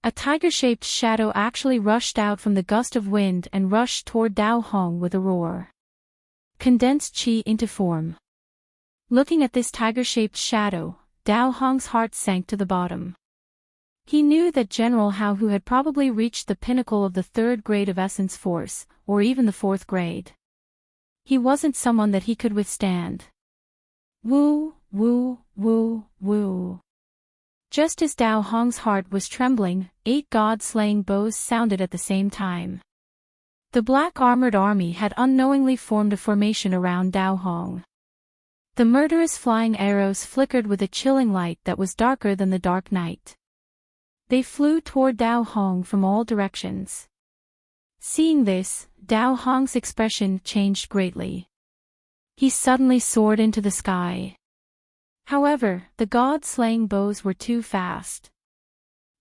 A tiger-shaped shadow actually rushed out from the gust of wind and rushed toward Dao Hong with a roar. Condensed qi into form. Looking at this tiger-shaped shadow, Dao Hong's heart sank to the bottom. He knew that General Hao Hu had probably reached the pinnacle of the 3rd grade of essence force, or even the 4th grade. He wasn't someone that he could withstand. Woo, woo, woo, woo. Just as Dao Hong's heart was trembling, 8 god-slaying bows sounded at the same time. The black-armored army had unknowingly formed a formation around Dao Hong. The murderous flying arrows flickered with a chilling light that was darker than the dark night. They flew toward Dao Hong from all directions. Seeing this, Dao Hong's expression changed greatly. He suddenly soared into the sky. However, the god-slaying bows were too fast.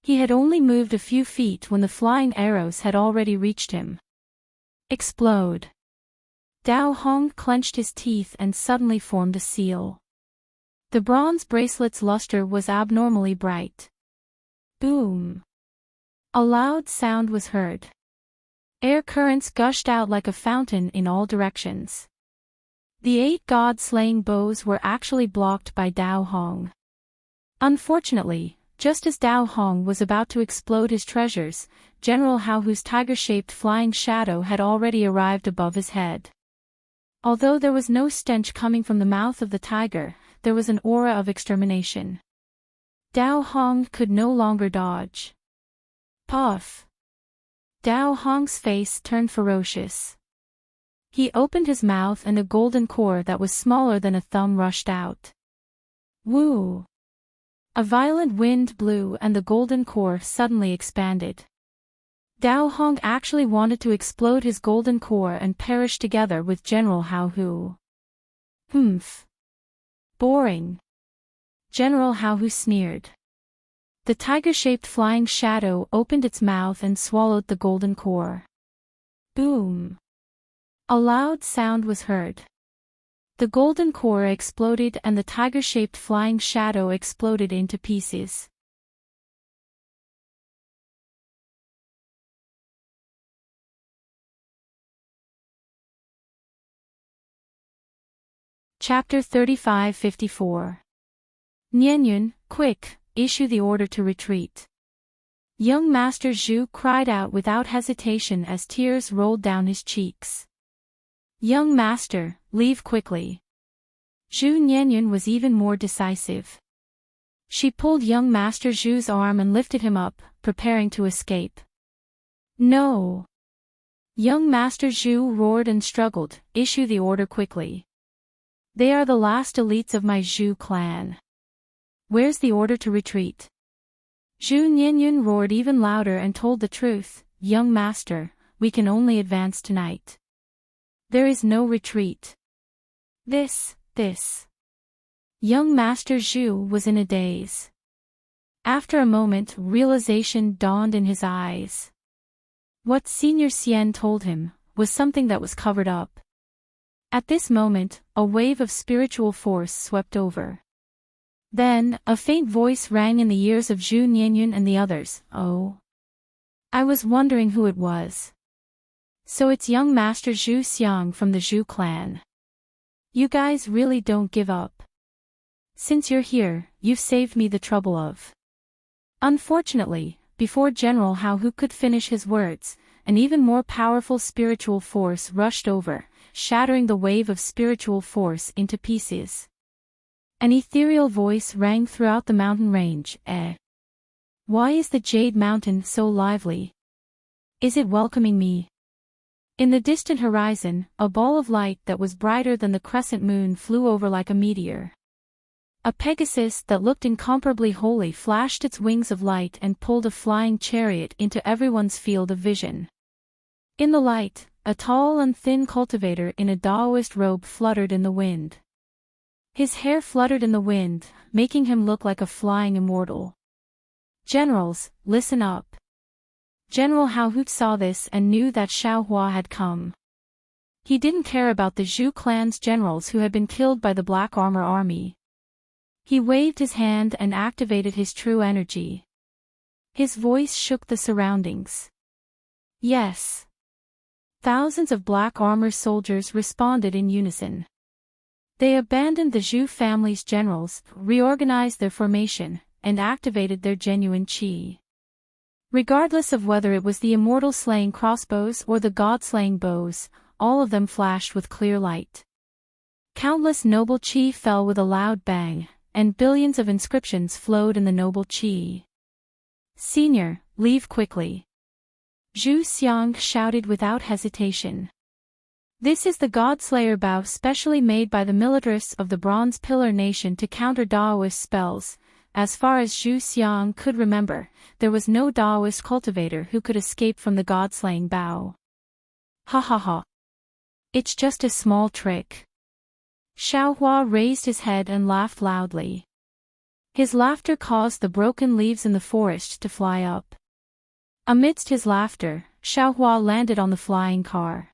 He had only moved a few feet when the flying arrows had already reached him. Explode. Dao Hong clenched his teeth and suddenly formed a seal. The bronze bracelet's luster was abnormally bright. Boom. A loud sound was heard. Air currents gushed out like a fountain in all directions. The 8 god-slaying bows were actually blocked by Dao Hong. Unfortunately, just as Dao Hong was about to explode his treasures, General Hao Hu's tiger-shaped flying shadow had already arrived above his head. Although there was no stench coming from the mouth of the tiger, there was an aura of extermination. Dao Hong could no longer dodge. Puff! Dao Hong's face turned ferocious. He opened his mouth and a golden core that was smaller than a thumb rushed out. Woo! A violent wind blew and the golden core suddenly expanded. Dao Hong actually wanted to explode his golden core and perish together with General Hao Hu. Humph. Boring. General Hao Hu sneered. The tiger-shaped flying shadow opened its mouth and swallowed the golden core. Boom. A loud sound was heard. The golden core exploded and the tiger-shaped flying shadow exploded into pieces. Chapter 35-54. Nianyun, quick, issue the order to retreat. Young Master Zhu cried out without hesitation as tears rolled down his cheeks. Young Master, leave quickly. Zhu Nianyun was even more decisive. She pulled young Master Zhu's arm and lifted him up, preparing to escape. No. Young Master Zhu roared and struggled, issue the order quickly. They are the last elites of my Zhu clan. Where's the order to retreat? Zhu Nianyun roared even louder and told the truth, young master, we can only advance tonight. There is no retreat. This. Young Master Zhu was in a daze. After a moment, realization dawned in his eyes. What Senior Xian told him was something that was covered up. At this moment, a wave of spiritual force swept over. Then, a faint voice rang in the ears of Zhu Nianyun and the others, oh. I was wondering who it was. So it's young Master Zhu Xiang from the Zhu clan. You guys really don't give up. Since you're here, you've saved me the trouble of. Unfortunately, before General Hao Hu could finish his words, an even more powerful spiritual force rushed over, shattering the wave of spiritual force into pieces. An ethereal voice rang throughout the mountain range, Why is the Jade Mountain so lively? Is it welcoming me? In the distant horizon, a ball of light that was brighter than the crescent moon flew over like a meteor. A Pegasus that looked incomparably holy flashed its wings of light and pulled a flying chariot into everyone's field of vision. In the light, a tall and thin cultivator in a Taoist robe fluttered in the wind. His hair fluttered in the wind, making him look like a flying immortal. Generals, listen up. General Hao Hu saw this and knew that Xiaohua had come. He didn't care about the Zhu clan's generals who had been killed by the Black Armor Army. He waved his hand and activated his true energy. His voice shook the surroundings. Yes. Thousands of Black Armor soldiers responded in unison. They abandoned the Zhu family's generals, reorganized their formation, and activated their genuine qi. Regardless of whether it was the immortal-slaying crossbows or the god-slaying bows, all of them flashed with clear light. Countless noble qi fell with a loud bang, and billions of inscriptions flowed in the noble qi. Senior, leave quickly. Zhu Xiang shouted without hesitation. This is the God-Slayer bow specially made by the militarists of the Bronze Pillar Nation to counter Daoist spells, as far as Zhu Xiang could remember, there was no Taoist cultivator who could escape from the god-slaying bow. Ha ha ha. It's just a small trick. Xiaohua raised his head and laughed loudly. His laughter caused the broken leaves in the forest to fly up. Amidst his laughter, Xiaohua landed on the flying car.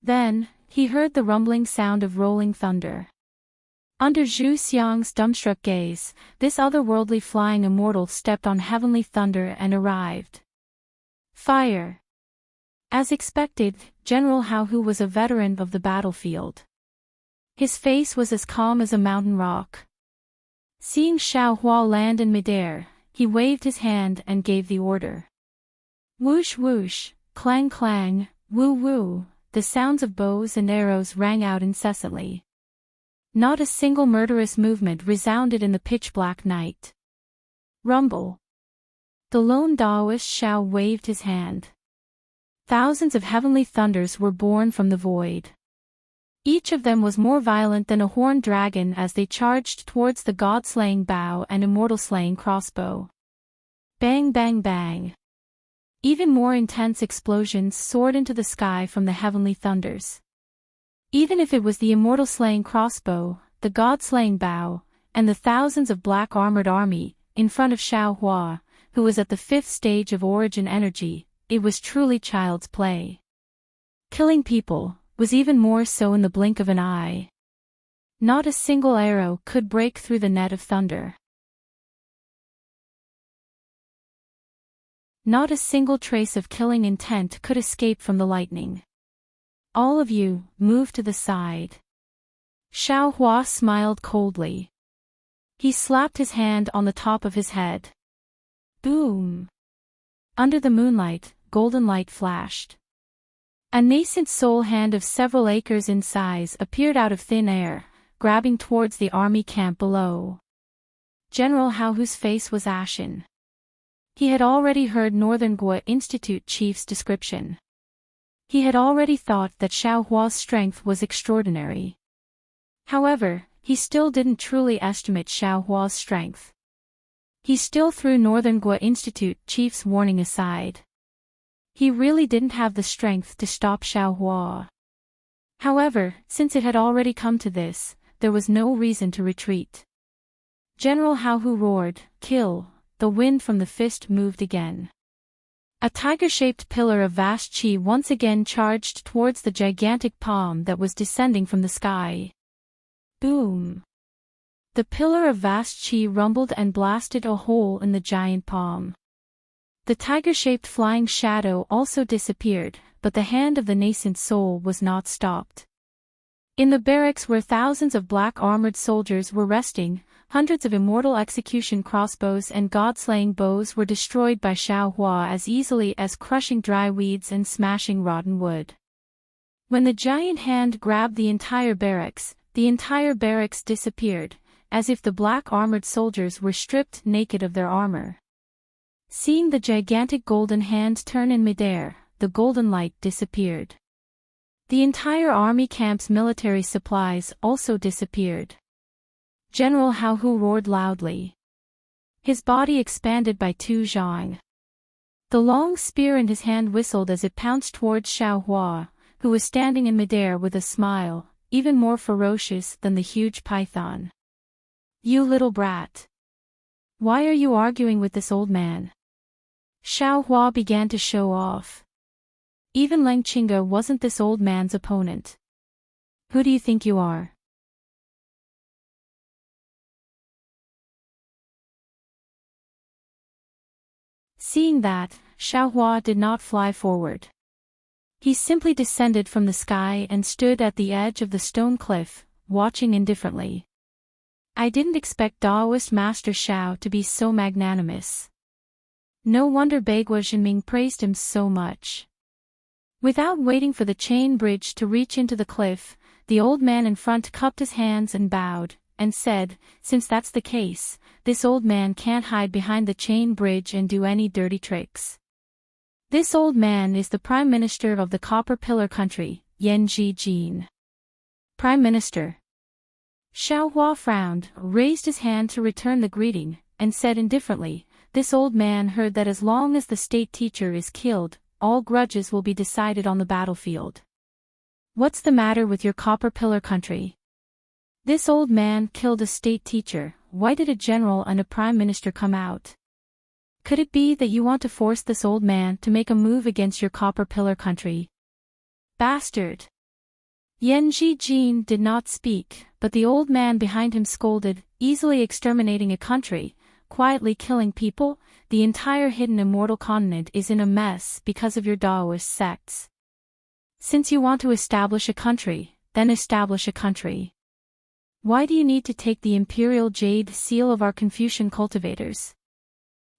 Then, he heard the rumbling sound of rolling thunder. Under Zhu Xiang's dumbstruck gaze, this otherworldly flying immortal stepped on heavenly thunder and arrived. Fire! As expected, General Hao Hu was a veteran of the battlefield. His face was as calm as a mountain rock. Seeing Xiaohua land in midair, he waved his hand and gave the order. Whoosh whoosh, clang clang, woo woo, the sounds of bows and arrows rang out incessantly. Not a single murderous movement resounded in the pitch-black night. Rumble. The lone Taoist Xiao waved his hand. Thousands of heavenly thunders were born from the void. Each of them was more violent than a horned dragon as they charged towards the god-slaying bow and immortal-slaying crossbow. Bang bang bang. Even more intense explosions soared into the sky from the heavenly thunders. Even if it was the immortal-slaying crossbow, the god-slaying bow, and the thousands of black-armored army, in front of Xiaohua, who was at the 5th stage of origin energy, it was truly child's play. Killing people was even more so in the blink of an eye. Not a single arrow could break through the net of thunder. Not a single trace of killing intent could escape from the lightning. All of you, move to the side. Xiaohua smiled coldly. He slapped his hand on the top of his head. Boom! Under the moonlight, golden light flashed. A nascent soul hand of several acres in size appeared out of thin air, grabbing towards the army camp below. General Hao Hu's face was ashen. He had already heard Northern Gua Institute chief's description. He had already thought that Xiaohua's strength was extraordinary. However, he still didn't truly estimate Xiaohua's strength. He still threw Northern Gua Institute chief's warning aside. He really didn't have the strength to stop Xiaohua. However, since it had already come to this, there was no reason to retreat. General Hao Hu roared, "Kill!" The wind from the fist moved again. A tiger-shaped pillar of vast qi once again charged towards the gigantic palm that was descending from the sky. Boom! The pillar of vast qi rumbled and blasted a hole in the giant palm. The tiger-shaped flying shadow also disappeared, but the hand of the nascent soul was not stopped. In the barracks where thousands of black-armored soldiers were resting, hundreds of immortal execution crossbows and god-slaying bows were destroyed by Xiaohua as easily as crushing dry weeds and smashing rotten wood. When the giant hand grabbed the entire barracks disappeared, as if the black-armored soldiers were stripped naked of their armor. Seeing the gigantic golden hand turn in midair, the golden light disappeared. The entire army camp's military supplies also disappeared. General Hao Hu roared loudly. His body expanded by 2 zhang. The long spear in his hand whistled as it pounced towards Xiaohua, who was standing in midair with a smile, even more ferocious than the huge python. "You little brat! Why are you arguing with this old man?" Xiaohua began to show off. Even Leng Qingge wasn't this old man's opponent. "Who do you think you are?" Seeing that, Xiaohua did not fly forward. He simply descended from the sky and stood at the edge of the stone cliff, watching indifferently. I didn't expect Taoist Master Xiao to be so magnanimous. No wonder Bagua Zhenming praised him so much. Without waiting for the chain bridge to reach into the cliff, the old man in front cupped his hands and bowed, and said, "Since that's the case, this old man can't hide behind the chain bridge and do any dirty tricks. This old man is the Prime Minister of the Copper Pillar country, Yan Jin. Prime Minister." Xiaohua frowned, raised his hand to return the greeting, and said indifferently, "This old man heard that as long as the state teacher is killed, all grudges will be decided on the battlefield. What's the matter with your copper pillar country? This old man killed a state teacher, why did a general and a prime minister come out? Could it be that you want to force this old man to make a move against your copper pillar country? Bastard!" Yan Jijin did not speak, but the old man behind him scolded, "Easily exterminating a country, quietly killing people, the entire hidden immortal continent is in a mess because of your Taoist sects. Since you want to establish a country, then establish a country. Why do you need to take the imperial jade seal of our Confucian cultivators?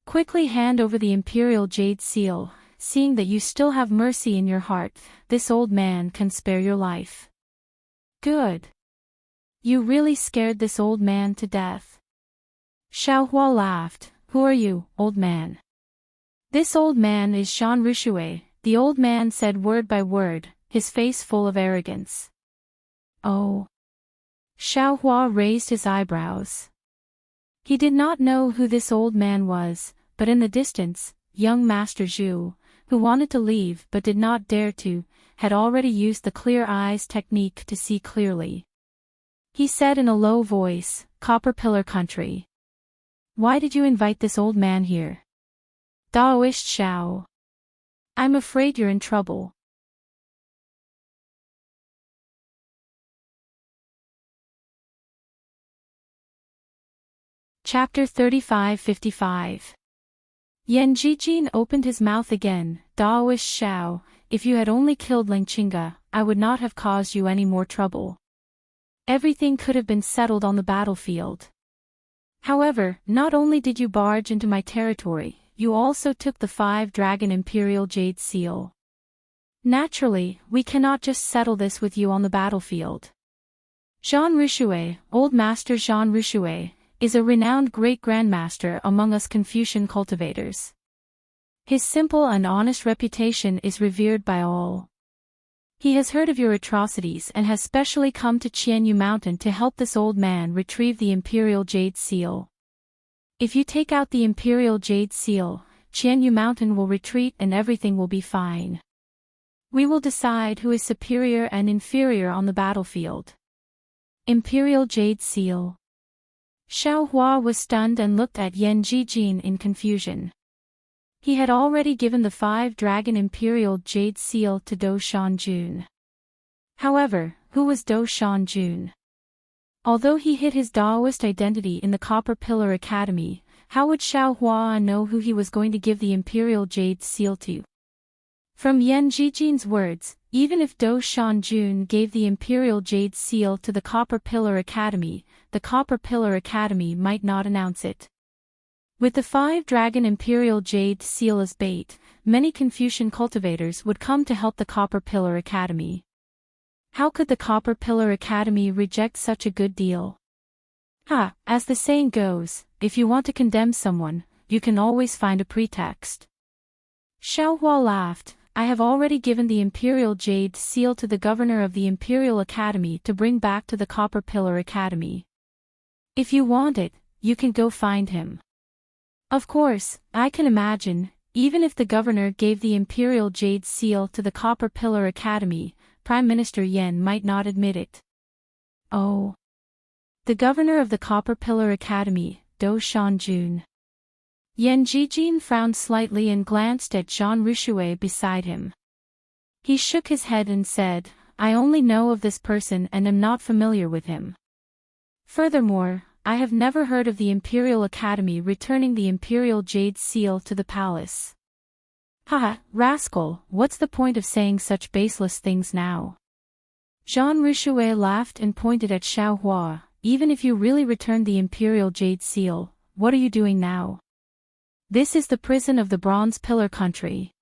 Quickly hand over the imperial jade seal, seeing that you still have mercy in your heart, this old man can spare your life." "Good. You really scared this old man to death." Xiaohua laughed, "Who are you, old man?" "This old man is Jean Richouet," the old man said word by word, his face full of arrogance. "Oh." Xiaohua raised his eyebrows. He did not know who this old man was, but in the distance, young Master Zhu, who wanted to leave but did not dare to, had already used the clear eyes technique to see clearly. He said in a low voice, "Copper Pillar Country. Why did you invite this old man here?" "Daoist Xiao. I'm afraid you're in trouble." Chapter 35-55. Yan Jijin opened his mouth again, "Daoist Xiao, if you had only killed Lingqinga, I would not have caused you any more trouble. Everything could have been settled on the battlefield. However, not only did you barge into my territory, you also took the 5-dragon imperial jade seal. Naturally, we cannot just settle this with you on the battlefield. Jean Richouet, Old Master Jean Richouet, is a renowned great-grandmaster among us Confucian cultivators. His simple and honest reputation is revered by all. He has heard of your atrocities and has specially come to Qianyu Mountain to help this old man retrieve the imperial jade seal. If you take out the imperial jade seal, Qianyu Mountain will retreat and everything will be fine. We will decide who is superior and inferior on the battlefield." Imperial jade seal. Xiaohua was stunned and looked at Yan Jijin in confusion. He had already given the 5-dragon imperial jade seal to Do Shanjun. However, who was Do Shanjun? Although he hid his Daoist identity in the Copper Pillar Academy, how would Xiaohua know who he was going to give the imperial jade seal to? From Yan Jijin's words, even if Do Shanjun gave the imperial jade seal to the Copper Pillar Academy, the Copper Pillar Academy might not announce it. With the 5-dragon imperial jade seal as bait, many Confucian cultivators would come to help the Copper Pillar Academy. How could the Copper Pillar Academy reject such a good deal? As the saying goes, if you want to condemn someone, you can always find a pretext. Xiaohua laughed, "I have already given the imperial jade seal to the governor of the Imperial Academy to bring back to the Copper Pillar Academy. If you want it, you can go find him." Of course, I can imagine, even if the governor gave the imperial jade seal to the Copper Pillar Academy, Prime Minister Yan might not admit it. Oh. The governor of the Copper Pillar Academy, Do Shanjun. Yan Jijin frowned slightly and glanced at Jean Richouet beside him. He shook his head and said, "I only know of this person and am not familiar with him. Furthermore, I have never heard of the Imperial Academy returning the imperial jade seal to the palace." Rascal, what's the point of saying such baseless things now? Jean Richouet laughed and pointed at Xiaohua, "Even if you really returned the imperial jade seal, what are you doing now? This is the prison of the Bronze Pillar country.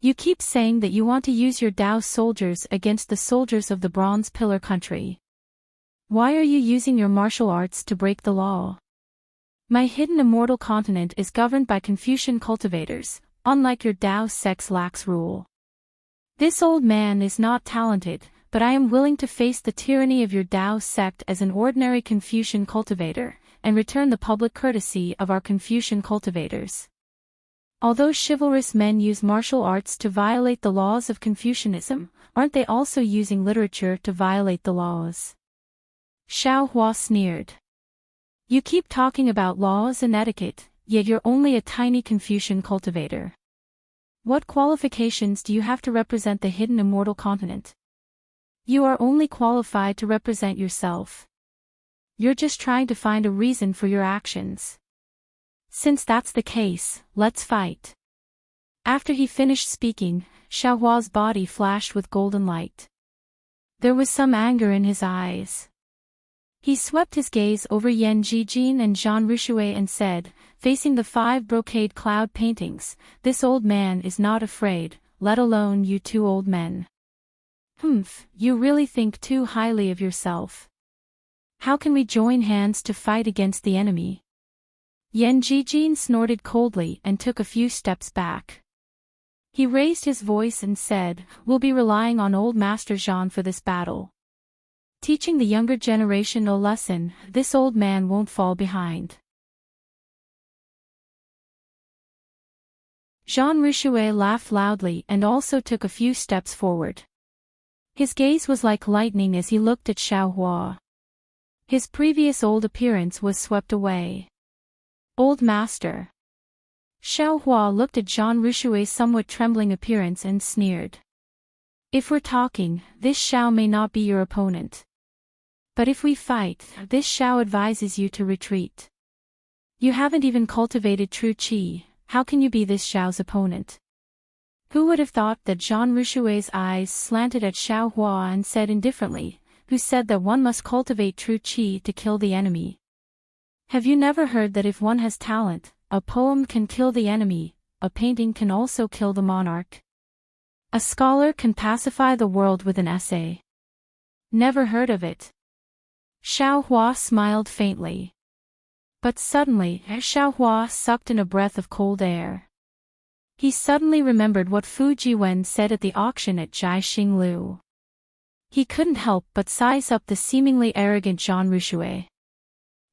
You keep saying that you want to use your Dao soldiers against the soldiers of the Bronze Pillar country. Why are you using your martial arts to break the law? My hidden immortal continent is governed by Confucian cultivators, unlike your Dao sect's lax rule. This old man is not talented, but I am willing to face the tyranny of your Tao sect as an ordinary Confucian cultivator, and return the public courtesy of our Confucian cultivators. Although chivalrous men use martial arts to violate the laws of Confucianism, aren't they also using literature to violate the laws? Xiao Hua sneered. You keep talking about laws and etiquette, yet you're only a tiny Confucian cultivator. What qualifications do you have to represent the hidden immortal continent? You are only qualified to represent yourself. You're just trying to find a reason for your actions. Since that's the case, let's fight. After he finished speaking, Xiao Hua's body flashed with golden light. There was some anger in his eyes. He swept his gaze over Yan Jijin and Jean Richouet and said, facing the 5 brocade cloud paintings, "This old man is not afraid, let alone you 2 old men. Humph, you really think too highly of yourself. How can we join hands to fight against the enemy?" Yan Jijin snorted coldly and took a few steps back. He raised his voice and said, "We'll be relying on old Master Jean for this battle. Teaching the younger generation a lesson, this old man won't fall behind." Jean Richouet laughed loudly and also took a few steps forward. His gaze was like lightning as he looked at Xiao Hua. His previous old appearance was swept away. "Old master." Xiao Hua looked at Jean Richouet's somewhat trembling appearance and sneered. "If we're talking, this Xiao may not be your opponent. But if we fight, this Xiao advises you to retreat. You haven't even cultivated true qi, how can you be this Xiao's opponent?" Who would have thought that Jean Richouet's eyes slanted at Xiao Hua and said indifferently, "Who said that one must cultivate true qi to kill the enemy? Have you never heard that if one has talent, a poem can kill the enemy, a painting can also kill the monarch? A scholar can pacify the world with an essay? Never heard of it." Xiao Hua smiled faintly. But suddenly, Xiao Hua sucked in a breath of cold air. He suddenly remembered what Fu Jiwen said at the auction at Jai Xinglu. He couldn't help but size up the seemingly arrogant Jean Richouet.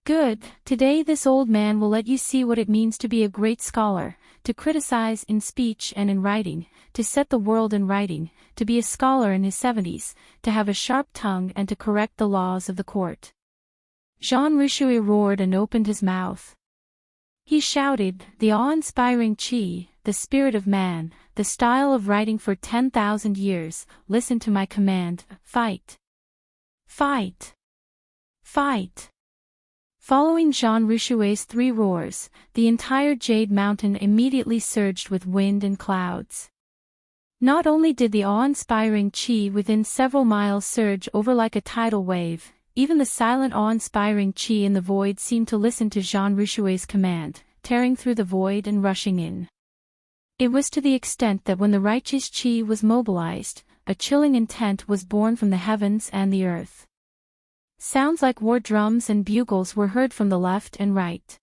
"Good, today this old man will let you see what it means to be a great scholar, to criticize in speech and in writing, to set the world in writing, to be a scholar in his 70s, to have a sharp tongue and to correct the laws of the court." Jean Richouet roared and opened his mouth. He shouted, "The awe-inspiring qi, the spirit of man, the style of writing for 10,000 years, listen to my command, fight! Fight! Fight!" Following Jean Richouet's 3 roars, the entire Jade Mountain immediately surged with wind and clouds. Not only did the awe-inspiring qi within several miles surge over like a tidal wave, even the silent awe-inspiring qi in the void seemed to listen to Jean Richouet's command, tearing through the void and rushing in. It was to the extent that when the righteous qi was mobilized, a chilling intent was born from the heavens and the earth. Sounds like war drums and bugles were heard from the left and right.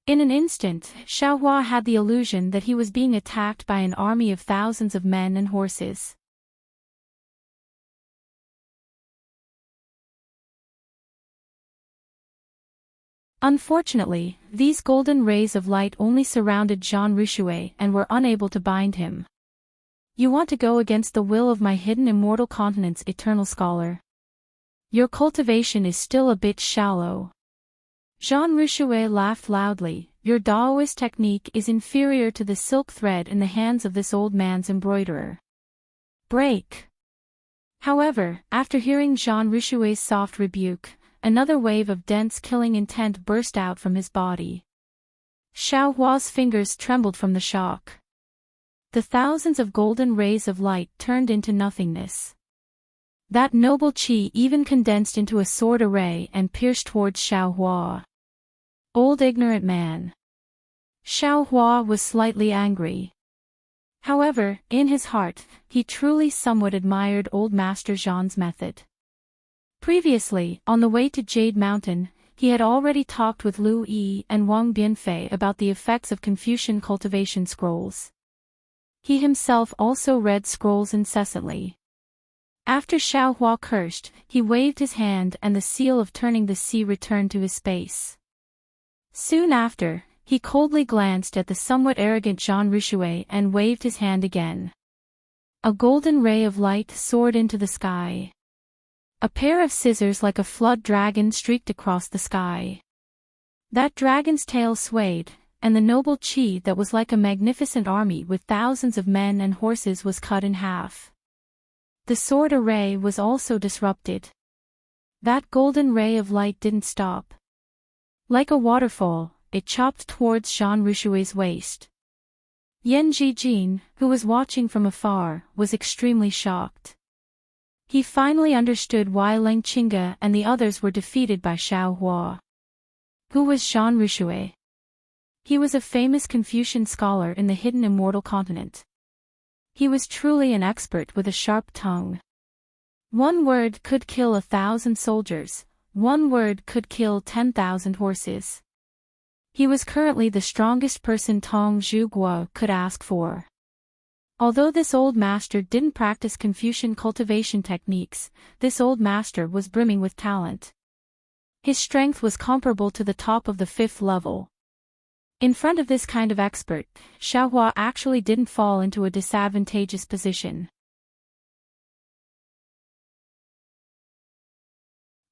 In an instant, Xiao Hua had the illusion that he was being attacked by an army of thousands of men and horses. Unfortunately, these golden rays of light only surrounded Jean Richouet and were unable to bind him. "You want to go against the will of my hidden immortal continent's eternal scholar? Your cultivation is still a bit shallow." Jean Richouet laughed loudly. "Your Daoist technique is inferior to the silk thread in the hands of this old man's embroiderer. Break!" However, after hearing Jean Richouet's soft rebuke, another wave of dense killing intent burst out from his body. Xiao Hua's fingers trembled from the shock. The thousands of golden rays of light turned into nothingness. That noble qi even condensed into a sword array and pierced towards Xiao Hua. Old ignorant man. Xiao Hua was slightly angry. However, in his heart, he truly somewhat admired old Master Jean's method. Previously, on the way to Jade Mountain, he had already talked with Lu Yi and Wang Bianfei about the effects of Confucian cultivation scrolls. He himself also read scrolls incessantly. After Xiao Hua cursed, he waved his hand and the seal of turning the sea returned to his space. Soon after, he coldly glanced at the somewhat arrogant Jean Richouet and waved his hand again. A golden ray of light soared into the sky. A pair of scissors like a flood dragon streaked across the sky. That dragon's tail swayed, and the noble chi that was like a magnificent army with thousands of men and horses was cut in half. The sword array was also disrupted. That golden ray of light didn't stop. Like a waterfall, it chopped towards Jean Richouet's waist. Yan Jijin, who was watching from afar, was extremely shocked. He finally understood why Leng Qingge and the others were defeated by Xiao Hua. Who was Jean Richouet? He was a famous Confucian scholar in the hidden immortal continent. He was truly an expert with a sharp tongue. One word could kill 1,000 soldiers, one word could kill 10,000 horses. He was currently the strongest person Tong Zhuguo could ask for. Although this old master didn't practice Confucian cultivation techniques, this old master was brimming with talent. His strength was comparable to the top of the 5th level. In front of this kind of expert, Xiao Hua actually didn't fall into a disadvantageous position.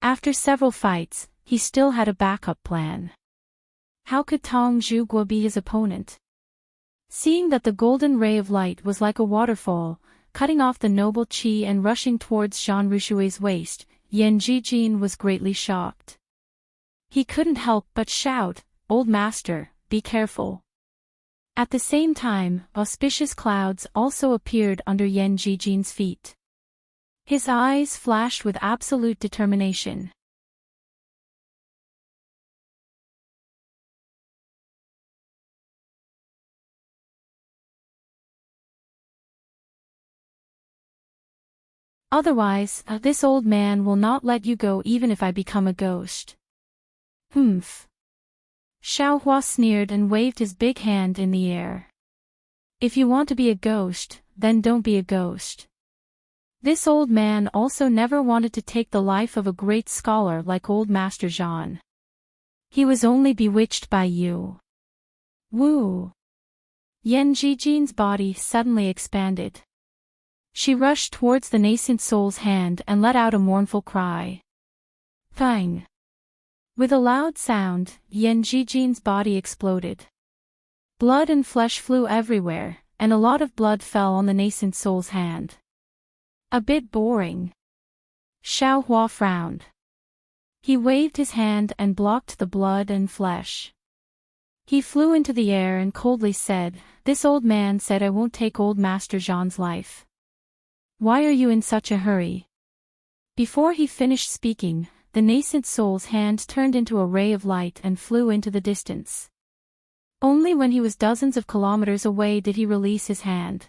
After several fights, he still had a backup plan. How could Tong Zhuguo be his opponent? Seeing that the golden ray of light was like a waterfall, cutting off the noble qi and rushing towards Jean Richouet's waist, Yan Jijin was greatly shocked. He couldn't help but shout, "Old master, be careful." At the same time, auspicious clouds also appeared under Yan Jijin's feet. His eyes flashed with absolute determination. Otherwise, this old man will not let you go even if I become a ghost. Humph. Xiao Hua sneered and waved his big hand in the air. If you want to be a ghost, then don't be a ghost. This old man also never wanted to take the life of a great scholar like old Master Jean. He was only bewitched by you. Woo! Yan Jijin's body suddenly expanded. She rushed towards the nascent soul's hand and let out a mournful cry. Pang! With a loud sound, Yan Jijin's body exploded. Blood and flesh flew everywhere, and a lot of blood fell on the nascent soul's hand. A bit boring. Xiao Hua frowned. He waved his hand and blocked the blood and flesh. He flew into the air and coldly said, "This old man said I won't take old Master Jean's life. Why are you in such a hurry?" Before he finished speaking, the nascent soul's hand turned into a ray of light and flew into the distance. Only when he was dozens of kilometers away did he release his hand.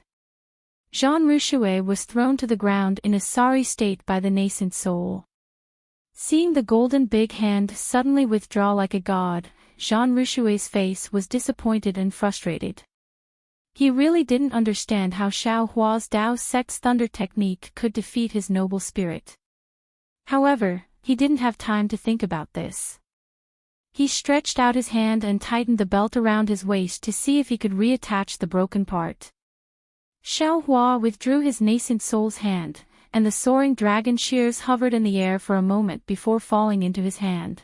Jean Richouet was thrown to the ground in a sorry state by the nascent soul. Seeing the golden big hand suddenly withdraw like a god, Jean Richouet's face was disappointed and frustrated. He really didn't understand how Xiao Hua's Dao Sect's thunder technique could defeat his noble spirit. However, he didn't have time to think about this. He stretched out his hand and tightened the belt around his waist to see if he could reattach the broken part. Xiao Hua withdrew his nascent soul's hand, and the soaring dragon shears hovered in the air for a moment before falling into his hand.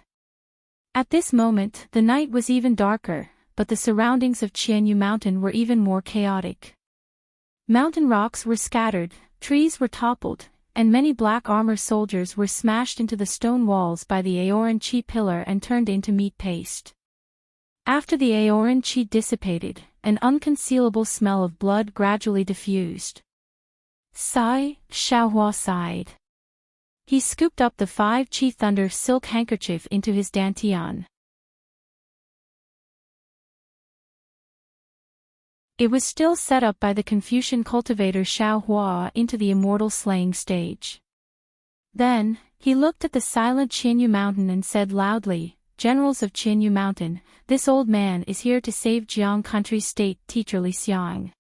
At this moment, the night was even darker, but the surroundings of Qianyu Mountain were even more chaotic. Mountain rocks were scattered, trees were toppled, and many black armor soldiers were smashed into the stone walls by the Aoran Chi pillar and turned into meat paste. After the Aoran Chi dissipated, an unconcealable smell of blood gradually diffused. Sigh, Xiao Hua sighed. He scooped up the 5 Chi Thunder silk handkerchief into his dantian. It was still set up by the Confucian cultivator Xiao Hua into the immortal slaying stage. Then, he looked at the silent Qianyu Mountain and said loudly, "Generals of Qianyu Mountain, this old man is here to save Jiang Country State teacher Li Xiang.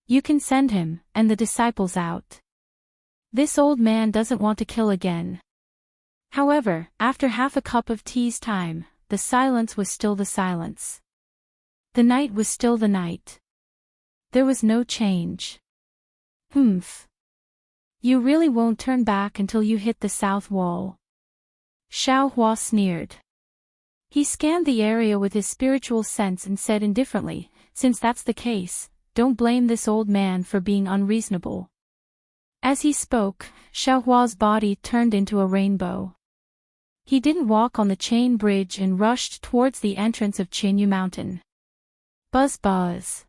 You can send him, and the disciples out." This old man doesn't want to kill again. However, after half a cup of tea's time, the silence was still the silence. The night was still the night. There was no change. Humph. You really won't turn back until you hit the south wall. Xiao Hua sneered. He scanned the area with his spiritual sense and said indifferently, since that's the case, don't blame this old man for being unreasonable. As he spoke, Xiao Hua's body turned into a rainbow. He didn't walk on the chain bridge and rushed towards the entrance of Qinyu Mountain. Buzz buzz.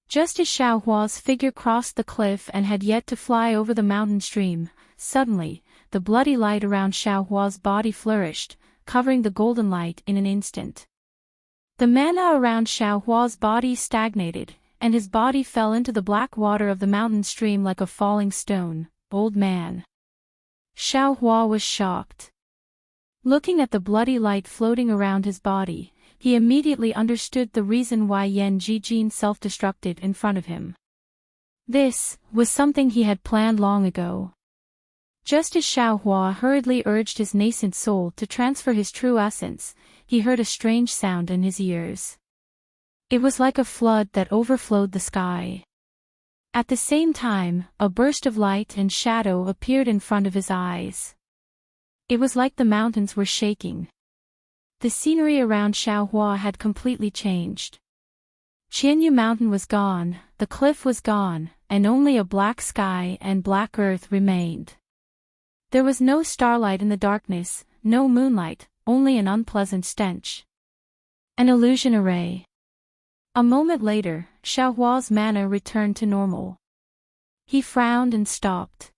Just as Xiao Hua's figure crossed the cliff and had yet to fly over the mountain stream, suddenly, the bloody light around Xiao Hua's body flourished, covering the golden light in an instant. The mana around Xiao Hua's body stagnated, and his body fell into the black water of the mountain stream like a falling stone. Old man. Xiao Hua was shocked. Looking at the bloody light floating around his body, he immediately understood the reason why Yan Jijin self-destructed in front of him. This was something he had planned long ago. Just as Xiao Hua hurriedly urged his nascent soul to transfer his true essence, he heard a strange sound in his ears. It was like a flood that overflowed the sky. At the same time, a burst of light and shadow appeared in front of his eyes. It was like the mountains were shaking. The scenery around Xiao Hua had completely changed. Qinyu Mountain was gone, the cliff was gone, and only a black sky and black earth remained. There was no starlight in the darkness, no moonlight, only an unpleasant stench. An illusion array. A moment later, Xiao Hua's mana returned to normal. He frowned and stopped.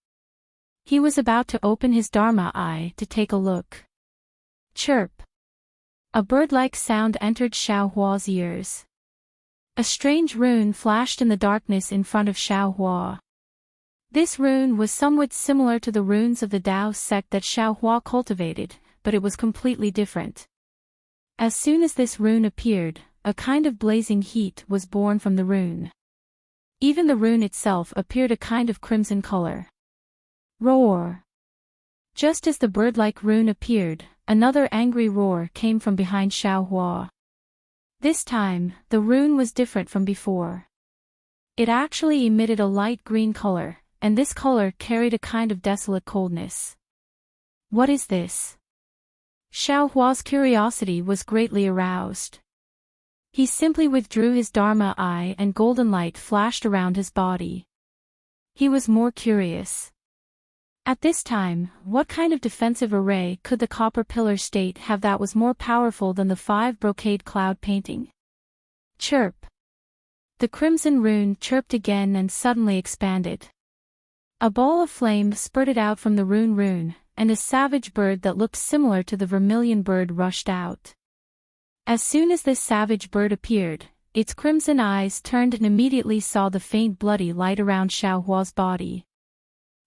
He was about to open his Dharma eye to take a look. Chirp. A bird-like sound entered Xiao Hua's ears. A strange rune flashed in the darkness in front of Xiao Hua. This rune was somewhat similar to the runes of the Dao sect that Xiao Hua cultivated, but it was completely different. As soon as this rune appeared, a kind of blazing heat was born from the rune. Even the rune itself appeared a kind of crimson color. Roar! Just as the bird-like rune appeared, another angry roar came from behind Xiao Hua. This time, the rune was different from before. It actually emitted a light green color, and this color carried a kind of desolate coldness. What is this? Xiao Hua's curiosity was greatly aroused. He simply withdrew his Dharma eye and golden light flashed around his body. He was more curious. At this time, what kind of defensive array could the copper pillar state have that was more powerful than the 5 brocade cloud painting? Chirp. The crimson rune chirped again and suddenly expanded. A ball of flame spurted out from the rune, and a savage bird that looked similar to the vermilion bird rushed out. As soon as this savage bird appeared, its crimson eyes turned and immediately saw the faint bloody light around Xiao Hua's body.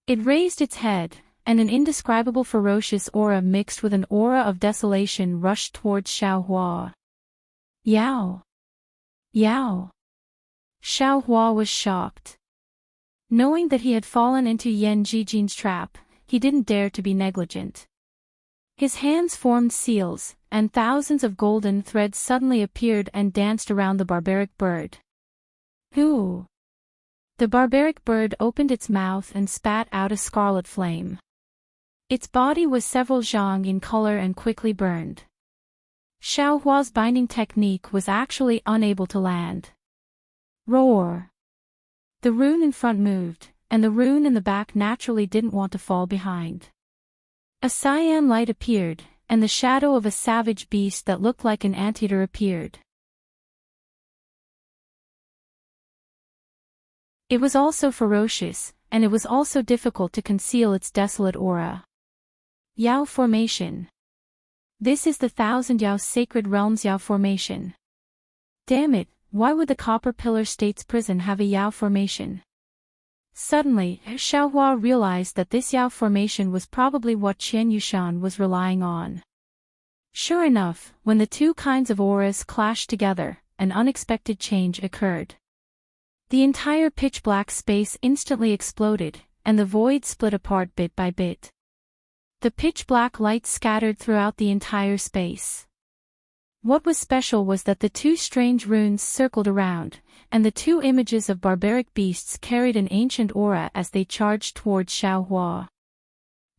It raised its head, and an indescribable ferocious aura mixed with an aura of desolation rushed towards Xiao Hua. Yao! Yao! Xiao Hua was shocked. Knowing that he had fallen into Yan Jijin's trap, he didn't dare to be negligent. His hands formed seals, and thousands of golden threads suddenly appeared and danced around the barbaric bird. Hoo! The barbaric bird opened its mouth and spat out a scarlet flame. Its body was several zhang in color and quickly burned. Xiao Hua's binding technique was actually unable to land. Roar! The rune in front moved, and the rune in the back naturally didn't want to fall behind. A cyan light appeared, and the shadow of a savage beast that looked like an anteater appeared. It was also ferocious, and it was also difficult to conceal its desolate aura. Yao Formation. This is the Thousand Yao Sacred Realms Yao Formation. Damn it, why would the Copper Pillar State's prison have a Yao Formation? Suddenly, Xiao Hua realized that this Yao Formation was probably what Qian Yushan was relying on. Sure enough, when the two kinds of auras clashed together, an unexpected change occurred. The entire pitch-black space instantly exploded, and the void split apart bit by bit. The pitch-black light scattered throughout the entire space. What was special was that the two strange runes circled around, and the two images of barbaric beasts carried an ancient aura as they charged towards Xiaohua.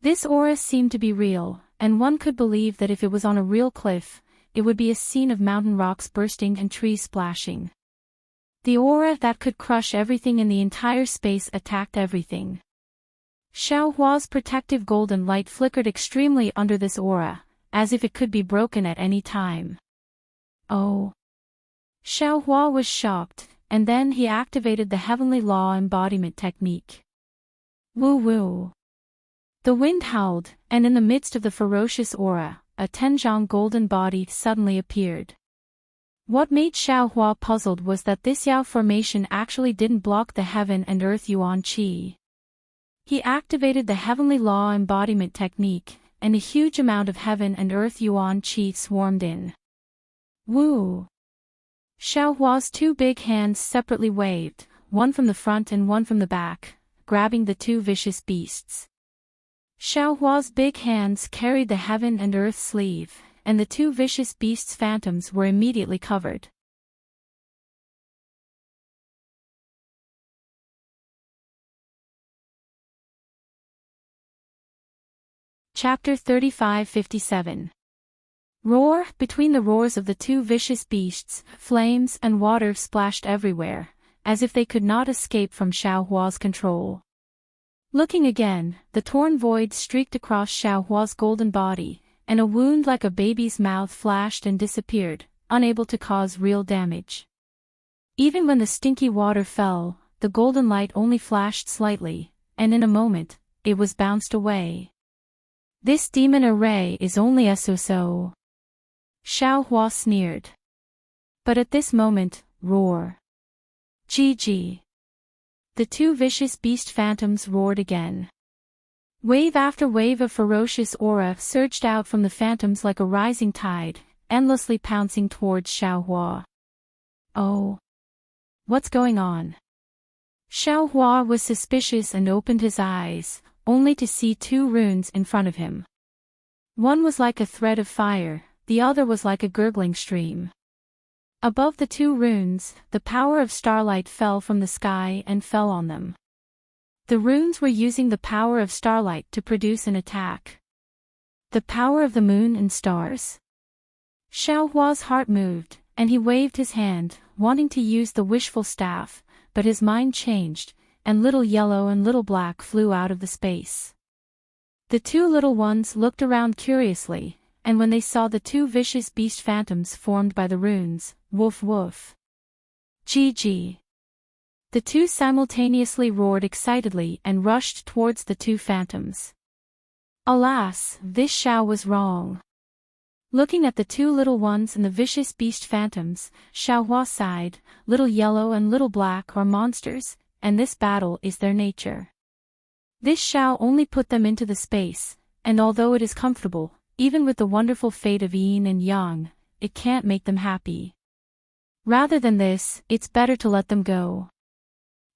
This aura seemed to be real, and one could believe that if it was on a real cliff, it would be a scene of mountain rocks bursting and trees splashing. The aura that could crush everything in the entire space attacked everything. Xiaohua's protective golden light flickered extremely under this aura, as if it could be broken at any time. Oh! Xiaohua was shocked, and then he activated the heavenly law embodiment technique. Woo-woo! The wind howled, and in the midst of the ferocious aura, a Tenjiang golden body suddenly appeared. What made Xiaohua puzzled was that this Yao formation actually didn't block the heaven and earth yuan qi. He activated the heavenly law embodiment technique, and a huge amount of heaven and earth yuan qi swarmed in. Woo! Xiaohua's two big hands separately waved, one from the front and one from the back, grabbing the two vicious beasts. Xiaohua's big hands carried the heaven and earth sleeve, and the two vicious beasts' phantoms were immediately covered. Chapter 35-57. Roar! Between the roars of the two vicious beasts, flames and water splashed everywhere, as if they could not escape from Xiaohua's control. Looking again, the torn void streaked across Xiaohua's golden body, and a wound like a baby's mouth flashed and disappeared, unable to cause real damage. Even when the stinky water fell, the golden light only flashed slightly, and in a moment, it was bounced away. This demon array is only so. Xiaohua sneered. But at this moment, roar! GG! The two vicious beast phantoms roared again. Wave after wave of ferocious aura surged out from the phantoms like a rising tide, endlessly pouncing towards Xiaohua. Oh! What's going on? Xiaohua was suspicious and opened his eyes, only to see two runes in front of him. One was like a thread of fire, the other was like a gurgling stream. Above the two runes, the power of starlight fell from the sky and fell on them. The runes were using the power of starlight to produce an attack. The power of the moon and stars. Xiaohua's heart moved, and he waved his hand, wanting to use the wishful staff, but his mind changed, and little yellow and little black flew out of the space. The two little ones looked around curiously, and when they saw the two vicious beast phantoms formed by the runes, woof woof. GG. The two simultaneously roared excitedly and rushed towards the two phantoms. Alas, this Xiao was wrong. Looking at the two little ones and the vicious beast phantoms, Xiaohua sighed, little yellow and little black are monsters, and this battle is their nature. This Xiao only put them into the space, and although it is comfortable, even with the wonderful fate of yin and yang, it can't make them happy. Rather than this, it's better to let them go.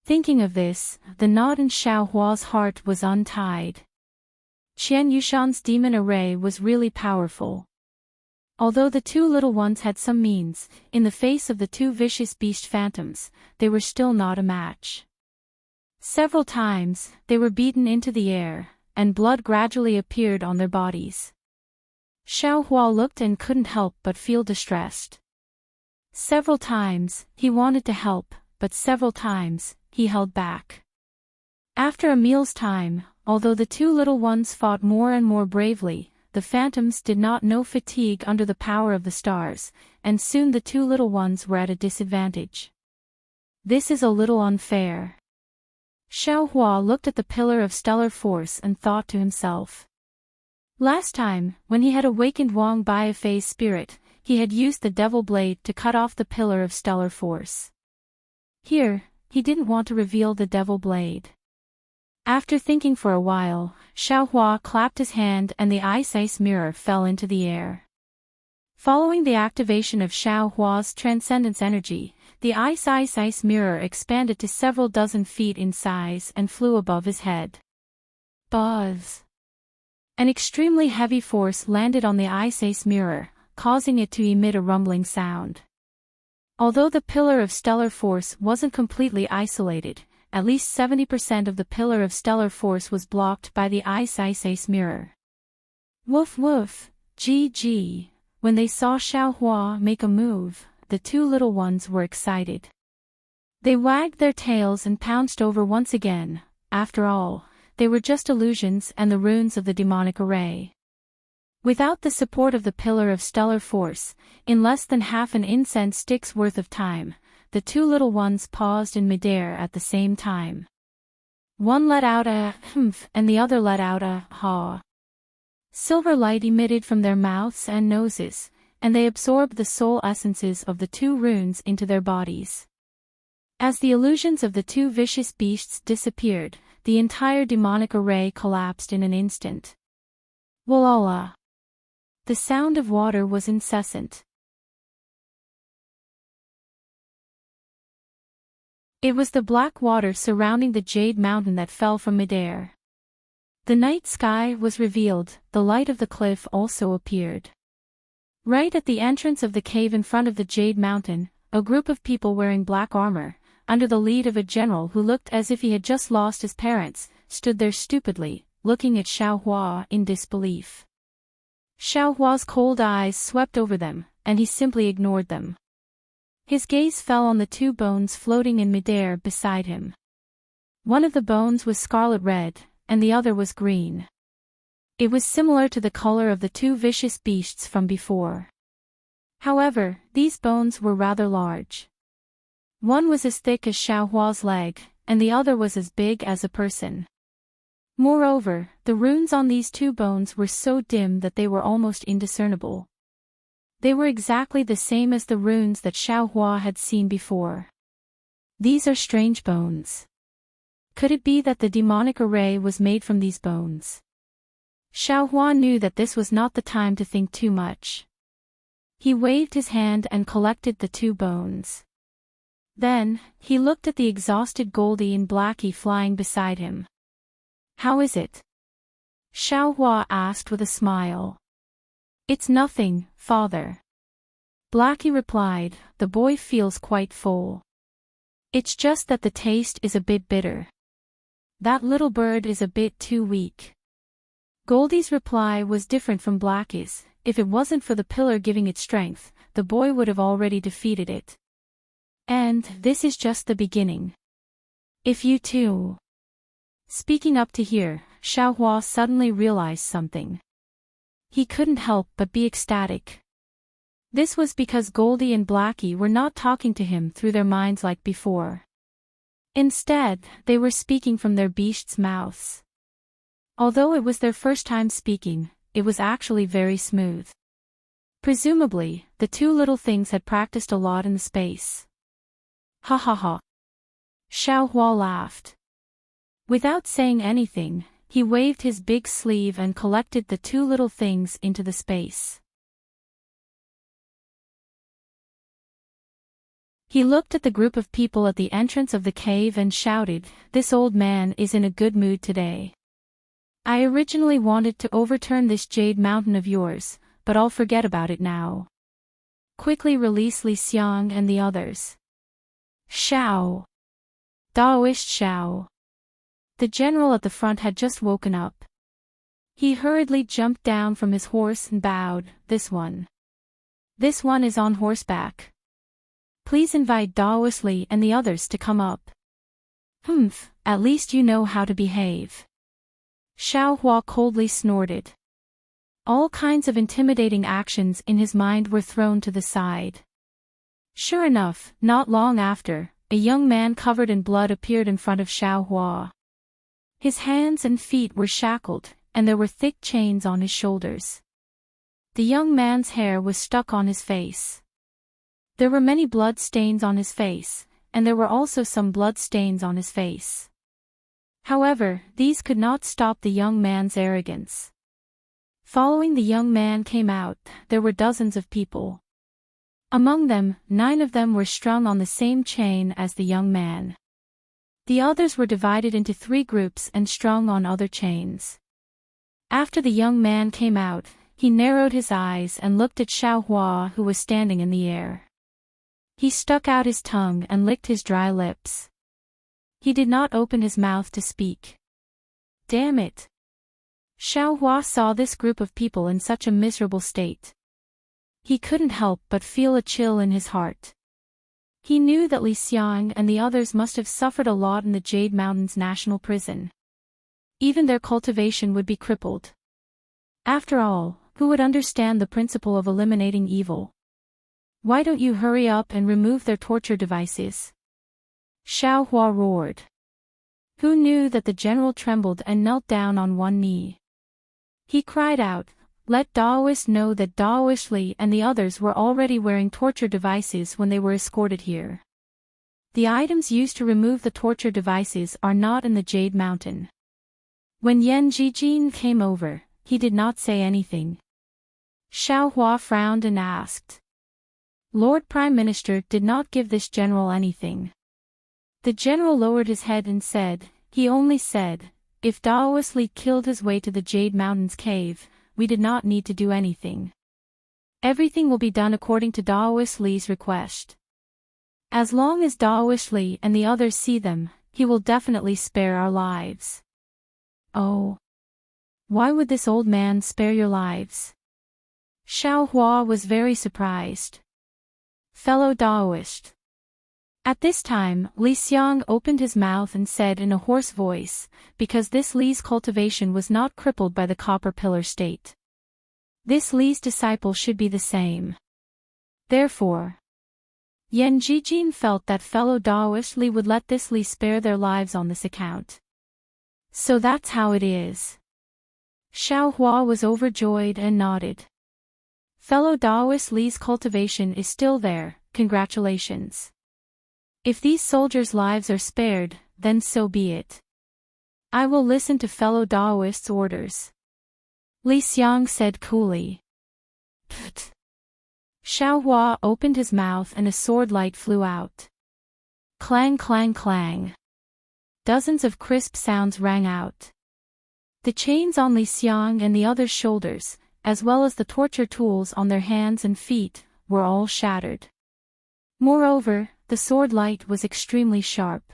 Thinking of this, the knot in Xiaohua's heart was untied. Qian Yushan's demon array was really powerful. Although the two little ones had some means, in the face of the two vicious beast phantoms, they were still not a match. Several times, they were beaten into the air, and blood gradually appeared on their bodies. Xiaohua looked and couldn't help but feel distressed. Several times, he wanted to help, but several times, he held back. After a meal's time, although the two little ones fought more and more bravely, the phantoms did not know fatigue under the power of the stars, and soon the two little ones were at a disadvantage. This is a little unfair. Xiaohua looked at the pillar of stellar force and thought to himself. Last time, when he had awakened Wang Baifei's spirit, he had used the devil blade to cut off the pillar of stellar force. Here, he didn't want to reveal the devil blade. After thinking for a while, Xiaohua clapped his hand and the ice mirror fell into the air. Following the activation of Xiaohua's transcendence energy, the ice mirror expanded to several dozen feet in size and flew above his head. Buzz! An extremely heavy force landed on the ice mirror, causing it to emit a rumbling sound. Although the pillar of stellar force wasn't completely isolated, at least 70% of the pillar of stellar force was blocked by the ice mirror. Woof woof, GG. When they saw Xiaohua make a move, the two little ones were excited. They wagged their tails and pounced over once again. After all, they were just illusions and the runes of the demonic array. Without the support of the pillar of stellar force, in less than half an incense stick's worth of time, the two little ones paused in midair at the same time. One let out a humph and the other let out a haw. Silver light emitted from their mouths and noses, and they absorbed the soul essences of the two runes into their bodies. As the illusions of the two vicious beasts disappeared, the entire demonic array collapsed in an instant. Walala! The sound of water was incessant. It was the black water surrounding the jade mountain that fell from midair. The night sky was revealed, the light of the cliff also appeared. Right at the entrance of the cave in front of the jade mountain, a group of people wearing black armor, under the lead of a general who looked as if he had just lost his parents, stood there stupidly, looking at Xiaohua in disbelief. Xiaohua's cold eyes swept over them, and he simply ignored them. His gaze fell on the two bones floating in midair beside him. One of the bones was scarlet red, and the other was green. It was similar to the color of the two vicious beasts from before. However, these bones were rather large. One was as thick as Xiaohua's leg, and the other was as big as a person. Moreover, the runes on these two bones were so dim that they were almost indiscernible. They were exactly the same as the runes that Xiaohua had seen before. These are strange bones. Could it be that the demonic array was made from these bones? Xiaohua knew that this was not the time to think too much. He waved his hand and collected the two bones. Then, he looked at the exhausted Goldie and Blackie flying beside him. "How is it?" Xiaohua asked with a smile. "It's nothing, father." Blackie replied, "The boy feels quite full. It's just that the taste is a bit bitter. That little bird is a bit too weak." Goldie's reply was different from Blackie's. If it wasn't for the pillar giving it strength, the boy would have already defeated it. And this is just the beginning. If you too. Speaking up to hear, Xiaohua suddenly realized something. He couldn't help but be ecstatic. This was because Goldie and Blackie were not talking to him through their minds like before. Instead, they were speaking from their beasts' mouths. Although it was their first time speaking, it was actually very smooth. Presumably, the two little things had practiced a lot in the space. Ha ha ha. Xiaohua laughed. Without saying anything, he waved his big sleeve and collected the two little things into the space. He looked at the group of people at the entrance of the cave and shouted, "This old man is in a good mood today. I originally wanted to overturn this jade mountain of yours, but I'll forget about it now. Quickly release Li Xiang and the others." Xiao! Daoist Xiao! The general at the front had just woken up. He hurriedly jumped down from his horse and bowed, This one is on horseback. Please invite Daoist Li and the others to come up." "Humph, at least you know how to behave." Xiaohua coldly snorted. All kinds of intimidating actions in his mind were thrown to the side. Sure enough, not long after, a young man covered in blood appeared in front of Xiaohua. His hands and feet were shackled, and there were thick chains on his shoulders. The young man's hair was stuck on his face. There were many blood stains on his face, and there were also some blood stains on his face. However, these could not stop the young man's arrogance. Following the young man came out, there were dozens of people. Among them, 9 of them were strung on the same chain as the young man. The others were divided into 3 groups and strung on other chains. After the young man came out, he narrowed his eyes and looked at Xiaohua, who was standing in the air. He stuck out his tongue and licked his dry lips. He did not open his mouth to speak. Damn it! Xiaohua saw this group of people in such a miserable state. He couldn't help but feel a chill in his heart. He knew that Li Xiang and the others must have suffered a lot in the Jade Mountains National Prison. Even their cultivation would be crippled. After all, who would understand the principle of eliminating evil? Why don't you hurry up and remove their torture devices? Xiaohua roared. Who knew that the general trembled and knelt down on one knee? He cried out, "Let Daoist know that Daoist Li and the others were already wearing torture devices when they were escorted here. The items used to remove the torture devices are not in the Jade Mountain." When Yan Jijin came over, he did not say anything. Xiaohua frowned and asked. Lord Prime Minister did not give this general anything. The general lowered his head and said, he only said, if Daoist Li killed his way to the Jade Mountains cave, we did not need to do anything. Everything will be done according to Daoist Li's request. As long as Daoist Li and the others see them, he will definitely spare our lives. Oh. Why would this old man spare your lives? Xiaohua was very surprised. Fellow Daoist. At this time, Li Xiang opened his mouth and said in a hoarse voice, because this Li's cultivation was not crippled by the copper pillar state. This Li's disciple should be the same. Therefore, Yan Jijin felt that fellow Daoist Li would let this Li spare their lives on this account. So that's how it is. Xiaohua was overjoyed and nodded. Fellow Daoist Li's cultivation is still there, congratulations. If these soldiers' lives are spared, then so be it. I will listen to fellow Daoist's orders. Li Xiang said coolly. Pfft. Xiaohua opened his mouth and a sword light flew out. Clang clang clang. Dozens of crisp sounds rang out. The chains on Li Xiang and the others' shoulders, as well as the torture tools on their hands and feet, were all shattered. Moreover, the sword light was extremely sharp.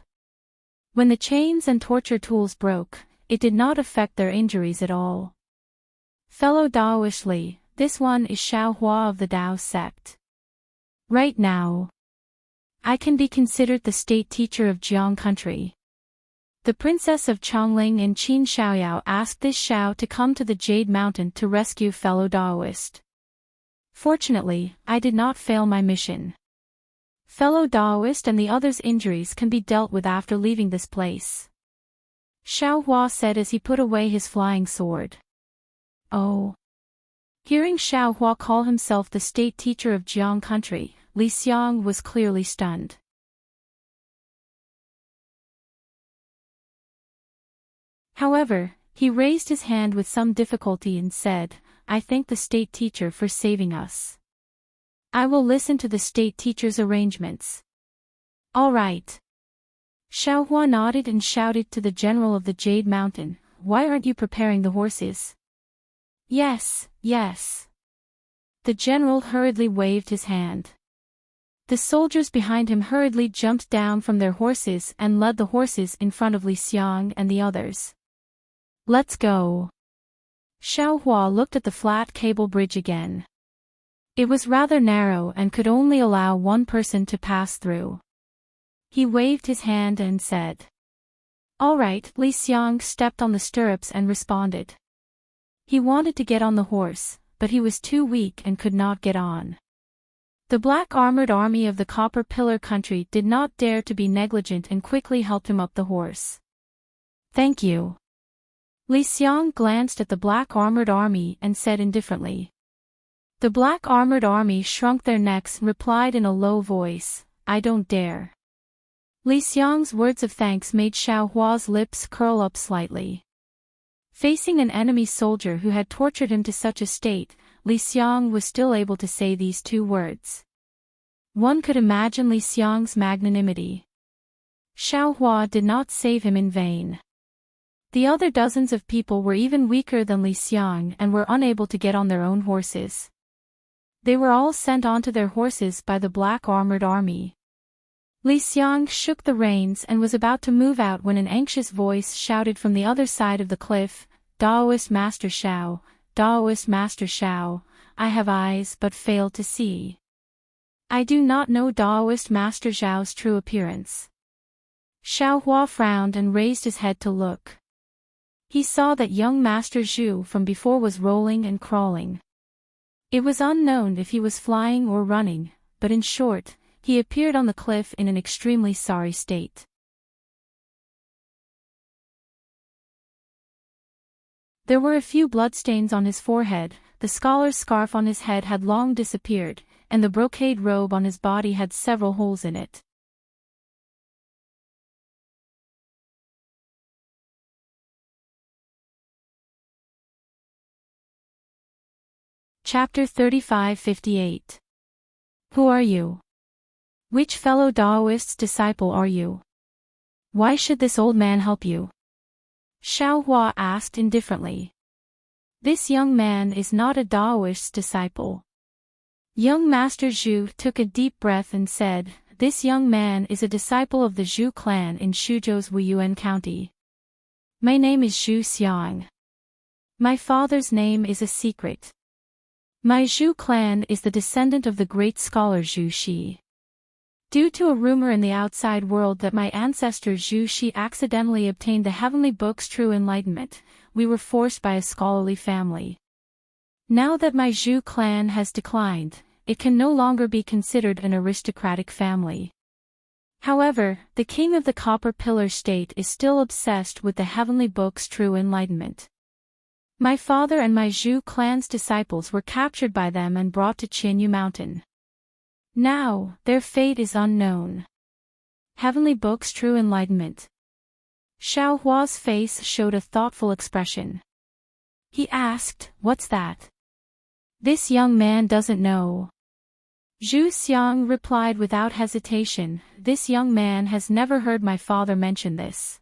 When the chains and torture tools broke, it did not affect their injuries at all. Fellow Daoist Li, this one is Xiaohua of the Dao sect. Right now, I can be considered the state teacher of Jiang country. The princess of Chongling and Qin Xiaoyao asked this Xiao to come to the Jade Mountain to rescue fellow Daoist. Fortunately, I did not fail my mission. Fellow Daoist and the others' injuries can be dealt with after leaving this place. Xiaohua said as he put away his flying sword. Oh. Hearing Xiaohua call himself the state teacher of Jiang country, Li Xiang was clearly stunned. However, he raised his hand with some difficulty and said, I thank the state teacher for saving us. I will listen to the state teacher's arrangements. All right. Xiaohua nodded and shouted to the general of the Jade Mountain, why aren't you preparing the horses? Yes, yes. The general hurriedly waved his hand. The soldiers behind him hurriedly jumped down from their horses and led the horses in front of Li Xiang and the others. Let's go. Xiaohua looked at the flat cable bridge again. It was rather narrow and could only allow one person to pass through. He waved his hand and said. All right, Li Xiang stepped on the stirrups and responded. He wanted to get on the horse, but he was too weak and could not get on. The black armored army of the Copper Pillar country did not dare to be negligent and quickly helped him up the horse. Thank you. Li Xiang glanced at the black armored army and said indifferently. The black armored army shrunk their necks and replied in a low voice, I don't dare. Li Xiang's words of thanks made Xiaohua's lips curl up slightly. Facing an enemy soldier who had tortured him to such a state, Li Xiang was still able to say these two words. One could imagine Li Xiang's magnanimity. Xiaohua did not save him in vain. The other dozens of people were even weaker than Li Xiang and were unable to get on their own horses. They were all sent onto their horses by the black armored army. Li Xiang shook the reins and was about to move out when an anxious voice shouted from the other side of the cliff, "Daoist Master Xiao, Daoist Master Xiao, I have eyes but fail to see. I do not know Daoist Master Xiao's true appearance." Xiaohua frowned and raised his head to look. He saw that young Master Zhu from before was rolling and crawling. It was unknown if he was flying or running, but in short, he appeared on the cliff in an extremely sorry state. There were a few bloodstains on his forehead, the scholar's scarf on his head had long disappeared, and the brocade robe on his body had several holes in it. Chapter 35-58. Who are you? Which fellow Daoist's disciple are you? Why should this old man help you? Xiaohua asked indifferently. This young man is not a Daoist's disciple. Young Master Zhu took a deep breath and said, "This young man is a disciple of the Zhu clan in Shuzhou's Wuyuan County. My name is Zhu Xiang. My father's name is a secret. My Zhu clan is the descendant of the great scholar Zhu Xi. Due to a rumor in the outside world that my ancestor Zhu Xi accidentally obtained the heavenly book's true enlightenment, we were forced by a scholarly family. Now that my Zhu clan has declined, it can no longer be considered an aristocratic family. However, the king of the Copper Pillar State is still obsessed with the heavenly book's true enlightenment. My father and my Zhu clan's disciples were captured by them and brought to Qinyu Mountain. Now, their fate is unknown. Heavenly book's true enlightenment." Xiaohua's face showed a thoughtful expression. He asked, "What's that?" "This young man doesn't know." Zhu Xiang replied without hesitation, "This young man has never heard my father mention this.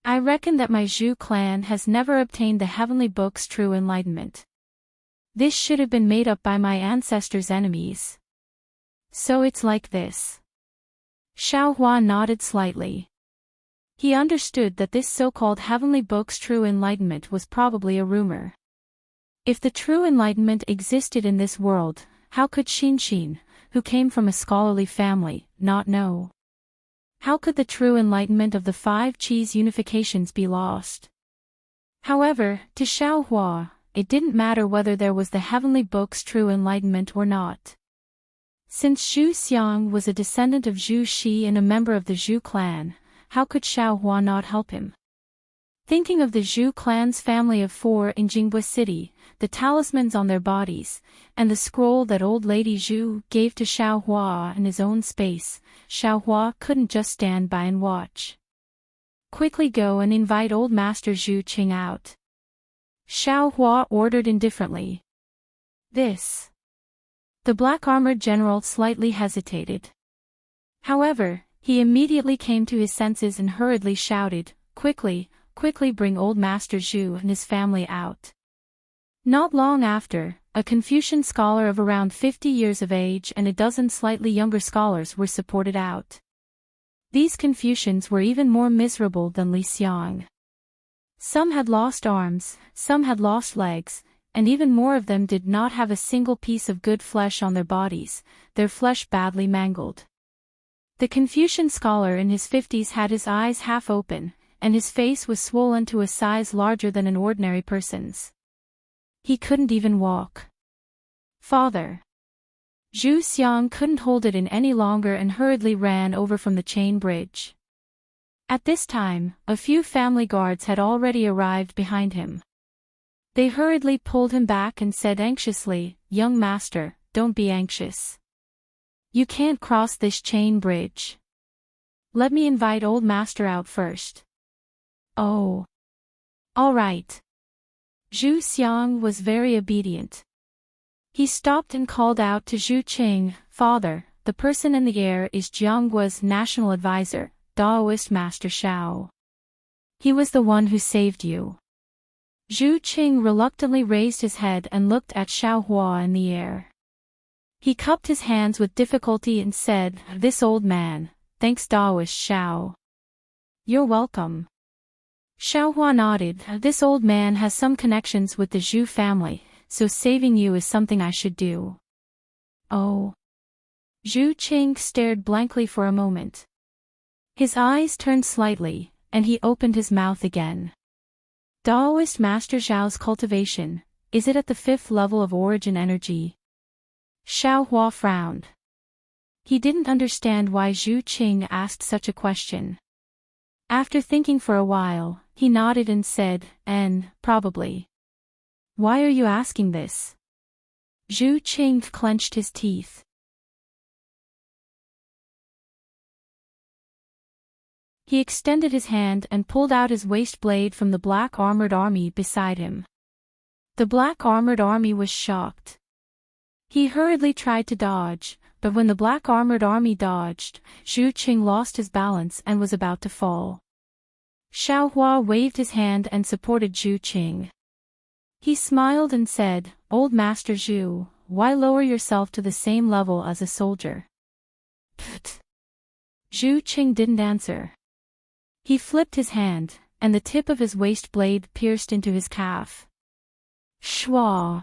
I reckon that my Zhu clan has never obtained the heavenly book's true enlightenment. This should have been made up by my ancestors' enemies. So it's like this." Xiaohua nodded slightly. He understood that this so-called heavenly book's true enlightenment was probably a rumor. If the true enlightenment existed in this world, how could Xinxin, who came from a scholarly family, not know? How could the true enlightenment of the 5 Qis unifications be lost? However, to Xiaohua, it didn't matter whether there was the heavenly book's true enlightenment or not. Since Zhu Xiang was a descendant of Zhu Xi and a member of the Zhu clan, how could Xiaohua not help him? Thinking of the Zhu clan's family of 4 in Jingbei City, the talismans on their bodies, and the scroll that old lady Zhu gave to Xiaohua in his own space, Xiaohua couldn't just stand by and watch. "Quickly go and invite old Master Zhu Qing out," Xiaohua ordered indifferently. "This." The black-armored general slightly hesitated. However, he immediately came to his senses and hurriedly shouted, "Quickly, quickly bring old Master Zhu and his family out." Not long after, a Confucian scholar of around 50 years of age and a dozen slightly younger scholars were supported out. These Confucians were even more miserable than Li Xiang. Some had lost arms, some had lost legs, and even more of them did not have a single piece of good flesh on their bodies, their flesh badly mangled. The Confucian scholar in his 50s had his eyes half open, and his face was swollen to a size larger than an ordinary person's. He couldn't even walk. "Father!" Zhu Xiang couldn't hold it in any longer and hurriedly ran over from the chain bridge. At this time, a few family guards had already arrived behind him. They hurriedly pulled him back and said anxiously, "Young master, don't be anxious. You can't cross this chain bridge. Let me invite old master out first." "Oh. All right." Zhu Xiang was very obedient. He stopped and called out to Zhu Qing, "Father, the person in the air is Jianghua's national advisor, Daoist Master Xiao. He was the one who saved you. Zhu Qing reluctantly raised his head and looked at Xiao Hua in the air. He cupped his hands with difficulty and said, "This old man, thanks Daoist Xiao." "You're welcome." Xiao Hua nodded. "This old man has some connections with the Zhu family, so saving you is something I should do." "Oh." Zhu Qing stared blankly for a moment. His eyes turned slightly, and he opened his mouth again. "Daoist Master Zhao's cultivation, is it at the 5th level of origin energy?" Xiao Hua frowned. He didn't understand why Zhu Qing asked such a question. After thinking for a while, he nodded and said, probably." "Why are you asking this?" Zhu Qing clenched his teeth. He extended his hand and pulled out his waist blade from the black armored army beside him. The black armored army was shocked. He hurriedly tried to dodge, but when the black armored army dodged, Zhu Qing lost his balance and was about to fall. Xiao Hua waved his hand and supported Zhu Qing. He smiled and said, "Old Master Zhu, why lower yourself to the same level as a soldier?" Pfft. Zhu Qing didn't answer. He flipped his hand, and the tip of his waist blade pierced into his calf. Shwa!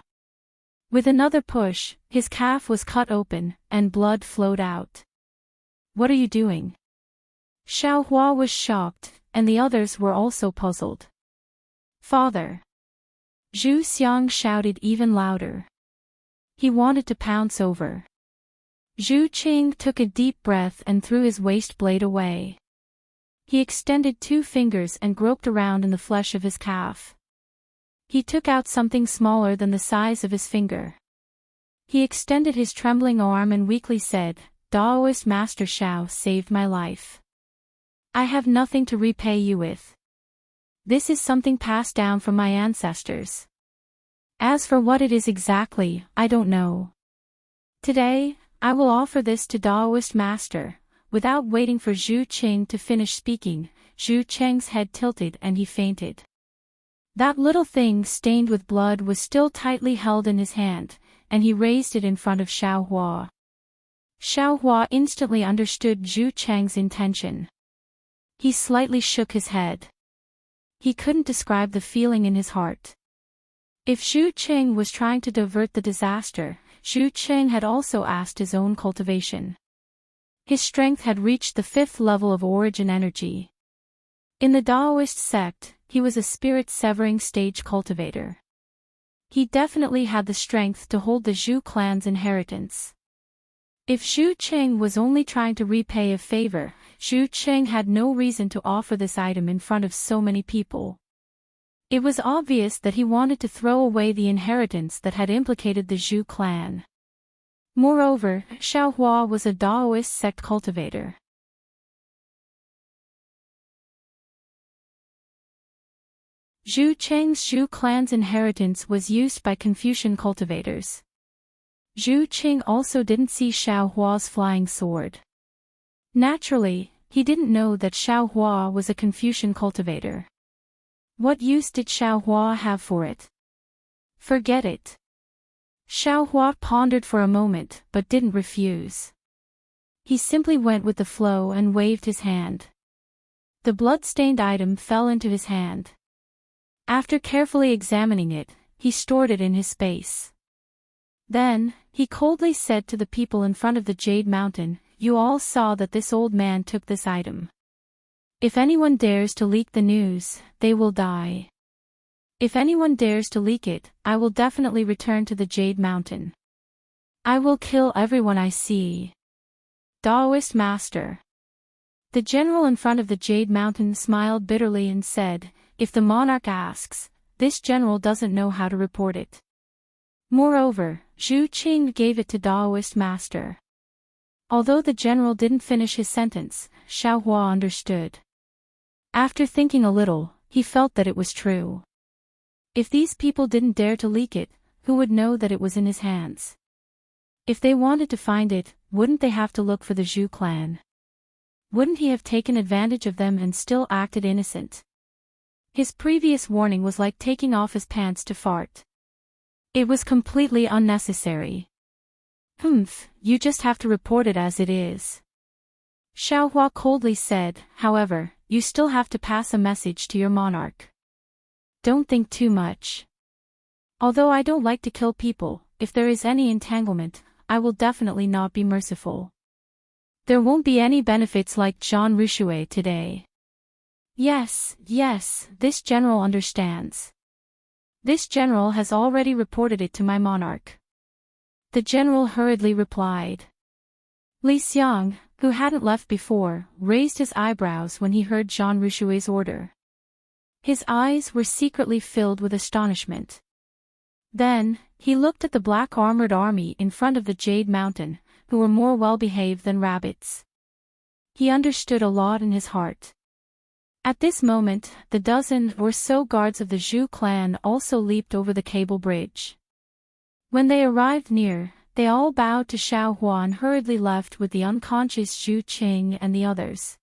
With another push, his calf was cut open, and blood flowed out. "What are you doing?" Xiao Hua was shocked, and the others were also puzzled. "Father!" Zhu Xiang shouted even louder. He wanted to pounce over. Zhu Qing took a deep breath and threw his waist blade away. He extended 2 fingers and groped around in the flesh of his calf. He took out something smaller than the size of his finger. He extended his trembling arm and weakly said, "Daoist Master Xiao saved my life. I have nothing to repay you with. This is something passed down from my ancestors. As for what it is exactly, I don't know. Today, I will offer this to Daoist Master." Without waiting for Zhu Qing to finish speaking, Zhu Cheng's head tilted and he fainted. That little thing stained with blood was still tightly held in his hand, and he raised it in front of Xiao Hua. Xiao Hua instantly understood Zhu Cheng's intention. He slightly shook his head. He couldn't describe the feeling in his heart. If Zhu Qing was trying to divert the disaster, Zhu Qing had also asked his own cultivation. His strength had reached the 5th level of origin energy. In the Daoist sect, he was a spirit-severing stage cultivator. He definitely had the strength to hold the Zhu clan's inheritance. If Zhu Qing was only trying to repay a favor, Zhu Qing had no reason to offer this item in front of so many people. It was obvious that he wanted to throw away the inheritance that had implicated the Zhu clan. Moreover, Xiao Hua was a Daoist sect cultivator. Zhu Cheng's Zhu clan's inheritance was used by Confucian cultivators. Zhu Qing also didn't see Xiao Hua's flying sword. Naturally, he didn't know that Xiao Hua was a Confucian cultivator. What use did Xiao Hua have for it? Forget it. Xiao Hua pondered for a moment but didn't refuse. He simply went with the flow and waved his hand. The blood-stained item fell into his hand. After carefully examining it, he stored it in his space. Then, he coldly said to the people in front of the Jade Mountain, "You all saw that this old man took this item. If anyone dares to leak the news, they will die. If anyone dares to leak it, I will definitely return to the Jade Mountain. I will kill everyone I see. Daoist Master." The general in front of the Jade Mountain smiled bitterly and said, "If the monarch asks, this general doesn't know how to report it." Moreover, Zhu Qing gave it to Daoist Master. Although the general didn't finish his sentence, Xiao Hua understood. After thinking a little, he felt that it was true. If these people didn't dare to leak it, who would know that it was in his hands? If they wanted to find it, wouldn't they have to look for the Zhu clan? Wouldn't he have taken advantage of them and still acted innocent? His previous warning was like taking off his pants to fart. It was completely unnecessary. You just have to report it as it is. Xiaohua coldly said, however, you still have to pass a message to your monarch. Don't think too much. Although I don't like to kill people, if there is any entanglement, I will definitely not be merciful. There won't be any benefits like Jean Richouet today. Yes, this general understands. This general has already reported it to my monarch. The general hurriedly replied. Li Xiang, who hadn't left before, raised his eyebrows when he heard Jean Richouet's order. His eyes were secretly filled with astonishment. Then, he looked at the black-armored army in front of the Jade Mountain, who were more well-behaved than rabbits. He understood a lot in his heart. At this moment, the dozen or so guards of the Zhu clan also leaped over the cable bridge. When they arrived near, they all bowed to Xiaohua and hurriedly left with the unconscious Zhu Qing and the others.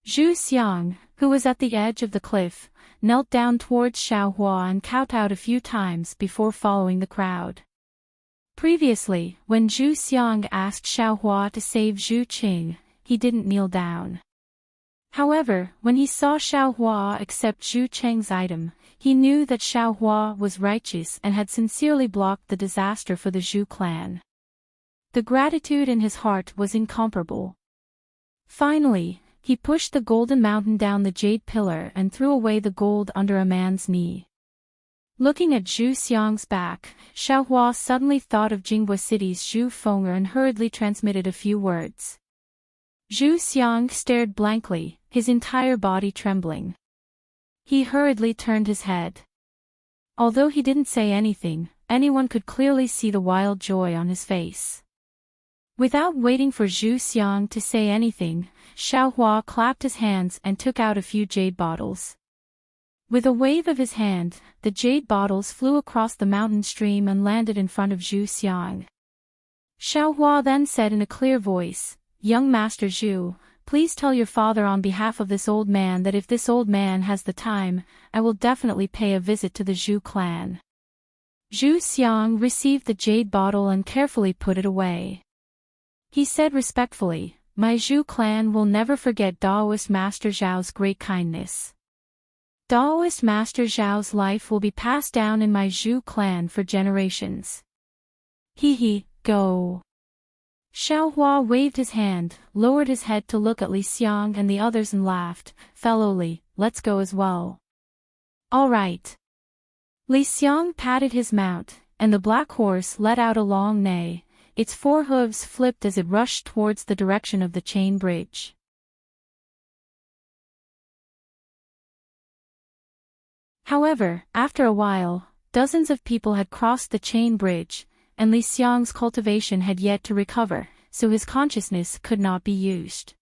Zhu Xiang, who was at the edge of the cliff, knelt down towards Xiaohua and kowtowed a few times before following the crowd. Previously, when Zhu Xiang asked Xiaohua to save Zhu Qing, he didn't kneel down. However, when he saw Xiaohua accept Zhu Cheng's item, he knew that Xiaohua was righteous and had sincerely blocked the disaster for the Zhu clan. The gratitude in his heart was incomparable. Finally, he pushed the golden mountain down the jade pillar and threw away the gold under a man's knee. Looking at Zhu Xiang's back, Xiaohua suddenly thought of Jinghua City's Zhu Fenger and hurriedly transmitted a few words. Zhu Xiang stared blankly, his entire body trembling. He hurriedly turned his head. Although he didn't say anything, anyone could clearly see the wild joy on his face. Without waiting for Zhu Xiang to say anything, Xiaohua clapped his hands and took out a few jade bottles. With a wave of his hand, the jade bottles flew across the mountain stream and landed in front of Zhu Xiang. Xiaohua then said in a clear voice, "Young Master Zhu, please tell your father on behalf of this old man that if this old man has the time, I will definitely pay a visit to the Zhu clan." Zhu Xiang received the jade bottle and carefully put it away. He said respectfully, "My Zhu clan will never forget Daoist Master Zhao's great kindness. Daoist Master Zhao's life will be passed down in my Zhu clan for generations." Go. Xiaohua waved his hand, lowered his head to look at Li Xiang and the others and laughed, "Fellow Li, let's go as well." "All right." Li Xiang patted his mount, and the black horse let out a long neigh. Its four hooves flipped as it rushed towards the direction of the chain bridge. However, after a while, dozens of people had crossed the chain bridge, and Li Xiang's cultivation had yet to recover, so his consciousness could not be used.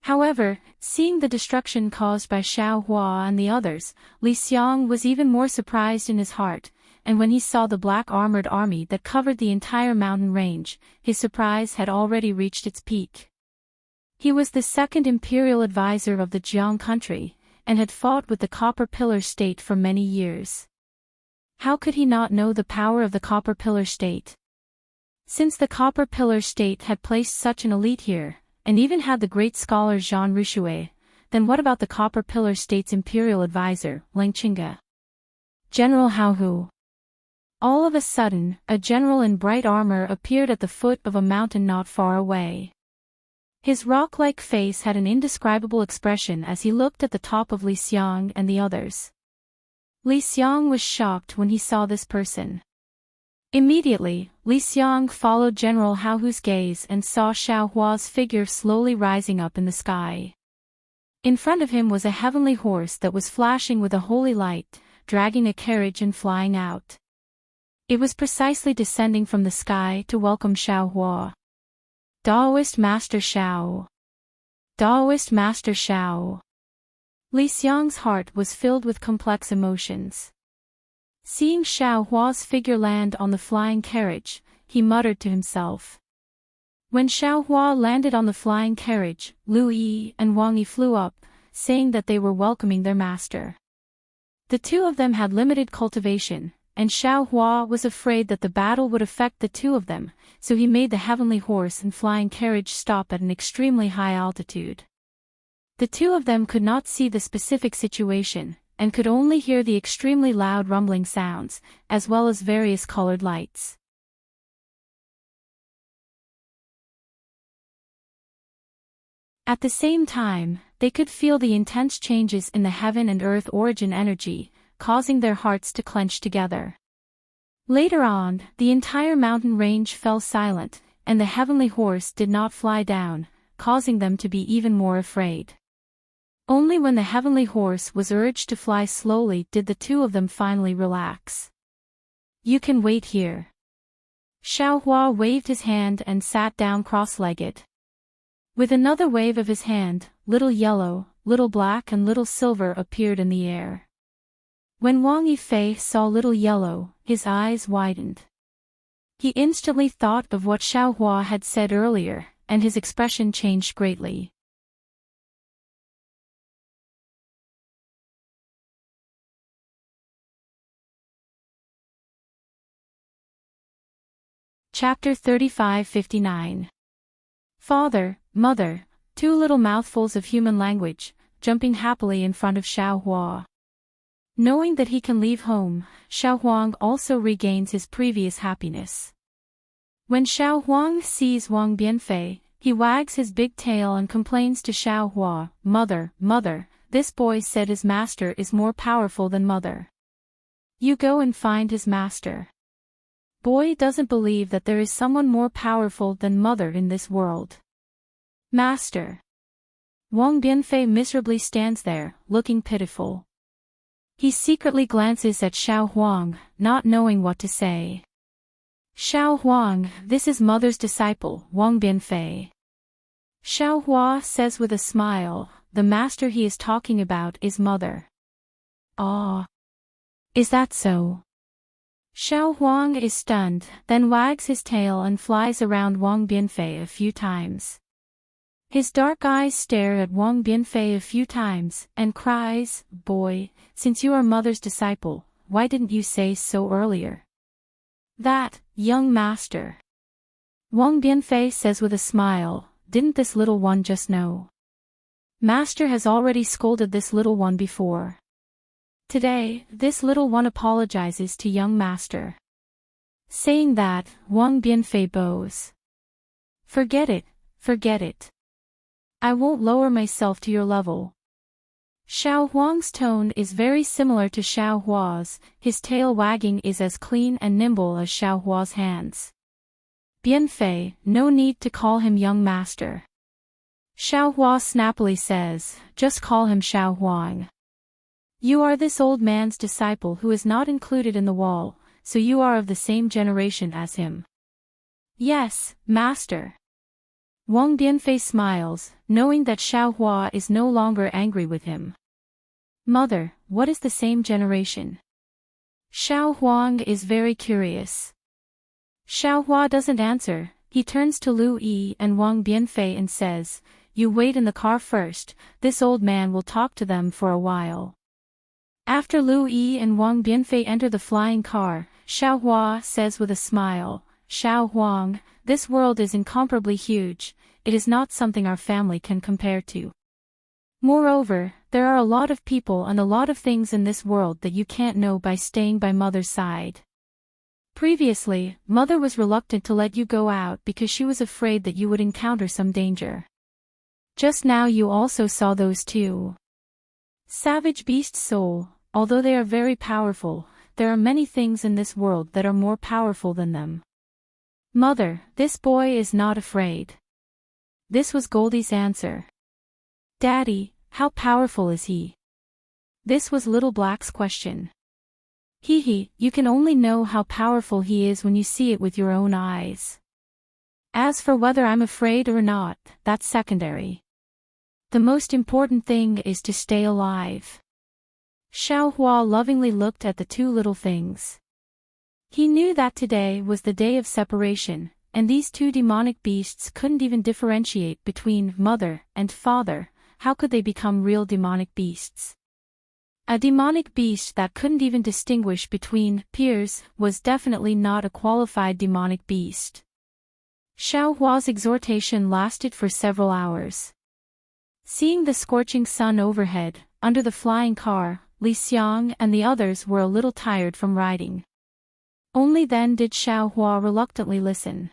However, seeing the destruction caused by Xiaohua and the others, Li Xiang was even more surprised in his heart, and when he saw the black-armored army that covered the entire mountain range, his surprise had already reached its peak. He was the second imperial advisor of the Jiang country, and had fought with the Copper Pillar State for many years. How could he not know the power of the Copper Pillar State? Since the Copper Pillar State had placed such an elite here, and even had the great scholar Jean Richouet, then what about the Copper Pillar State's imperial advisor, Leng Qingge? General Hao Hu. All of a sudden, a general in bright armor appeared at the foot of a mountain not far away. His rock-like face had an indescribable expression as he looked at the top of Li Xiang and the others. Li Xiang was shocked when he saw this person. Immediately, Li Xiang followed General Hao Hu's gaze and saw Xiaohua's figure slowly rising up in the sky. In front of him was a heavenly horse that was flashing with a holy light, dragging a carriage and flying out. It was precisely descending from the sky to welcome Xiaohua. Daoist Master Xiao. Daoist Master Xiao. Li Xiang's heart was filled with complex emotions. Seeing Xiaohua's figure land on the flying carriage, he muttered to himself. When Xiaohua landed on the flying carriage, Lu Yi and Wang Yi flew up, saying that they were welcoming their master. The two of them had limited cultivation, and Xiaohua was afraid that the battle would affect the two of them, so he made the heavenly horse and flying carriage stop at an extremely high altitude. The two of them could not see the specific situation, and could only hear the extremely loud rumbling sounds, as well as various colored lights. At the same time, they could feel the intense changes in the heaven and earth origin energy, causing their hearts to clench together. Later on, the entire mountain range fell silent, and the heavenly horse did not fly down, causing them to be even more afraid. Only when the heavenly horse was urged to fly slowly did the two of them finally relax. "You can wait here." Xiaohua waved his hand and sat down cross-legged. With another wave of his hand, little yellow, little black and little silver appeared in the air. When Wang Yifei saw little yellow, his eyes widened. He instantly thought of what Xiaohua had said earlier, and his expression changed greatly. Chapter 35-59. Father, Mother, two little mouthfuls of human language, jumping happily in front of Xiaohua. Knowing that he can leave home, Xiaohuang also regains his previous happiness. When Xiaohuang sees Wang Bianfei, he wags his big tail and complains to Xiaohua, "Mother, mother, this boy said his master is more powerful than mother. You go and find his master." Boy doesn't believe that there is someone more powerful than mother in this world. Master. Wang Bianfei miserably stands there, looking pitiful. He secretly glances at Xiaohuang, not knowing what to say. "Xiaohuang, this is mother's disciple, Wang Bianfei." Xiaohua says with a smile, "The master he is talking about is mother." "Ah. Is that so?" Xiaohuang is stunned, then wags his tail and flies around Wang Bianfei a few times. His dark eyes stare at Wang Bianfei a few times, and cries, "Boy, since you are mother's disciple, why didn't you say so earlier?" "That, young master." Wang Bianfei says with a smile, "Didn't this little one just know? Master has already scolded this little one before. Today, this little one apologizes to young master." Saying that, Wang Bianfei bows. Forget it, forget it. I won't lower myself to your level." Xiaohuang's tone is very similar to Xiaohua's, his tail wagging is as clean and nimble as Xiaohua's hands. "Bianfei, no need to call him young master." Xiaohua snappily says, "Just call him Xiaohuang. You are this old man's disciple who is not included in the wall, so you are of the same generation as him." "Yes, master." Wang Bianfei smiles, knowing that Xiaohua is no longer angry with him. "Mother, what is the same generation?" Xiaohuang is very curious. Xiaohua doesn't answer, he turns to Lu Yi and Wang Bianfei and says, "You wait in the car first, this old man will talk to them for a while." After Lu Yi and Wang Bianfei enter the flying car, Xiaohua says with a smile, "Xiaohuang, this world is incomparably huge, it is not something our family can compare to. Moreover, there are a lot of people and a lot of things in this world that you can't know by staying by mother's side. Previously, mother was reluctant to let you go out because she was afraid that you would encounter some danger. Just now you also saw those two. Savage beast soul, although they are very powerful, there are many things in this world that are more powerful than them. Mother, this boy is not afraid." This was Goldie's answer. "Daddy, how powerful is he?" This was Little Black's question. "Hee, you can only know how powerful he is when you see it with your own eyes. As for whether I'm afraid or not, that's secondary. The most important thing is to stay alive." Xiaohua lovingly looked at the two little things. He knew that today was the day of separation, and these two demonic beasts couldn't even differentiate between mother and father. How could they become real demonic beasts? A demonic beast that couldn't even distinguish between peers was definitely not a qualified demonic beast. Xiao Hua's exhortation lasted for several hours. Seeing the scorching sun overhead, under the flying car, Li Xiang and the others were a little tired from riding. Only then did Xiao Hua reluctantly listen.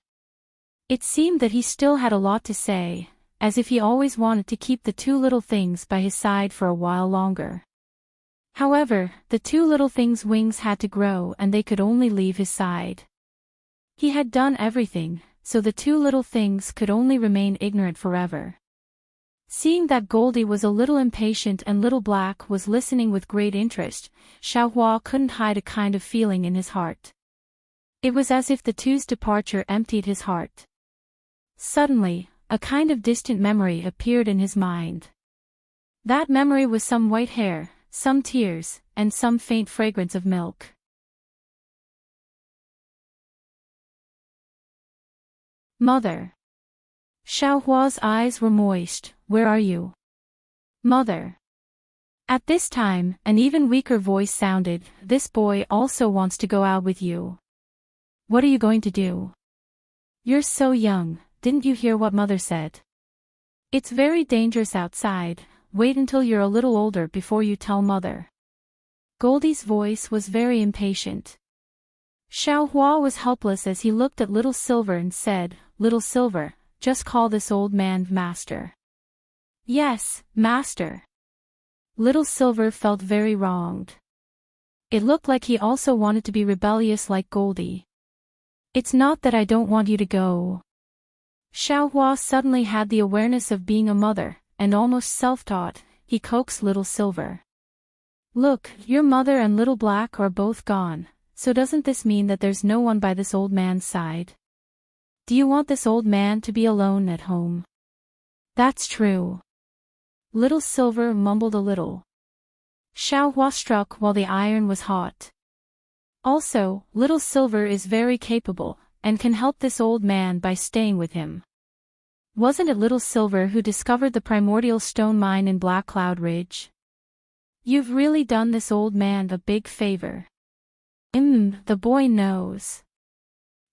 It seemed that he still had a lot to say, as if he always wanted to keep the two little things by his side for a while longer. However, the two little things' wings had to grow and they could only leave his side. He had done everything, so the two little things could only remain ignorant forever. Seeing that Goldie was a little impatient and Little Black was listening with great interest, Xiao Hua couldn't hide a kind of feeling in his heart. It was as if the two's departure emptied his heart. Suddenly, a kind of distant memory appeared in his mind. That memory was some white hair, some tears, and some faint fragrance of milk. Mother. Xiao Hua's eyes were moist. Where are you? Mother. At this time, an even weaker voice sounded. This boy also wants to go out with you. What are you going to do? You're so young, didn't you hear what Mother said? It's very dangerous outside. Wait until you're a little older before you tell Mother. Goldie's voice was very impatient. Xiao Hua was helpless as he looked at Little Silver and said, Little Silver, just call this old man Master. Yes, Master. Little Silver felt very wronged. It looked like he also wanted to be rebellious like Goldie. It's not that I don't want you to go. Xiao Hua suddenly had the awareness of being a mother, and almost self-taught, he coaxed Little Silver. Look, your mother and Little Black are both gone, so doesn't this mean that there's no one by this old man's side? Do you want this old man to be alone at home? That's true. Little Silver mumbled a little. Xiao Hua struck while the iron was hot. Also, Little Silver is very capable, and can help this old man by staying with him. Wasn't it Little Silver who discovered the primordial stone mine in Black Cloud Ridge? You've really done this old man a big favor. The boy knows.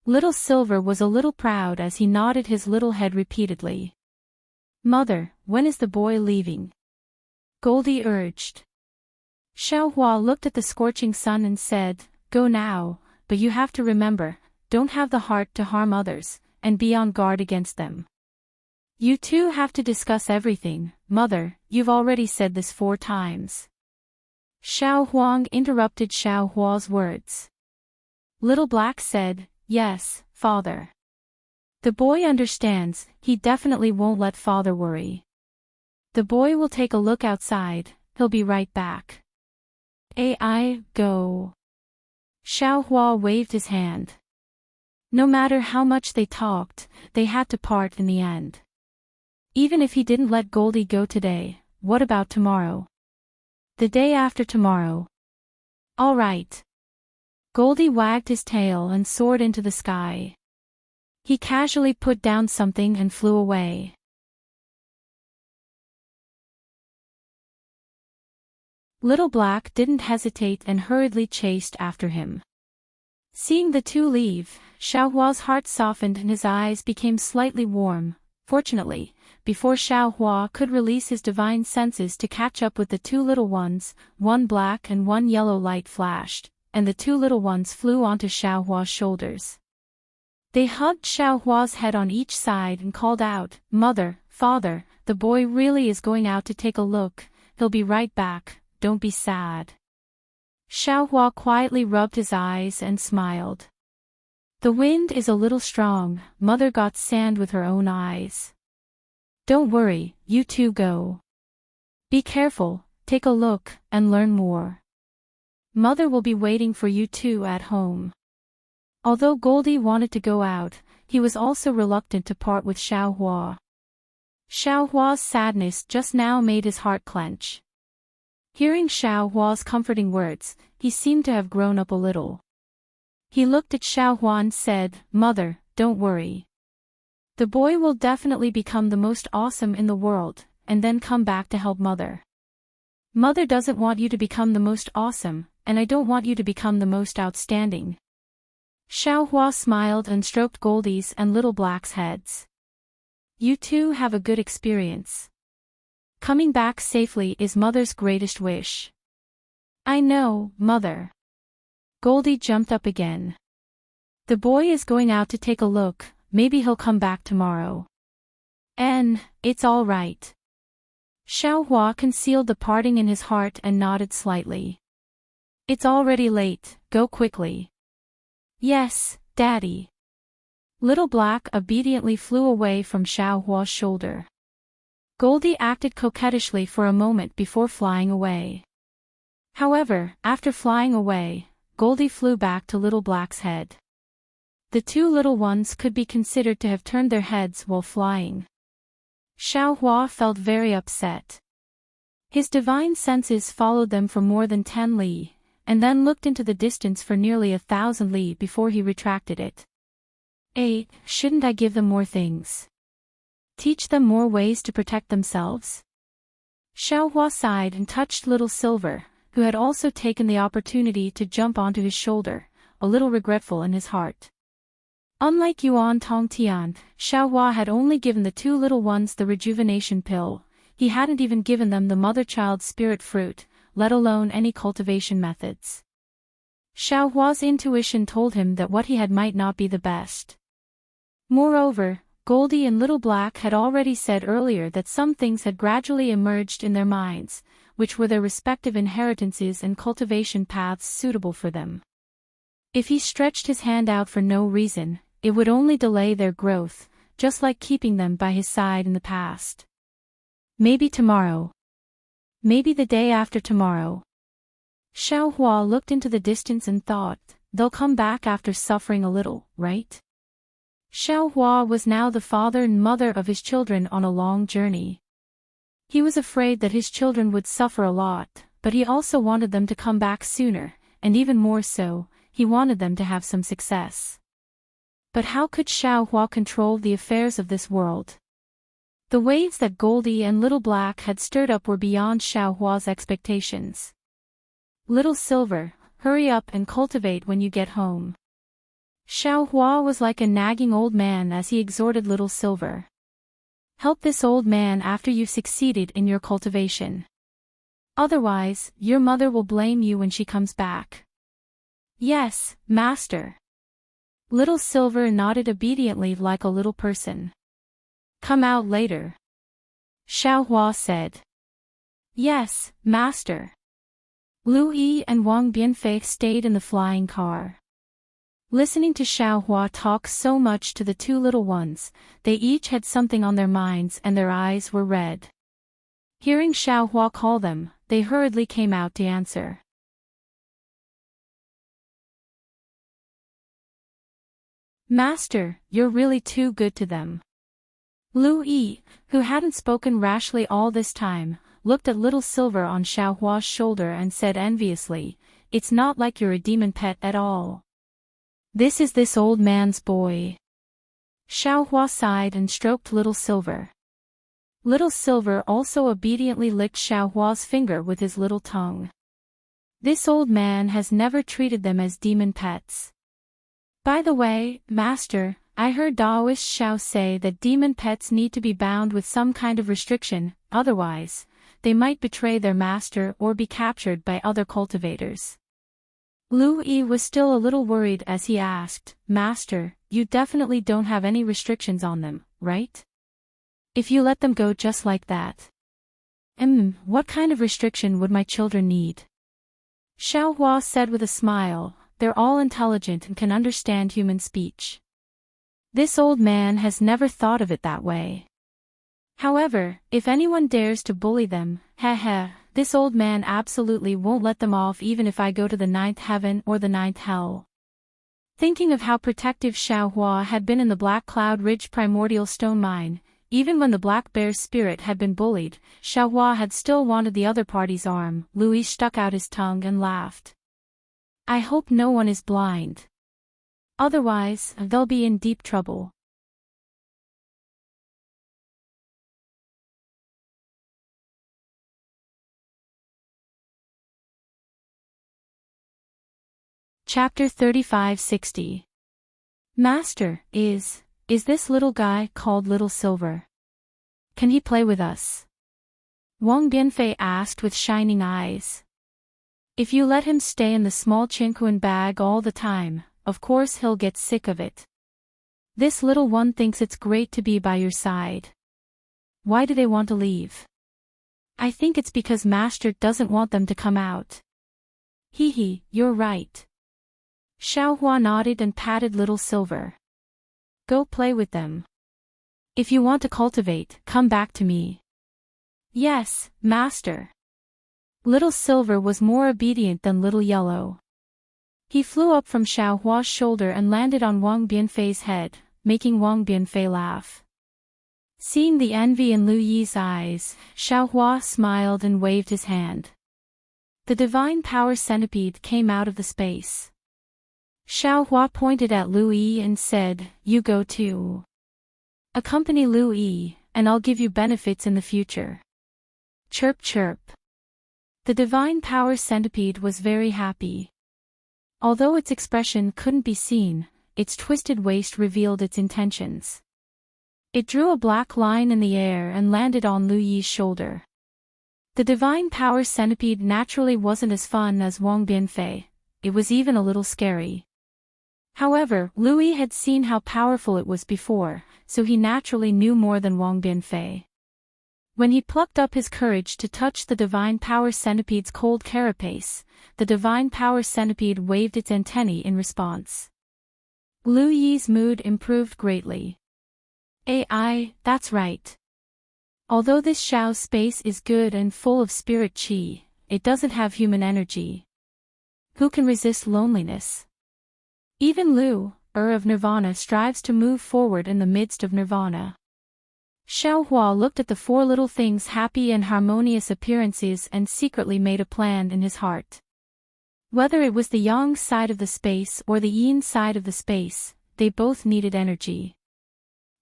Little Silver was a little proud as he nodded his little head repeatedly. Mother, when is the boy leaving? Goldie urged. Xiao Hua looked at the scorching sun and said, Go now, but you have to remember, don't have the heart to harm others, and be on guard against them. You two have to discuss everything. Mother, you've already said this 4 times. Xiao Huang interrupted Xiao Hua's words. Little Black said, Yes, Father. The boy understands, he definitely won't let Father worry. The boy will take a look outside, he'll be right back. I go. Xiao Hua waved his hand. No matter how much they talked, they had to part in the end. Even if he didn't let Goldie go today, what about tomorrow? The day after tomorrow? All right. Goldie wagged his tail and soared into the sky. He casually put down something and flew away. Little Black didn't hesitate and hurriedly chased after him. Seeing the two leave, Xiao Hua's heart softened and his eyes became slightly warm. Fortunately, before Xiao Hua could release his divine senses to catch up with the two little ones, one black and one yellow light flashed, and the two little ones flew onto Xiao Hua's shoulders. They hugged Xiao Hua's head on each side and called out, Mother, Father, the boy really is going out to take a look, he'll be right back, don't be sad. Xiao Hua quietly rubbed his eyes and smiled. The wind is a little strong, Mother got sand with her own eyes. Don't worry, you two go. Be careful, take a look, and learn more. Mother will be waiting for you two at home. Although Goldie wanted to go out, he was also reluctant to part with Xiao Hua. Xiao Hua's sadness just now made his heart clench. Hearing Xiao Hua's comforting words, he seemed to have grown up a little. He looked at Xiao Hua and said, Mother, don't worry. The boy will definitely become the most awesome in the world, and then come back to help Mother. Mother doesn't want you to become the most awesome, and I don't want you to become the most outstanding. Xiaohua smiled and stroked Goldie's and Little Black's heads. You two have a good experience. Coming back safely is Mother's greatest wish. I know, Mother. Goldie jumped up again. The boy is going out to take a look, maybe he'll come back tomorrow. It's all right. Xiaohua concealed the parting in his heart and nodded slightly. It's already late, go quickly. Yes, Daddy. Little Black obediently flew away from Xiaohua's shoulder. Goldie acted coquettishly for a moment before flying away. However, after flying away, Goldie flew back to Little Black's head. The two little ones could be considered to have turned their heads while flying. Xiaohua felt very upset. His divine senses followed them for more than 10 li, and then looked into the distance for nearly 1,000 li before he retracted it. Shouldn't I give them more things? Teach them more ways to protect themselves? Xiaohua sighed and touched Little Silver, who had also taken the opportunity to jump onto his shoulder, a little regretful in his heart. Unlike Yuan Tongtian, Xiaohua had only given the two little ones the rejuvenation pill. He hadn't even given them the mother-child spirit fruit, let alone any cultivation methods. Xiaohua's intuition told him that what he had might not be the best. Moreover, Goldie and Little Black had already said earlier that some things had gradually emerged in their minds, which were their respective inheritances and cultivation paths suitable for them. If he stretched his hand out for no reason, it would only delay their growth, just like keeping them by his side in the past. Maybe tomorrow. Maybe the day after tomorrow. Xiaohua looked into the distance and thought, they'll come back after suffering a little, right? Xiaohua was now the father and mother of his children on a long journey. He was afraid that his children would suffer a lot, but he also wanted them to come back sooner, and even more so, he wanted them to have some success. But how could Xiaohua control the affairs of this world? The waves that Goldie and Little Black had stirred up were beyond Xiaohua's expectations. Little Silver, hurry up and cultivate when you get home. Xiaohua was like a nagging old man as he exhorted Little Silver. Help this old man after you've succeeded in your cultivation. Otherwise, your mother will blame you when she comes back. Yes, Master. Little Silver nodded obediently like a little person. Come out later. Xiaohua said. Yes, Master. Lu Yi and Wang Bianfei stayed in the flying car. Listening to Xiaohua talk so much to the two little ones, they each had something on their minds and their eyes were red. Hearing Xiaohua call them, they hurriedly came out to answer. Master, you're really too good to them. Lu Yi, who hadn't spoken rashly all this time, looked at Little Silver on Xiaohua's shoulder and said enviously, it's not like you're a demon pet at all. This is this old man's boy. Xiaohua sighed and stroked Little Silver. Little Silver also obediently licked Xiaohua's finger with his little tongue. This old man has never treated them as demon pets. By the way, Master, I heard Daoist Xiao say that demon pets need to be bound with some kind of restriction, otherwise, they might betray their master or be captured by other cultivators. Lu Yi was still a little worried as he asked, Master, you definitely don't have any restrictions on them, right? If you let them go just like that. What kind of restriction would my children need? Xiaohua said with a smile, they're all intelligent and can understand human speech. This old man has never thought of it that way. However, if anyone dares to bully them, this old man absolutely won't let them off even if I go to the 9th heaven or the 9th hell. Thinking of how protective Xiaohua had been in the Black Cloud Ridge primordial stone mine, even when the Black Bear's spirit had been bullied, Xiaohua had still wanted the other party's arm. Louis stuck out his tongue and laughed. I hope no one is blind. Otherwise, they'll be in deep trouble. Chapter 3560. Master, is this little guy called Little Silver? Can he play with us? Wang Bianfei asked with shining eyes. If you let him stay in the small Chinquan bag all the time, of course he'll get sick of it. This little one thinks it's great to be by your side. Why do they want to leave? I think it's because Master doesn't want them to come out. Hee, you're right. Xiaohua nodded and patted Little Silver. Go play with them. If you want to cultivate, come back to me. Yes, Master. Little Silver was more obedient than Little Yellow. He flew up from Xiaohua's shoulder and landed on Wang Bianfei's head, making Wang Bianfei laugh. Seeing the envy in Lu Yi's eyes, Xiaohua smiled and waved his hand. The divine power centipede came out of the space. Xiaohua pointed at Lu Yi and said, "You go too. Accompany Lu Yi, and I'll give you benefits in the future." Chirp chirp. The divine power centipede was very happy. Although its expression couldn't be seen, its twisted waist revealed its intentions. It drew a black line in the air and landed on Lu Yi's shoulder. The divine power centipede naturally wasn't as fun as Wang Bianfei. It was even a little scary. However, Lu Yi had seen how powerful it was before, so he naturally knew more than Wang Bianfei. When he plucked up his courage to touch the divine power centipede's cold carapace, the divine power centipede waved its antennae in response. Lu Yi's mood improved greatly. That's right. Although this Xiao's space is good and full of spirit qi, it doesn't have human energy. Who can resist loneliness? Even Lu, of Nirvana strives to move forward in the midst of Nirvana. Xiaohua looked at the four little things' happy and harmonious appearances and secretly made a plan in his heart. Whether it was the yang side of the space or the yin side of the space, they both needed energy.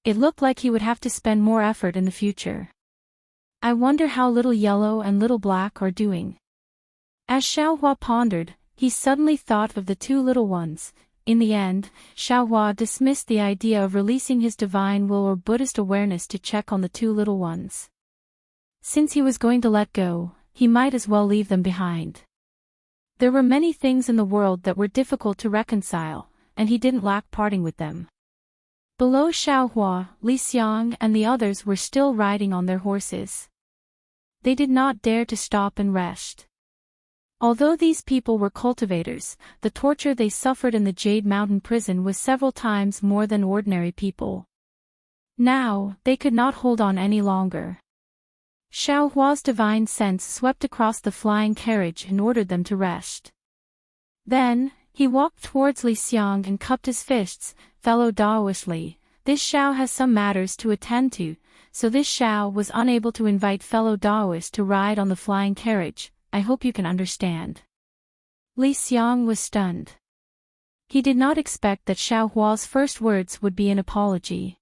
It looked like he would have to spend more effort in the future. I wonder how Little Yellow and Little Black are doing. As Xiaohua pondered, he suddenly thought of the two little ones. In the end, Xiaohua dismissed the idea of releasing his divine will or Buddhist awareness to check on the two little ones. Since he was going to let go, he might as well leave them behind. There were many things in the world that were difficult to reconcile, and he didn't lack parting with them. Below Xiaohua, Li Xiang and the others were still riding on their horses. They did not dare to stop and rest. Although these people were cultivators, the torture they suffered in the Jade Mountain prison was several times more than ordinary people. Now, they could not hold on any longer. Xiaohua's divine sense swept across the flying carriage and ordered them to rest. Then, he walked towards Li Xiang and cupped his fists. "Fellow Daoist Li, this Xiao has some matters to attend to," so this Xiao was unable to invite fellow Daoist to ride on the flying carriage. I hope you can understand. Li Xiang was stunned. He did not expect that Xiaohua's first words would be an apology.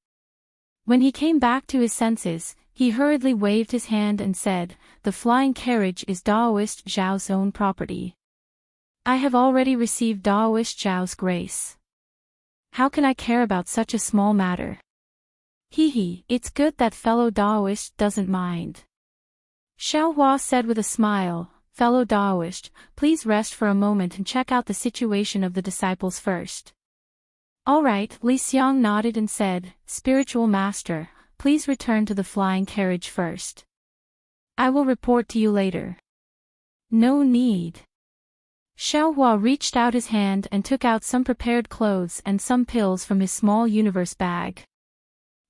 When he came back to his senses, he hurriedly waved his hand and said, "The flying carriage is Daoist Zhao's own property. I have already received Daoist Zhao's grace. How can I care about such a small matter? It's good that fellow Daoist doesn't mind." Xiaohua said with a smile, "Fellow Daoist, please rest for a moment and check out the situation of the disciples first." "All right," Li Xiang nodded and said, "Spiritual Master, please return to the flying carriage first. I will report to you later." "No need." Xiaohua reached out his hand and took out some prepared clothes and some pills from his small universe bag.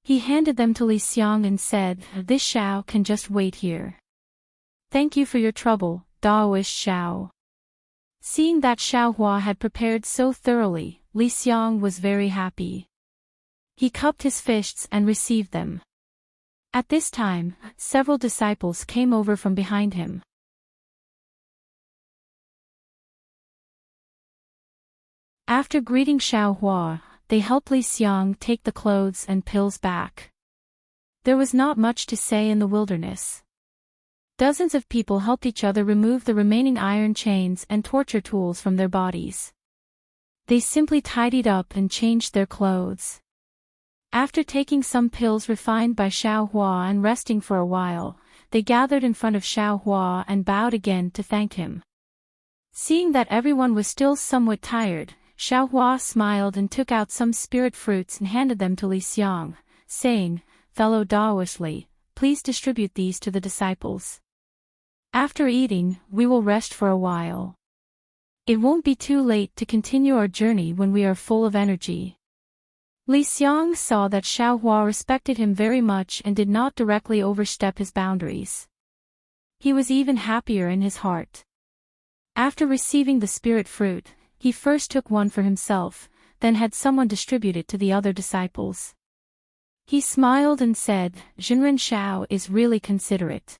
He handed them to Li Xiang and said, "This Xiao can just wait here. Thank you for your trouble, Daoist Xiao." Seeing that Xiaohua had prepared so thoroughly, Li Xiang was very happy. He cupped his fists and received them. At this time, several disciples came over from behind him. After greeting Xiaohua, they helped Li Xiang take the clothes and pills back. There was not much to say in the wilderness. Dozens of people helped each other remove the remaining iron chains and torture tools from their bodies. They simply tidied up and changed their clothes. After taking some pills refined by Xiaohua and resting for a while, they gathered in front of Xiaohua and bowed again to thank him. Seeing that everyone was still somewhat tired, Xiaohua smiled and took out some spirit fruits and handed them to Li Xiang, saying, "Fellow Daoist Li, please distribute these to the disciples. After eating, we will rest for a while. It won't be too late to continue our journey when we are full of energy." Li Xiang saw that Xiaohua respected him very much and did not directly overstep his boundaries. He was even happier in his heart. After receiving the spirit fruit, he first took one for himself, then had someone distribute it to the other disciples. He smiled and said, "Jinren Shao is really considerate.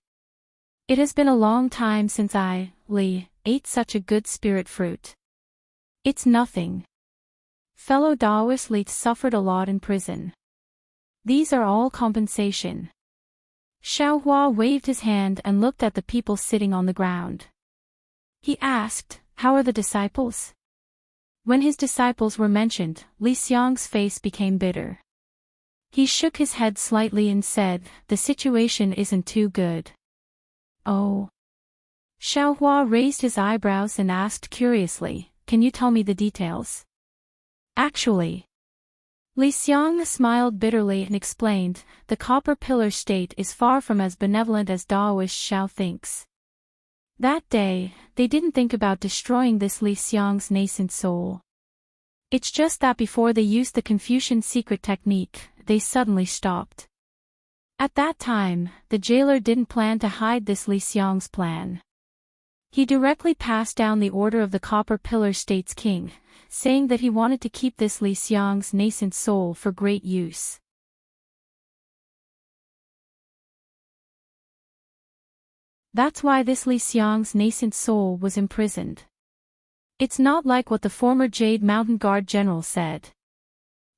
It has been a long time since I, Li, ate such a good spirit fruit. It's nothing. Fellow Daoist Li suffered a lot in prison. These are all compensation." Xiaohua waved his hand and looked at the people sitting on the ground. He asked, "How are the disciples?" When his disciples were mentioned, Li Xiang's face became bitter. He shook his head slightly and said, "The situation isn't too good." "Oh." Xiaohua raised his eyebrows and asked curiously, "Can you tell me the details?" "Actually." Li Xiang smiled bitterly and explained, "The copper pillar state is far from as benevolent as Daoist Shao thinks. That day, they didn't think about destroying this Li Xiang's nascent soul. It's just that before they used the Confucian secret technique, they suddenly stopped. At that time, the jailer didn't plan to hide this Li Xiang's plan. He directly passed down the order of the Copper Pillar State's king, saying that he wanted to keep this Li Xiang's nascent soul for great use. That's why this Li Xiang's nascent soul was imprisoned. It's not like what the former Jade Mountain Guard general said.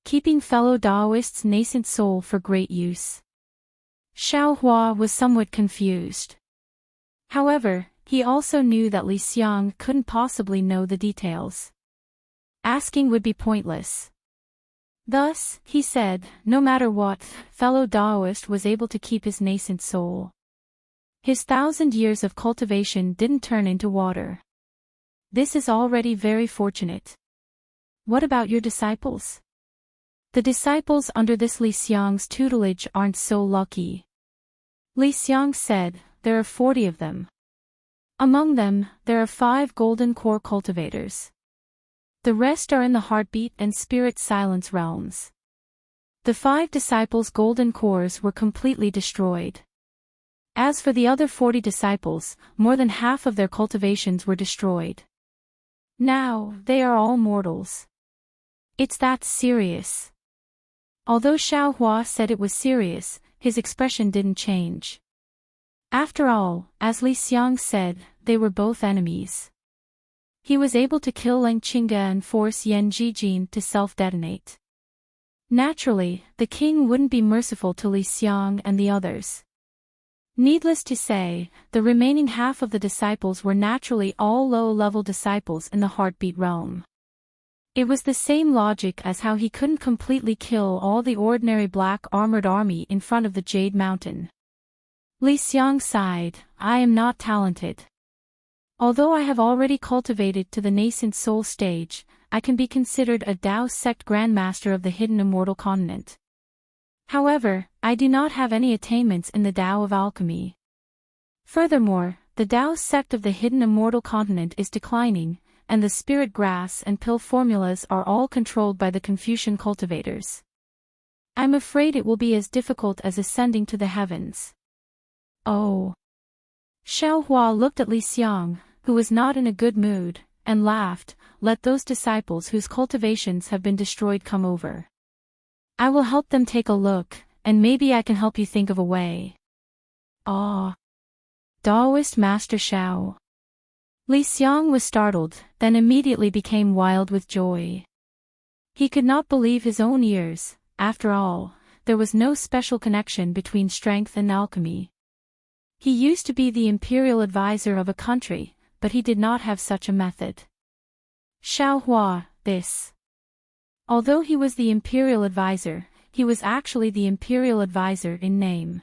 Keeping fellow Daoist's nascent soul for great use. Xiaohua was somewhat confused. However, he also knew that Li Xiang couldn't possibly know the details. Asking would be pointless. Thus, he said, no matter what, fellow Daoist was able to keep his nascent soul. His 1,000 years of cultivation didn't turn into water. This is already very fortunate. What about your disciples? The disciples under this Li Xiang's tutelage aren't so lucky. Li Xiang said, there are 40 of them. Among them, there are 5 golden core cultivators. The rest are in the heartbeat and spirit silence realms. The 5 disciples' golden cores were completely destroyed. As for the other 40 disciples, more than half of their cultivations were destroyed. Now, they are all mortals. It's that serious. Although Xiaohua said it was serious, his expression didn't change. After all, as Li Xiang said, they were both enemies. He was able to kill Leng Qingge and force Yan Jijin to self-detonate. Naturally, the king wouldn't be merciful to Li Xiang and the others. Needless to say, the remaining half of the disciples were naturally all low-level disciples in the heartbeat realm. It was the same logic as how he couldn't completely kill all the ordinary black armored army in front of the Jade Mountain. Li Xiang sighed, I am not talented. Although I have already cultivated to the nascent soul stage, I can be considered a Dao sect grandmaster of the hidden immortal continent. However, I do not have any attainments in the Dao of alchemy. Furthermore, the Dao sect of the hidden immortal continent is declining, and the spirit grass and pill formulas are all controlled by the Confucian cultivators. I'm afraid it will be as difficult as ascending to the heavens. Oh. Xiaohua looked at Li Xiang, who was not in a good mood, and laughed, let those disciples whose cultivations have been destroyed come over. I will help them take a look, and maybe I can help you think of a way. Ah. Daoist Master Xiao. Li Xiang was startled, then immediately became wild with joy. He could not believe his own ears. After all, there was no special connection between strength and alchemy. He used to be the imperial advisor of a country, but he did not have such a method. Xiaohua, this. Although he was the imperial advisor, he was actually the imperial advisor in name.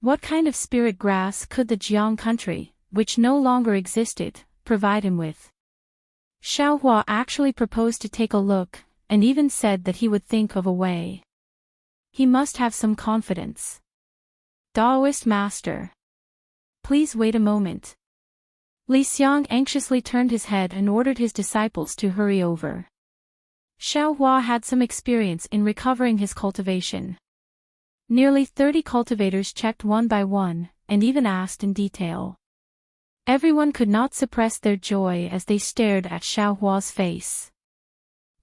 What kind of spirit grass could the Jiang country, which no longer existed, provide him with? Xiaohua actually proposed to take a look, and even said that he would think of a way. He must have some confidence. Daoist master. Please wait a moment. Li Xiang anxiously turned his head and ordered his disciples to hurry over. Xiaohua had some experience in recovering his cultivation. Nearly 30 cultivators checked one by one, and even asked in detail. Everyone could not suppress their joy as they stared at Xiaohua's face.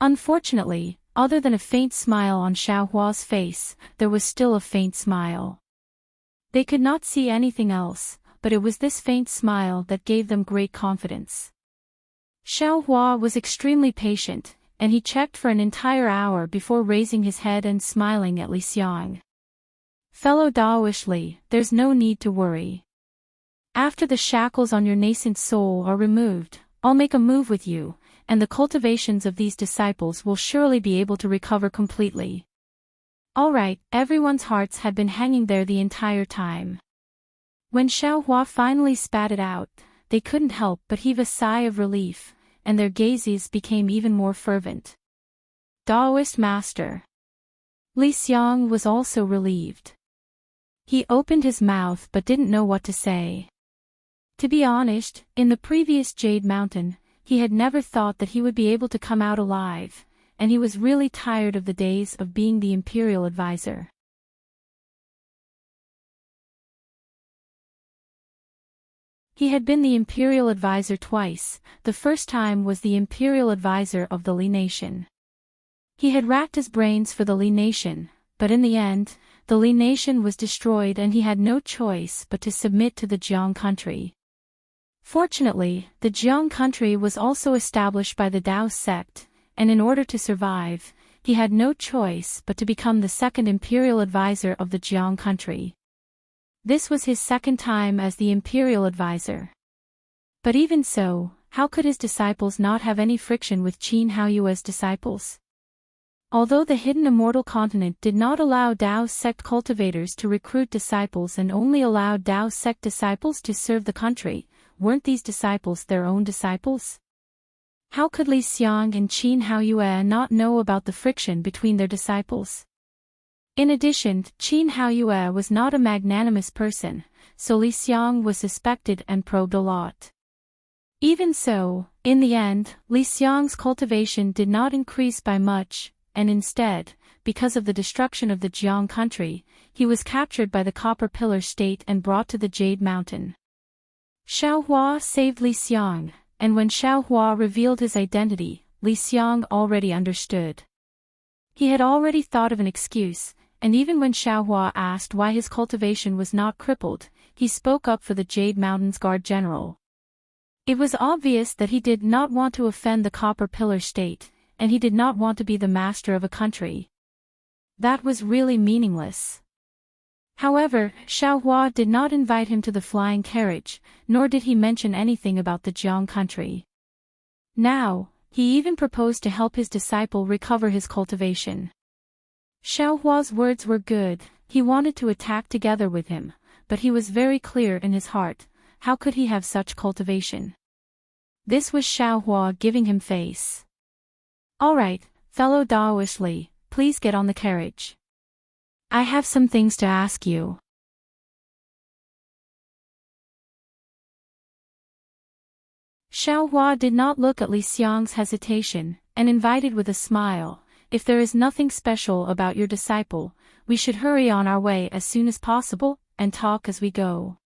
Unfortunately, other than a faint smile on Xiaohua's face, there was still a faint smile. They could not see anything else, but it was this faint smile that gave them great confidence. Xiaohua was extremely patient, and he checked for an entire hour before raising his head and smiling at Li Xiang. Fellow Daoist Li, there's no need to worry. After the shackles on your nascent soul are removed, I'll make a move with you, and the cultivations of these disciples will surely be able to recover completely. Alright, everyone's hearts had been hanging there the entire time. When Xiaohua finally spat it out, they couldn't help but heave a sigh of relief, and their gazes became even more fervent. Daoist master. Li Xiang was also relieved. He opened his mouth but didn't know what to say. To be honest, in the previous Jade Mountain, he had never thought that he would be able to come out alive, and he was really tired of the days of being the imperial advisor. He had been the imperial advisor twice. The first time was the imperial advisor of the Li nation. He had racked his brains for the Li nation, but in the end, the Li nation was destroyed and he had no choice but to submit to the Jiang country. Fortunately, the Jiang country was also established by the Dao sect, and in order to survive, he had no choice but to become the second imperial advisor of the Jiang country. This was his second time as the imperial advisor. But even so, how could his disciples not have any friction with Qin Haoyue's disciples? Although the hidden immortal continent did not allow Dao sect cultivators to recruit disciples and only allowed Dao sect disciples to serve the country, weren't these disciples their own disciples? How could Li Xiang and Qin Haoyue not know about the friction between their disciples? In addition, Qin Haoyue was not a magnanimous person, so Li Xiang was suspected and probed a lot. Even so, in the end, Li Xiang's cultivation did not increase by much, and instead, because of the destruction of the Jiang country, he was captured by the Copper Pillar State and brought to the Jade Mountain. Xiaohua saved Li Xiang, and when Xiaohua revealed his identity, Li Xiang already understood. He had already thought of an excuse, and even when Xiaohua asked why his cultivation was not crippled, he spoke up for the Jade Mountain's guard general. It was obvious that he did not want to offend the Copper Pillar State, and he did not want to be the master of a country. That was really meaningless. However, Xiaohua did not invite him to the flying carriage, nor did he mention anything about the Jiang country. Now, he even proposed to help his disciple recover his cultivation. Xiaohua's words were good, he wanted to attack together with him, but he was very clear in his heart, how could he have such cultivation? This was Xiaohua giving him face. Alright, fellow Daoist Li, please get on the carriage. I have some things to ask you. Xiaohua did not look at Li Xiang's hesitation, and invited with a smile, if there is nothing special about your disciple, we should hurry on our way as soon as possible, and talk as we go.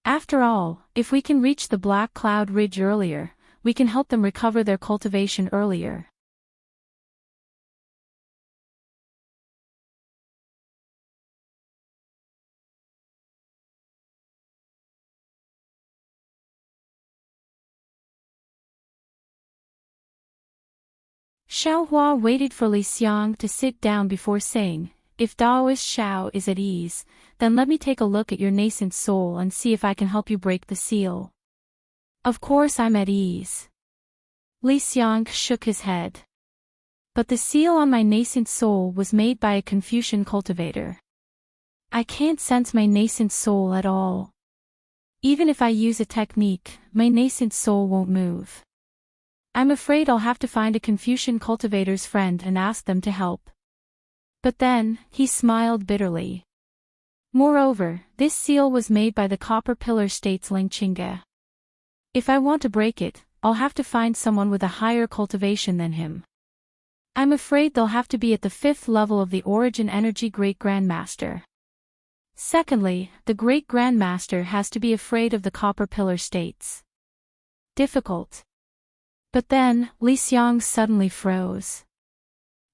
After all, if we can reach the Black Cloud Ridge earlier, we can help them recover their cultivation earlier. Xiaohua waited for Li Xiang to sit down before saying, "If Daoist Xiao is at ease, then let me take a look at your nascent soul and see if I can help you break the seal." "Of course I'm at ease." Li Xiang shook his head. "But the seal on my nascent soul was made by a Confucian cultivator. I can't sense my nascent soul at all. Even if I use a technique, my nascent soul won't move. I'm afraid I'll have to find a Confucian cultivator's friend and ask them to help." But then, he smiled bitterly. "Moreover, this seal was made by the Copper Pillar State's Lingqinga. If I want to break it, I'll have to find someone with a higher cultivation than him. I'm afraid they'll have to be at the 5th level of the Origin Energy Great Grandmaster. Secondly, the Great Grandmaster has to be afraid of the Copper Pillar States. Difficult." But then, Li Xiang suddenly froze.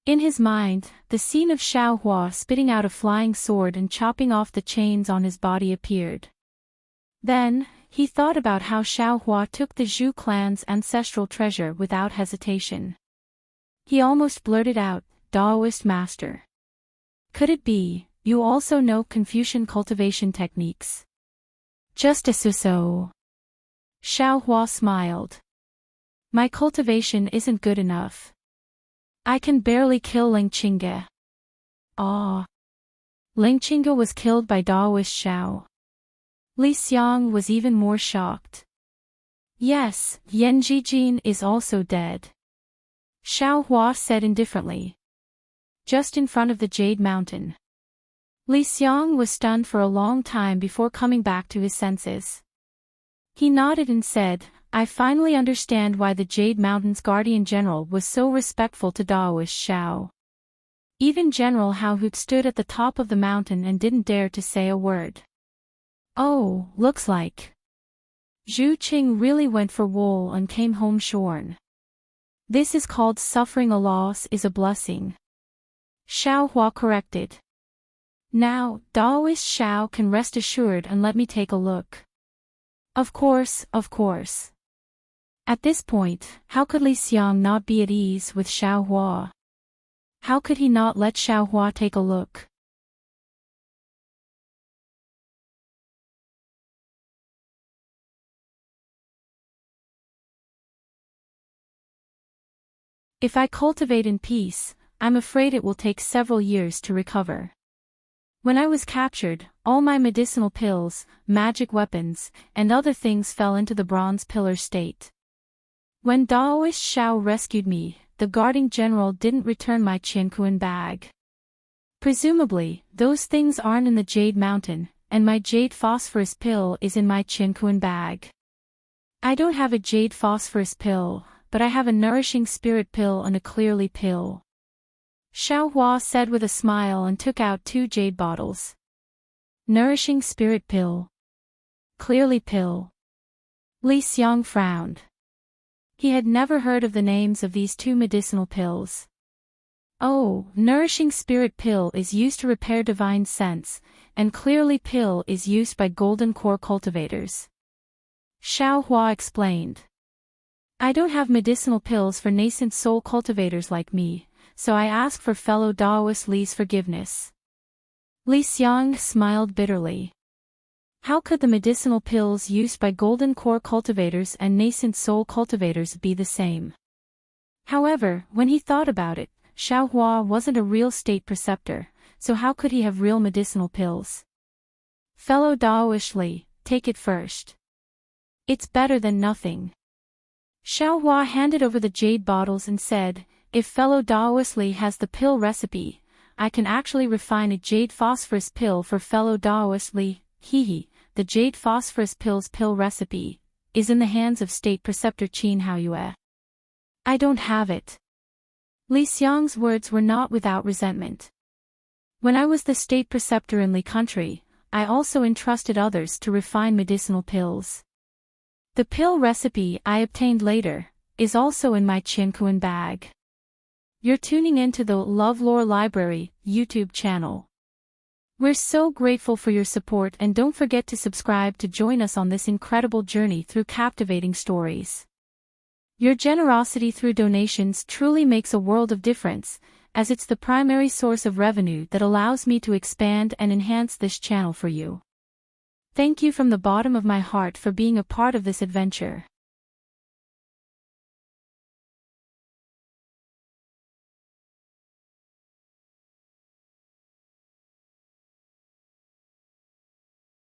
In his mind, the scene of Xiaohua spitting out a flying sword and chopping off the chains on his body appeared. Then, he thought about how Xiaohua took the Zhu clan's ancestral treasure without hesitation. He almost blurted out, "Daoist master. Could it be, you also know Confucian cultivation techniques?" "Just a so." Xiaohua smiled. "My cultivation isn't good enough. I can barely kill Lingqinga." "Ah. Lingqinga was killed by Daoist Xiao." Li Xiang was even more shocked. "Yes, Yan Jijin is also dead," Xiaohua said indifferently. "Just in front of the Jade Mountain." Li Xiang was stunned for a long time before coming back to his senses. He nodded and said, "I finally understand why the Jade Mountain's Guardian General was so respectful to Daoist Xiao. Even General Haohut stood at the top of the mountain and didn't dare to say a word." "Oh, looks like Zhu Qing really went for wool and came home shorn. This is called suffering a loss is a blessing," Xiaohua corrected. "Now, Daoist Xiao can rest assured and let me take a look." Of course. At this point, how could Li Xiang not be at ease with Xiaohua? How could he not let Xiaohua take a look? "If I cultivate in peace, I'm afraid it will take several years to recover. When I was captured, all my medicinal pills, magic weapons, and other things fell into the Bronze Pillar State. When Daoist Xiao rescued me, the guarding general didn't return my Qiankuan bag. Presumably, those things aren't in the Jade Mountain, and my Jade Phosphorus pill is in my Qiankuan bag. I don't have a Jade Phosphorus pill, but I have a Nourishing Spirit pill and a Clearly pill," Xiaohua said with a smile and took out 2 jade bottles. "Nourishing Spirit pill. Clearly pill." Li Xiang frowned. He had never heard of the names of these 2 medicinal pills. "Oh, Nourishing Spirit pill is used to repair divine sense, and Clearly pill is used by golden core cultivators," Xiaohua explained. "I don't have medicinal pills for nascent soul cultivators like me, so I ask for fellow Daoist Li's forgiveness." Li Xiang smiled bitterly. How could the medicinal pills used by golden core cultivators and nascent soul cultivators be the same? However, when he thought about it, Xiaohua wasn't a real state preceptor, so how could he have real medicinal pills? "Fellow Daoist Li, take it first. It's better than nothing." Xiaohua handed over the jade bottles and said, "If fellow Daoist Li has the pill recipe, I can actually refine a Jade Phosphorus pill for fellow Daoist Li. Hehe, the Jade Phosphorus pill's pill recipe is in the hands of State Preceptor Qin Haoyue. I don't have it." Li Xiang's words were not without resentment. "When I was the State Preceptor in Li Country, I also entrusted others to refine medicinal pills. The pill recipe I obtained later is also in my Qiankuan bag." You're tuning in to the LoveLore Library YouTube channel. We're so grateful for your support, and don't forget to subscribe to join us on this incredible journey through captivating stories. Your generosity through donations truly makes a world of difference, as it's the primary source of revenue that allows me to expand and enhance this channel for you. Thank you from the bottom of my heart for being a part of this adventure.